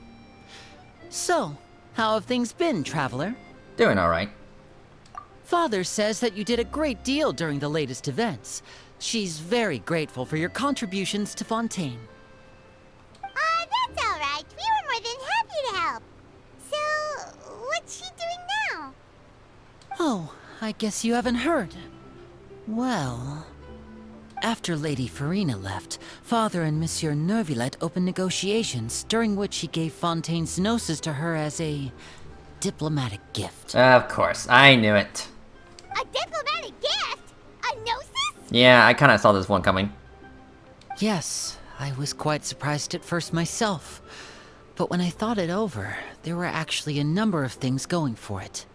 So, how have things been, Traveler? Doing alright. Father says that you did a great deal during the latest events. She's very grateful for your contributions to Fontaine. That's alright. We were more than happy to help. So, what's she doing now? Oh, I guess you haven't heard. Well, after Lady Farina left, Father and Monsieur Neuvillette opened negotiations, during which he gave Fontaine's gnosis to her as a diplomatic gift. Of course, I knew it. A diplomatic gift? A gnosis? Yeah, I kind of saw this one coming. Yes, I was quite surprised at first myself. But when I thought it over, there were actually a number of things going for it.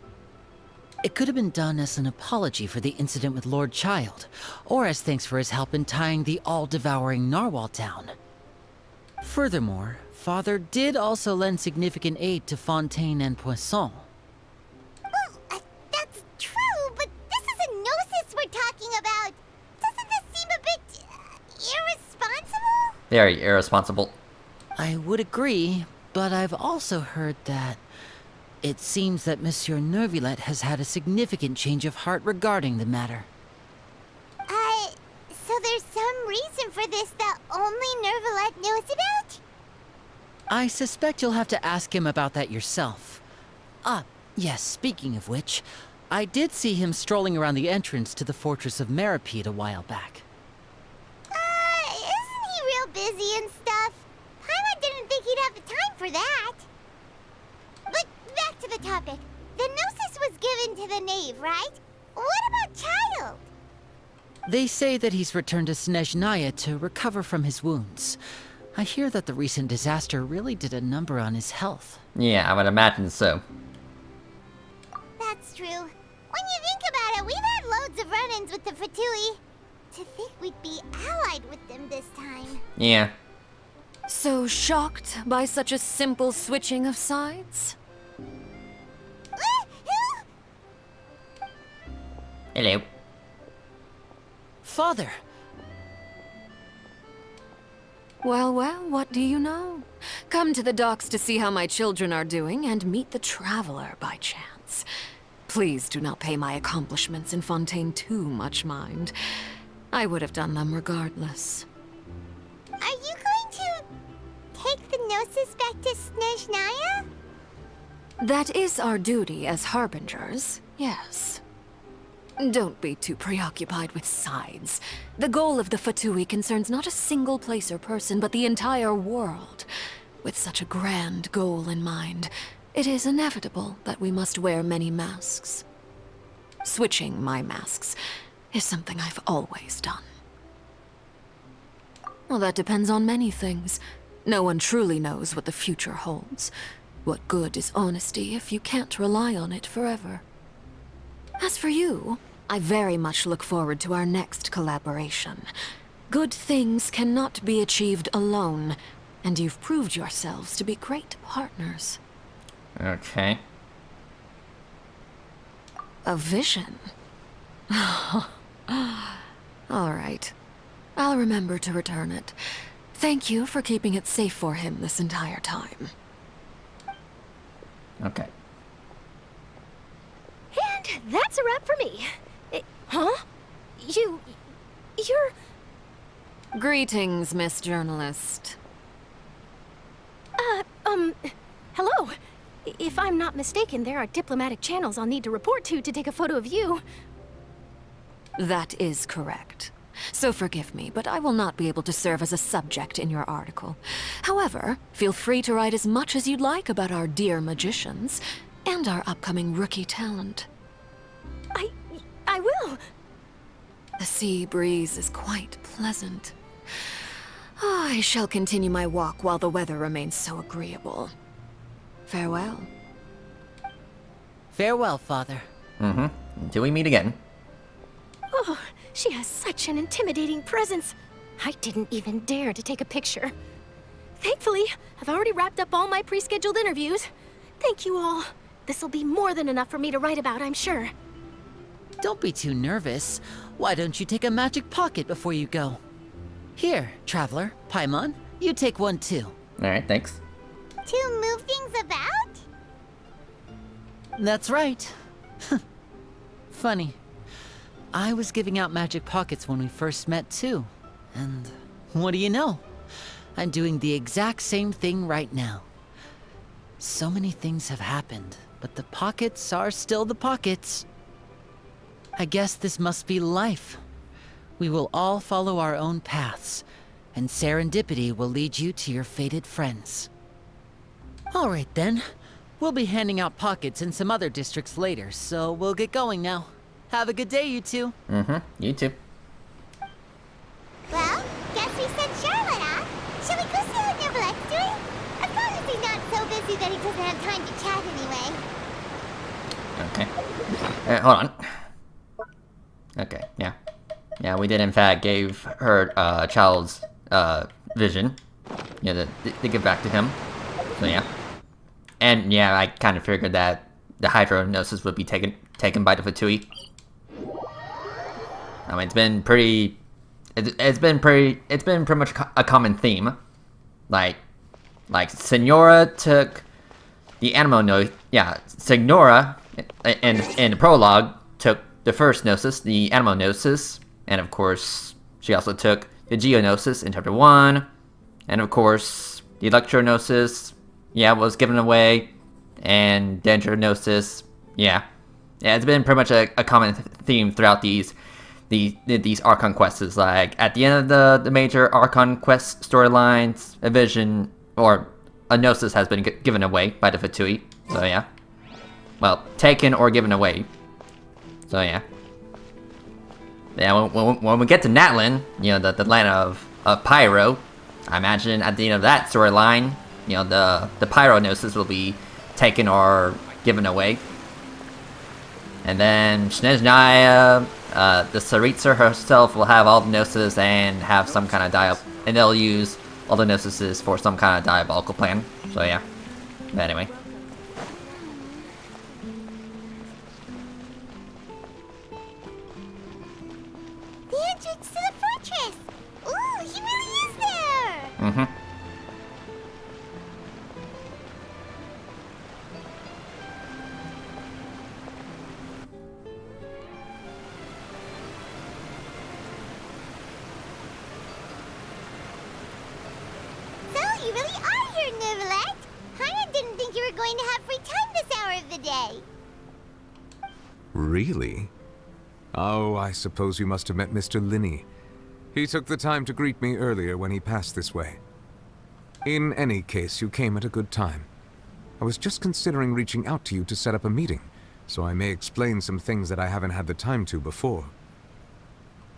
It could have been done as an apology for the incident with Lord Child, or as thanks for his help in tying the all-devouring narwhal down. Furthermore, Father did also lend significant aid to Fontaine and Poisson. That's true, but this is a gnosis we're talking about. Doesn't this seem a bit irresponsible? Very irresponsible. I would agree, but I've also heard that it seems that Monsieur Neuvillette has had a significant change of heart regarding the matter. for this that only Nervalet knows about? I suspect you'll have to ask him about that yourself. Ah, yes, speaking of which, I did see him strolling around the entrance to the Fortress of Meripede a while back. Isn't he real busy and stuff? Paimon didn't think he'd have the time for that. But back to the topic. The Gnosis was given to the knave, right? What about Child? They say that he's returned to Snezhnaya to recover from his wounds. I hear that the recent disaster really did a number on his health. Yeah, I would imagine so. That's true. When you think about it, we've had loads of run-ins with the Fatui. To think we'd be allied with them this time. Yeah. So shocked by such a simple switching of sides? Hello. Father! Well, well, what do you know? Come to the docks to see how my children are doing and meet the Traveler by chance. Please do not pay my accomplishments in Fontaine too much mind. I would have done them regardless. Are you going to take the Gnosis back to Snezhnaya? That is our duty as Harbingers, yes. Don't be too preoccupied with sides. The goal of the Fatui concerns not a single place or person, but the entire world. With such a grand goal in mind, it is inevitable that we must wear many masks. Switching my masks is something I've always done. Well, that depends on many things. No one truly knows what the future holds. What good is honesty if you can't rely on it forever? As for you, I very much look forward to our next collaboration. Good things cannot be achieved alone, and you've proved yourselves to be great partners. Okay. A vision? All right. I'll remember to return it. Thank you for keeping it safe for him this entire time. Okay. And that's a wrap for me. Huh? You're... Greetings, Miss Journalist. Hello. If I'm not mistaken, there are diplomatic channels I'll need to report to take a photo of you. That is correct. So forgive me, but I will not be able to serve as a subject in your article. However, feel free to write as much as you'd like about our dear magicians and our upcoming rookie talent. I will. The sea breeze is quite pleasant. I shall continue my walk while the weather remains so agreeable. Farewell. Farewell, Father. Mm-hmm. Until we meet again. Oh, she has such an intimidating presence. I didn't even dare to take a picture. Thankfully, I've already wrapped up all my pre-scheduled interviews. Thank you all. This'll be more than enough for me to write about, I'm sure. Don't be too nervous. Why don't you take a magic pocket before you go? Here, Traveler, Paimon, you take one too. Alright, thanks. To move things about? That's right. Funny. I was giving out magic pockets when we first met too. And what do you know? I'm doing the exact same thing right now. So many things have happened, but the pockets are still the pockets. I guess this must be life. We will all follow our own paths, and serendipity will lead you to your fated friends. Alright then. We'll be handing out pockets in some other districts later, so we'll get going now. Have a good day, you two. Mm-hmm. You too. Well, guess we sent Charlotte off. Shall we go see what Nervalet's doing? As long as he's not so busy that he doesn't have time to chat anyway. Okay. Hold on. Okay, yeah. Yeah, we did in fact gave her child's vision. Yeah, to give back to him. So yeah. And yeah, I kind of figured that the hydrognosis would be taken by the Fatui. I mean, it's been pretty much a common theme. Like Signora took the Signora in the prologue took the first gnosis, the Animal Gnosis, and of course she also took the Geonosis in Chapter 1, and of course, the Electronosis, yeah, was given away, and Dendronosis, yeah. Yeah, it's been pretty much a common theme throughout these Archon quests. Is like, at the end of the major Archon quest storylines, a vision, or a Gnosis has been given away by the Fatui, so yeah. Well, taken or given away. So yeah. Yeah, when we get to Natlin, you know, the land of Pyro, I imagine at the end of that storyline, you know, the Pyronosis will be taken or given away. And then Snezhnaya, the Saritsa herself will have all the Gnosis and have some kind of and they'll use all the Gnosis for some kind of diabolical plan. So yeah. But anyway. The entrance to the fortress! Ooh, he really is there! Mm-hmm. So, you really are here, Neuvillette! Hyman didn't think you were going to have free time this hour of the day. Really? Oh, I suppose you must have met Mr. Linney. He took the time to greet me earlier when he passed this way. In any case, you came at a good time. I was just considering reaching out to you to set up a meeting, so I may explain some things that I haven't had the time to before.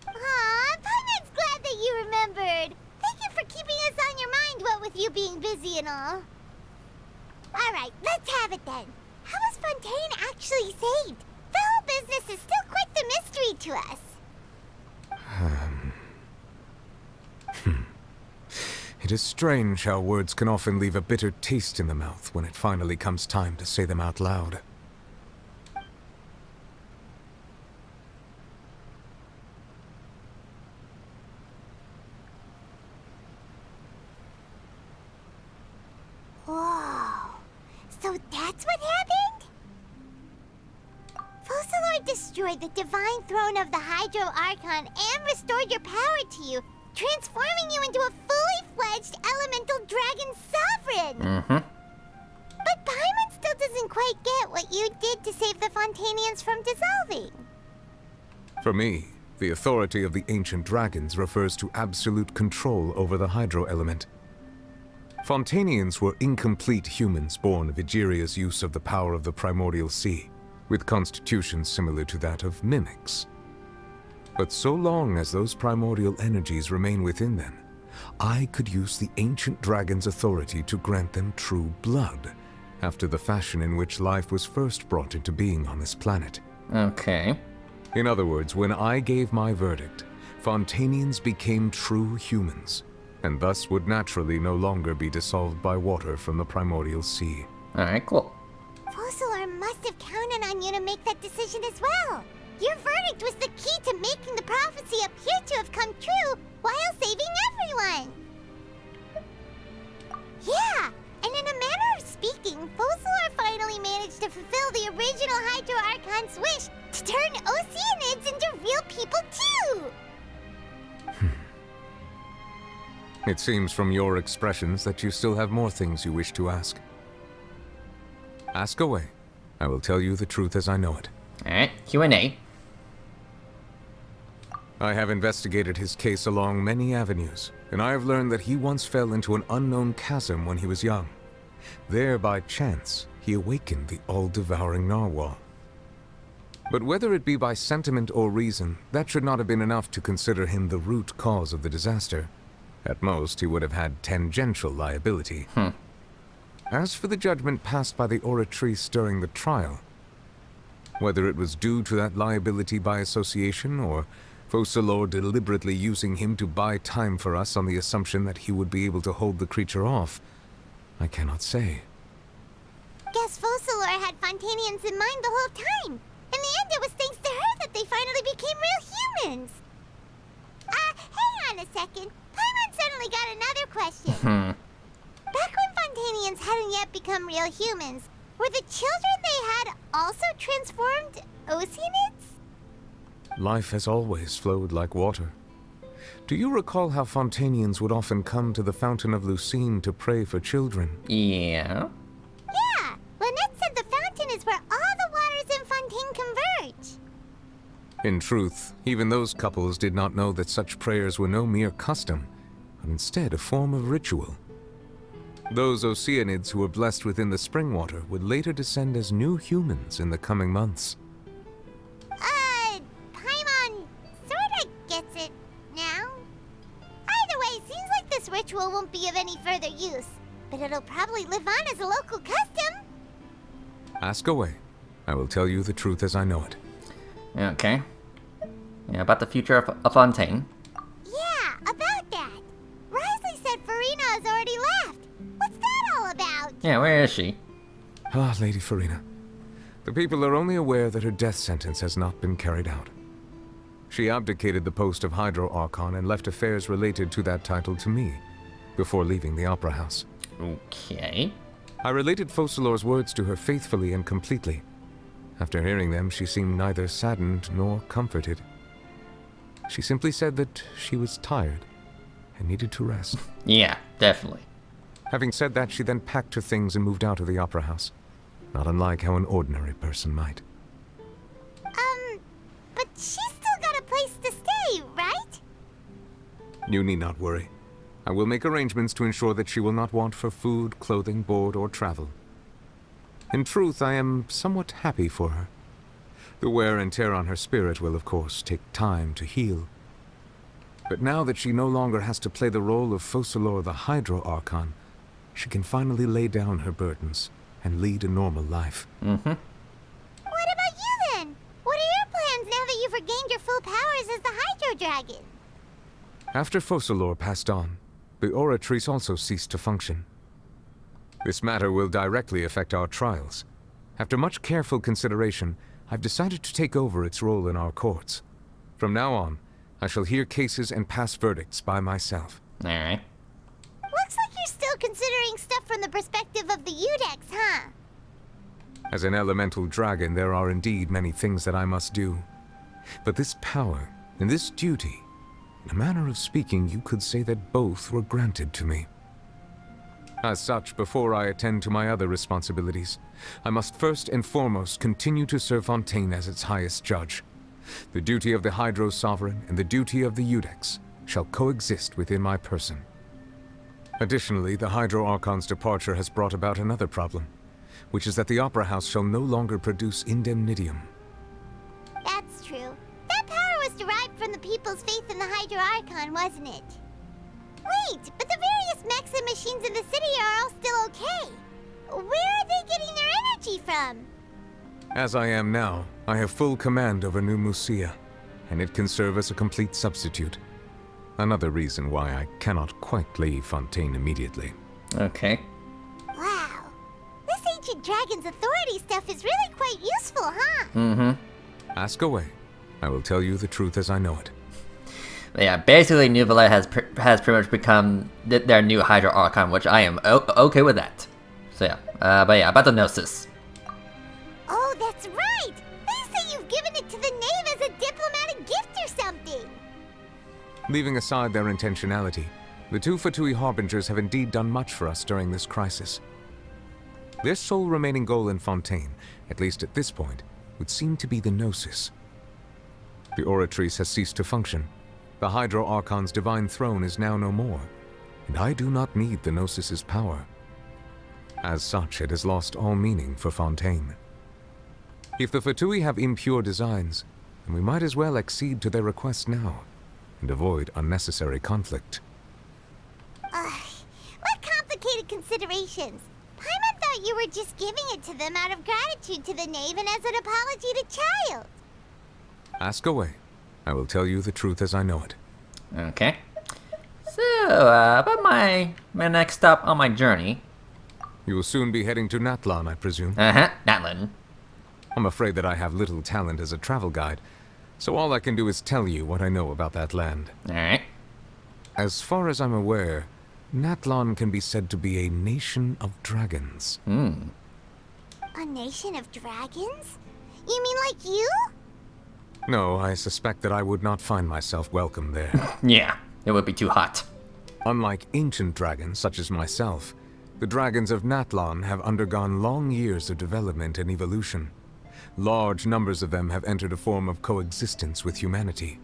Aw, Paimon's glad that you remembered. Thank you for keeping us on your mind, what with you being busy and all. Alright, let's have it then. How was Fontaine actually saved? The whole business is still quite the mystery to us. It is strange how words can often leave a bitter taste in the mouth when it finally comes time to say them out loud. Whoa. So that's what happened? Focalor destroyed the divine throne of the Hydro Archon and restored your power to you, transforming you into a fully fledged elemental dragon sovereign! Mm-hmm. But Paimon still doesn't quite get what you did to save the Fontanians from dissolving. For me, the authority of the ancient dragons refers to absolute control over the hydro element. Fontanians were incomplete humans born of Egeria's use of the power of the primordial sea, with constitutions similar to that of mimics. But so long as those primordial energies remain within them, I could use the ancient dragon's authority to grant them true blood, after the fashion in which life was first brought into being on this planet. Okay. In other words, when I gave my verdict, Fontanians became true humans, and thus would naturally no longer be dissolved by water from the primordial sea. Alright, cool. Focalor must have counted on you to make that decision as well. Your verdict was the key to making the prophecy appear to have come true while saving everyone. Yeah, and in a manner of speaking, Focalor finally managed to fulfill the original Hydro Archon's wish to turn Oceanids into real people too! It seems from your expressions that you still have more things you wish to ask. Ask away. I will tell you the truth as I know it. Alright, Q&A. I have investigated his case along many avenues, and I have learned that he once fell into an unknown chasm when he was young. There, by chance, he awakened the all-devouring narwhal. But whether it be by sentiment or reason, that should not have been enough to consider him the root cause of the disaster. At most, he would have had tangential liability. As for the judgment passed by the Oratrice during the trial, whether it was due to that liability by association, or Focalor deliberately using him to buy time for us on the assumption that he would be able to hold the creature off, I cannot say. Guess Focalor had Fontanians in mind the whole time. In the end, it was thanks to her that they finally became real humans. Hang on a second. Paimon suddenly got another question. Back when Fontanians hadn't yet become real humans, were the children they had also transformed Oceanids? Life has always flowed like water. Do you recall how Fontanians would often come to the Fountain of Lucine to pray for children? Yeah. Yeah, Lynette said the fountain is where all the waters in Fontaine converge. In truth, even those couples did not know that such prayers were no mere custom, but instead a form of ritual. Those Oceanids who were blessed within the spring water would later descend as new humans in the coming months. Paimon sorta gets it now. Either way, seems like this ritual won't be of any further use, but it'll probably live on as a local custom. Ask away. I will tell you the truth as I know it. Okay. Yeah, about the future of Fontaine. Yeah, about that. Risley said Farina has already left. What's that all about? Yeah, where is she? Ah, Lady Farina. The people are only aware that her death sentence has not been carried out. She abdicated the post of Hydro Archon and left affairs related to that title to me, before leaving the Opera House. Okay. I related Focalor's words to her faithfully and completely. After hearing them, she seemed neither saddened nor comforted. She simply said that she was tired and needed to rest. Yeah, definitely. Having said that, she then packed her things and moved out of the Opera House. Not unlike how an ordinary person might. But she's still got a place to stay, right? You need not worry. I will make arrangements to ensure that she will not want for food, clothing, board, or travel. In truth, I am somewhat happy for her. The wear and tear on her spirit will, of course, take time to heal. But now that she no longer has to play the role of Focalor the Hydro Archon, she can finally lay down her burdens and lead a normal life. What about you then? What are your plans now that you've regained your full powers as the Hydro Dragon? After Focalor passed on, the Oratrice also ceased to function. This matter will directly affect our trials. After much careful consideration, I've decided to take over its role in our courts. From now on, I shall hear cases and pass verdicts by myself. Alright. Looks like you're still considering stuff from the perspective of the Udex, huh? As an elemental dragon, there are indeed many things that I must do. But this power and this duty, in a manner of speaking, you could say that both were granted to me. As such, before I attend to my other responsibilities, I must first and foremost continue to serve Fontaine as its highest judge. The duty of the Hydro Sovereign and the duty of the Udex shall coexist within my person. Additionally, the Hydro Archon's departure has brought about another problem, which is that the Opera House shall no longer produce indemnitium. That's true. That power was derived from the people's faith in the Hydro Archon, wasn't it? Wait, but the various mechs and machines in the city are all still okay. Where are they getting their energy from? As I am now, I have full command over New Musia, and it can serve as a complete substitute. Another reason why I cannot quite leave Fontaine immediately. Okay. Wow. This ancient dragon's authority stuff is really quite useful, huh? Mm-hmm. Ask away. I will tell you the truth as I know it. Yeah, basically New Valette has pretty much become their new Hydro Archon, which I am okay with that. So yeah, but yeah, about the Gnosis. Oh, that's right! They say you've given it to the knave as a diplomatic gift or something! Leaving aside their intentionality, the two Fatui Harbingers have indeed done much for us during this crisis. Their sole remaining goal in Fontaine, at least at this point, would seem to be the Gnosis. The Oratrice has ceased to function. The Hydro Archon's divine throne is now no more, and I do not need the Gnosis's power. As such, it has lost all meaning for Fontaine. If the Fatui have impure designs, then we might as well accede to their request now, and avoid unnecessary conflict. What complicated considerations! Paimon thought you were just giving it to them out of gratitude to the knave and as an apology to Child. Ask away. I will tell you the truth as I know it. Okay. So, about my next stop on my journey. You will soon be heading to Natlan, I presume? Natlan. I'm afraid that I have little talent as a travel guide, so all I can do is tell you what I know about that land. Alright. As far as I'm aware, Natlan can be said to be a nation of dragons. A nation of dragons? You mean like you? No, I suspect that I would not find myself welcome there. Yeah, it would be too hot. Unlike ancient dragons such as myself, the dragons of Natlan have undergone long years of development and evolution. Large numbers of them have entered a form of coexistence with humanity.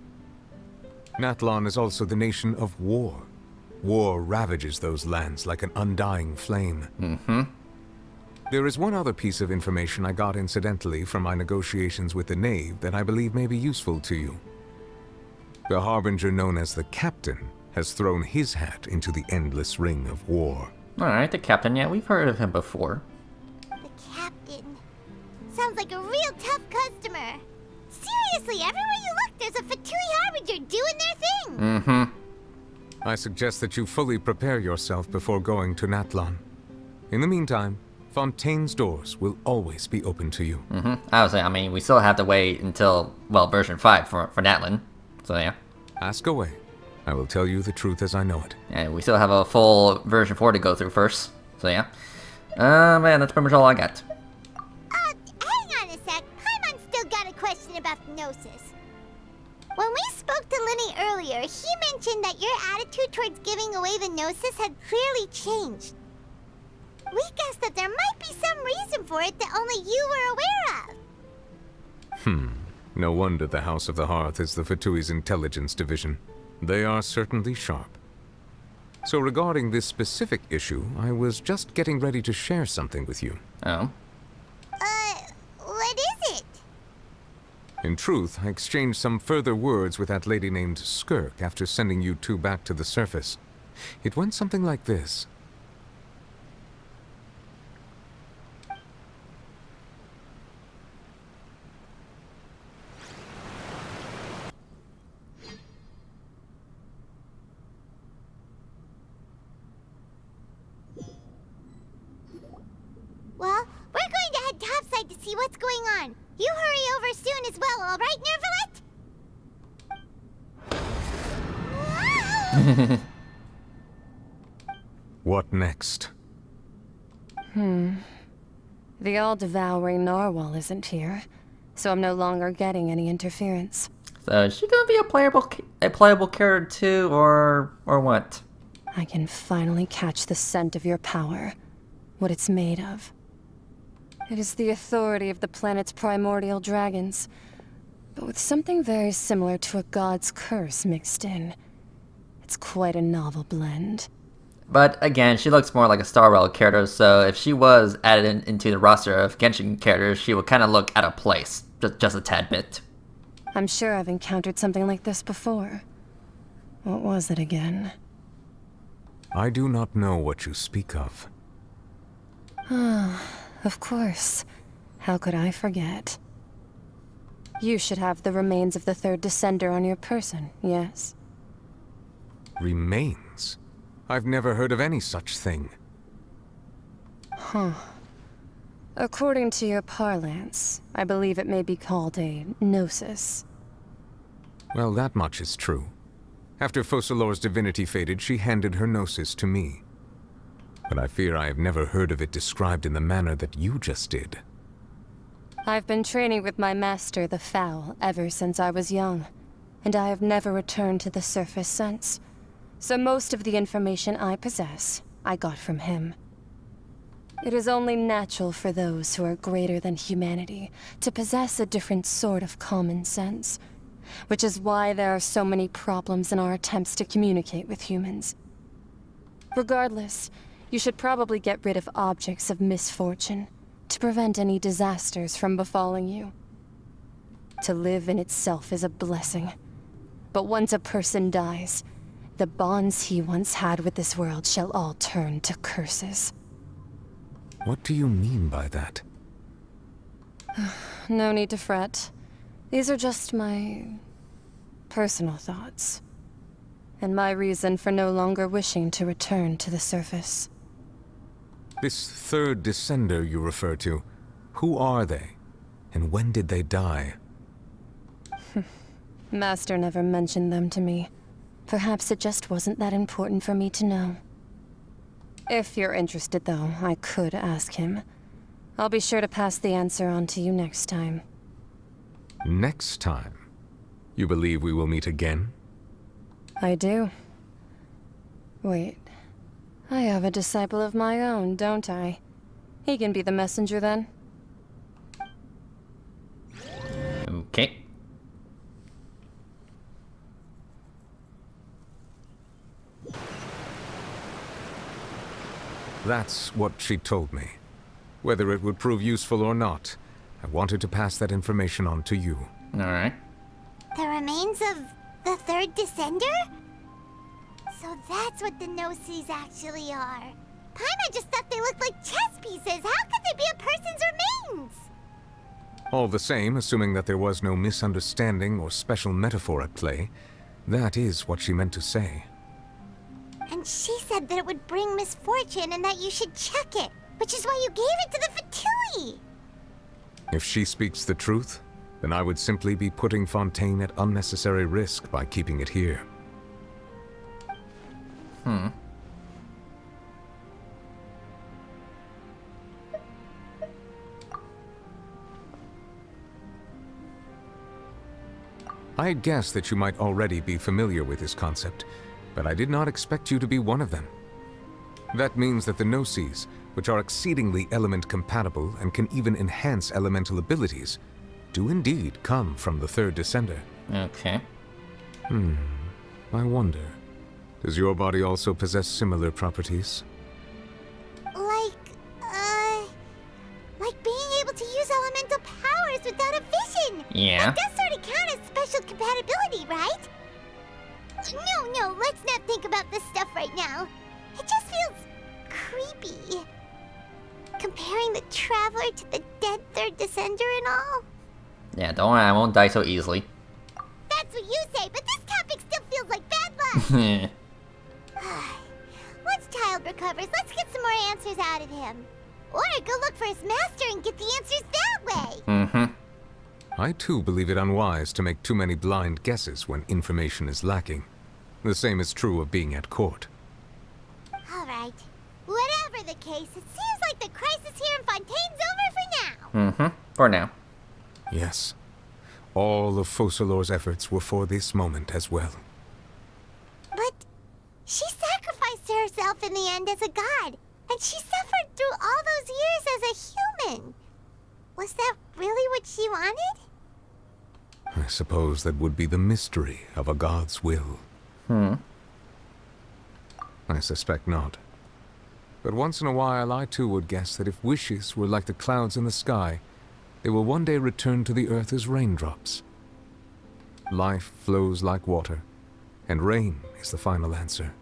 Natlan is also the nation of war. War ravages those lands like an undying flame. There is one other piece of information I got incidentally from my negotiations with the Knave that I believe may be useful to you. The Harbinger known as the Captain has thrown his hat into the endless ring of war. Alright, the Captain, yeah, we've heard of him before. The Captain. Sounds like a real tough customer. Seriously, everywhere you look, there's a Fatui Harbinger doing their thing. I suggest that you fully prepare yourself before going to Natlan. In the meantime, Fontaine's doors will always be open to you. I mean, we still have to wait until, well, version 5 for Natlan. So, yeah. Ask away. I will tell you the truth as I know it. And we still have a full version 4 to go through first. So, yeah. Man, that's pretty much all I got. Hang on a sec. Paimon's still got a question about the Gnosis. When we spoke to Lenny earlier, he mentioned that your attitude towards giving away the Gnosis had clearly changed. We guessed that there might be some reason for it that only you were aware of. No wonder the House of the Hearth is the Fatui's intelligence division. They are certainly sharp. So regarding this specific issue, I was just getting ready to share something with you. Oh? What is it? In truth, I exchanged some further words with that lady named Skirk after sending you two back to the surface. It went something like this. Well, we're going to head topside to see what's going on. You hurry over soon as well, all right, Nervalet? What next? The all-devouring narwhal isn't here, so I'm no longer getting any interference. So is she gonna be a playable character too, or what? I can finally catch the scent of your power, what it's made of. It is the authority of the planet's primordial dragons, but with something very similar to a god's curse mixed in. It's quite a novel blend. But again, she looks more like a Star Rail character, so if she was added into the roster of Genshin characters, she would kind of look out of place, just a tad bit. I'm sure I've encountered something like this before. What was it again? I do not know what you speak of. Of course. How could I forget? You should have the remains of the third Descender on your person, yes? Remains? I've never heard of any such thing. According to your parlance, I believe it may be called a gnosis. Well, that much is true. After Focalor's divinity faded, she handed her gnosis to me. But I fear I have never heard of it described in the manner that you just did. I've been training with my master, the Foul, ever since I was young, and I have never returned to the surface since. So most of the information I possess, I got from him. It is only natural for those who are greater than humanity to possess a different sort of common sense, which is why there are so many problems in our attempts to communicate with humans. Regardless, you should probably get rid of objects of misfortune to prevent any disasters from befalling you. To live in itself is a blessing, but once a person dies, the bonds he once had with this world shall all turn to curses. What do you mean by that? No need to fret. These are just my personal thoughts, and my reason for no longer wishing to return to the surface. This third Descender you refer to, who are they? And when did they die? Master never mentioned them to me. Perhaps it just wasn't that important for me to know. If you're interested, though, I could ask him. I'll be sure to pass the answer on to you next time. Next time? You believe we will meet again? I do. Wait. I have a disciple of my own, don't I? He can be the messenger then. Okay. That's what she told me. Whether it would prove useful or not, I wanted to pass that information on to you. Alright. The remains of the third Descender? So that's what the Gnosis actually are. Paimon just thought they looked like chess pieces. How could they be a person's remains? All the same, assuming that there was no misunderstanding or special metaphor at play, that is what she meant to say. And she said that it would bring misfortune and that you should check it, which is why you gave it to the Fatui. If she speaks the truth, then I would simply be putting Fontaine at unnecessary risk by keeping it here. I had guessed that you might already be familiar with this concept, but I did not expect you to be one of them. That means that the Gnosis, which are exceedingly element-compatible and can even enhance elemental abilities, do indeed come from the third Descender. Okay. I wonder, does your body also possess similar properties? Like being able to use elemental powers without a vision. Yeah. That does sort of count as special compatibility, right? No, let's not think about this stuff right now. It just feels creepy. Comparing the Traveler to the dead third Descender and all. Yeah, don't worry, I won't die so easily. That's what you say, but this topic still feels like bad luck. Once Child recovers, let's get some more answers out of him. Or go look for his master and get the answers that way. I too believe it unwise to make too many blind guesses when information is lacking. The same is true of being at court. Alright. Whatever the case, it seems like the crisis here in Fontaine's over for now. For now. Yes. All of Focalor's efforts were for this moment as well. But she sacrificed herself in the end as a god, and she suffered through all those years as a human. Was that really what she wanted? I suppose that would be the mystery of a god's will. I suspect not. But once in a while, I too would guess that if wishes were like the clouds in the sky, they will one day return to the earth as raindrops. Life flows like water, and rain is the final answer.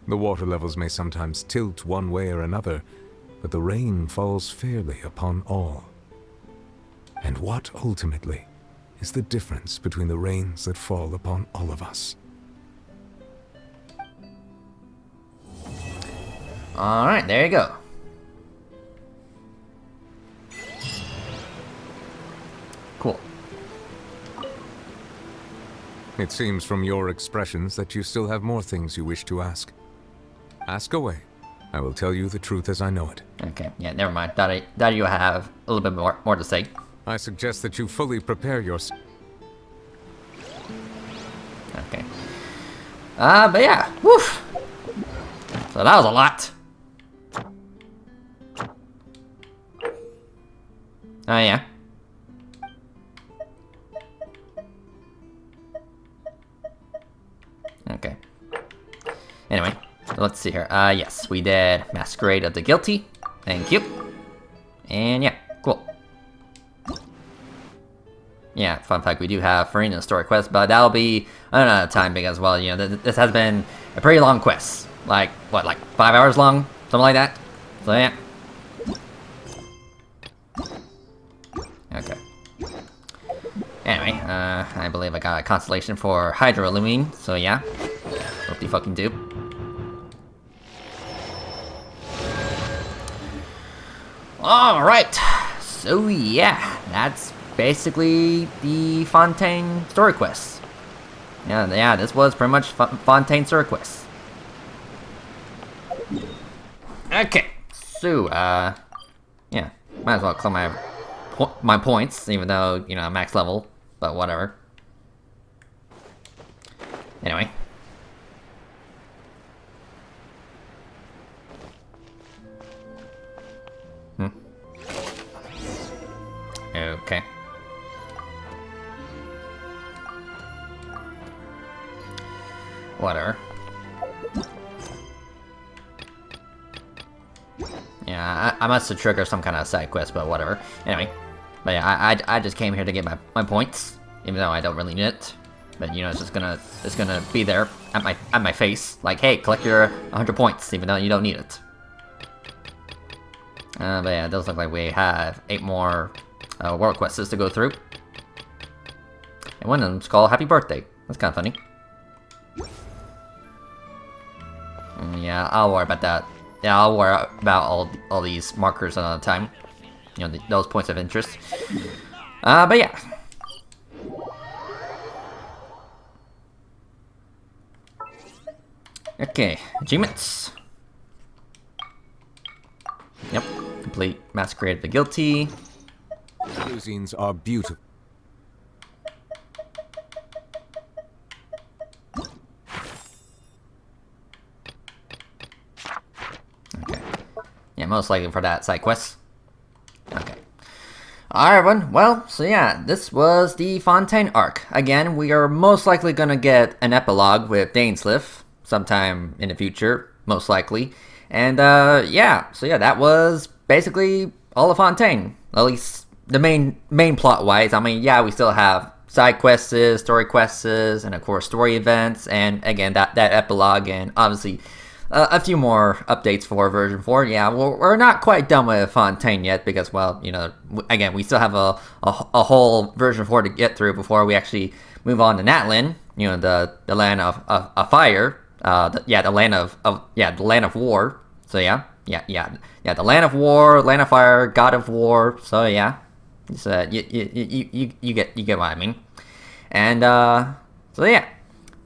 The water levels may sometimes tilt one way or another, but the rain falls fairly upon all. And what, ultimately, is the difference between the rains that fall upon all of us? Alright, there you go. Cool. It seems from your expressions that you still have more things you wish to ask. Ask away. I will tell you the truth as I know it. Okay, yeah, never mind. That you have a little bit more to say. I suggest that you fully prepare yourself. Okay. But yeah, woof. So that was a lot. Oh yeah. Okay. Anyway, so let's see here. Yes, we did Masquerade of the Guilty. Thank you. And yeah, cool. Yeah, fun fact, we do have Farina's story quest, but that'll be another time because, well, you know, this has been a pretty long quest. Like, what, like 5 hours long? Something like that? So yeah. Okay. Anyway, I believe I got a constellation for Hydroillumine, so yeah. Hope you fucking do. Alright, so yeah, that's basically the Fontaine story quest. Yeah, this was pretty much Fontaine story quest. Okay, so, yeah, might as well clear my points, even though, you know, I'm max level, but whatever. Anyway. Okay. Whatever. Yeah, I must have triggered some kind of side quest, but whatever. Anyway. But yeah, I just came here to get my points, even though I don't really need it. But you know, it's gonna be there at my face, like, hey, collect your 100 points, even though you don't need it. But yeah, it does look like we have 8 more world quests to go through. And one of them's called Happy Birthday. That's kind of funny. Yeah, I'll worry about that. Yeah, I'll worry about all these markers another time. You know, those points of interest. But yeah. Okay, achievements. Yep, complete Masquerade of the Guilty. Cuisines are beautiful. Okay. Yeah, most likely for that side quest. Okay. Alright everyone, well, so yeah, this was the Fontaine arc. Again, we are most likely gonna get an epilogue with Dainsleif sometime in the future, most likely. And yeah, so yeah, that was basically all of Fontaine. At least the main plot wise. I mean, yeah, we still have side quests, story quests, and of course story events, and again that epilogue, and obviously a few more updates for version 4. Yeah, we're not quite done with Fontaine yet because, well, you know, again, we still have a whole version 4 to get through before we actually move on to Natlin. You know, the land of fire. The land of war. So yeah, the land of war, land of fire, god of war. So yeah, it's, you get what I mean. And so yeah,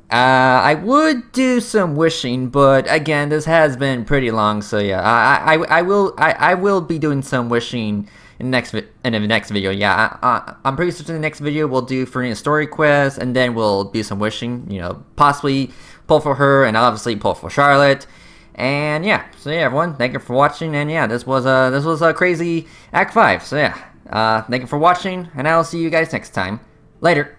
I would do some wishing, but again, this has been pretty long. So yeah, I will be doing some wishing in the next video. Yeah, I'm pretty certain the next video we'll do Farina's story quest, and then we'll do some wishing. You know, possibly pull for her, and obviously pull for Charlotte. And yeah, so yeah, everyone, thank you for watching. And yeah, this was a crazy Act 5. So yeah, thank you for watching, and I'll see you guys next time. Later.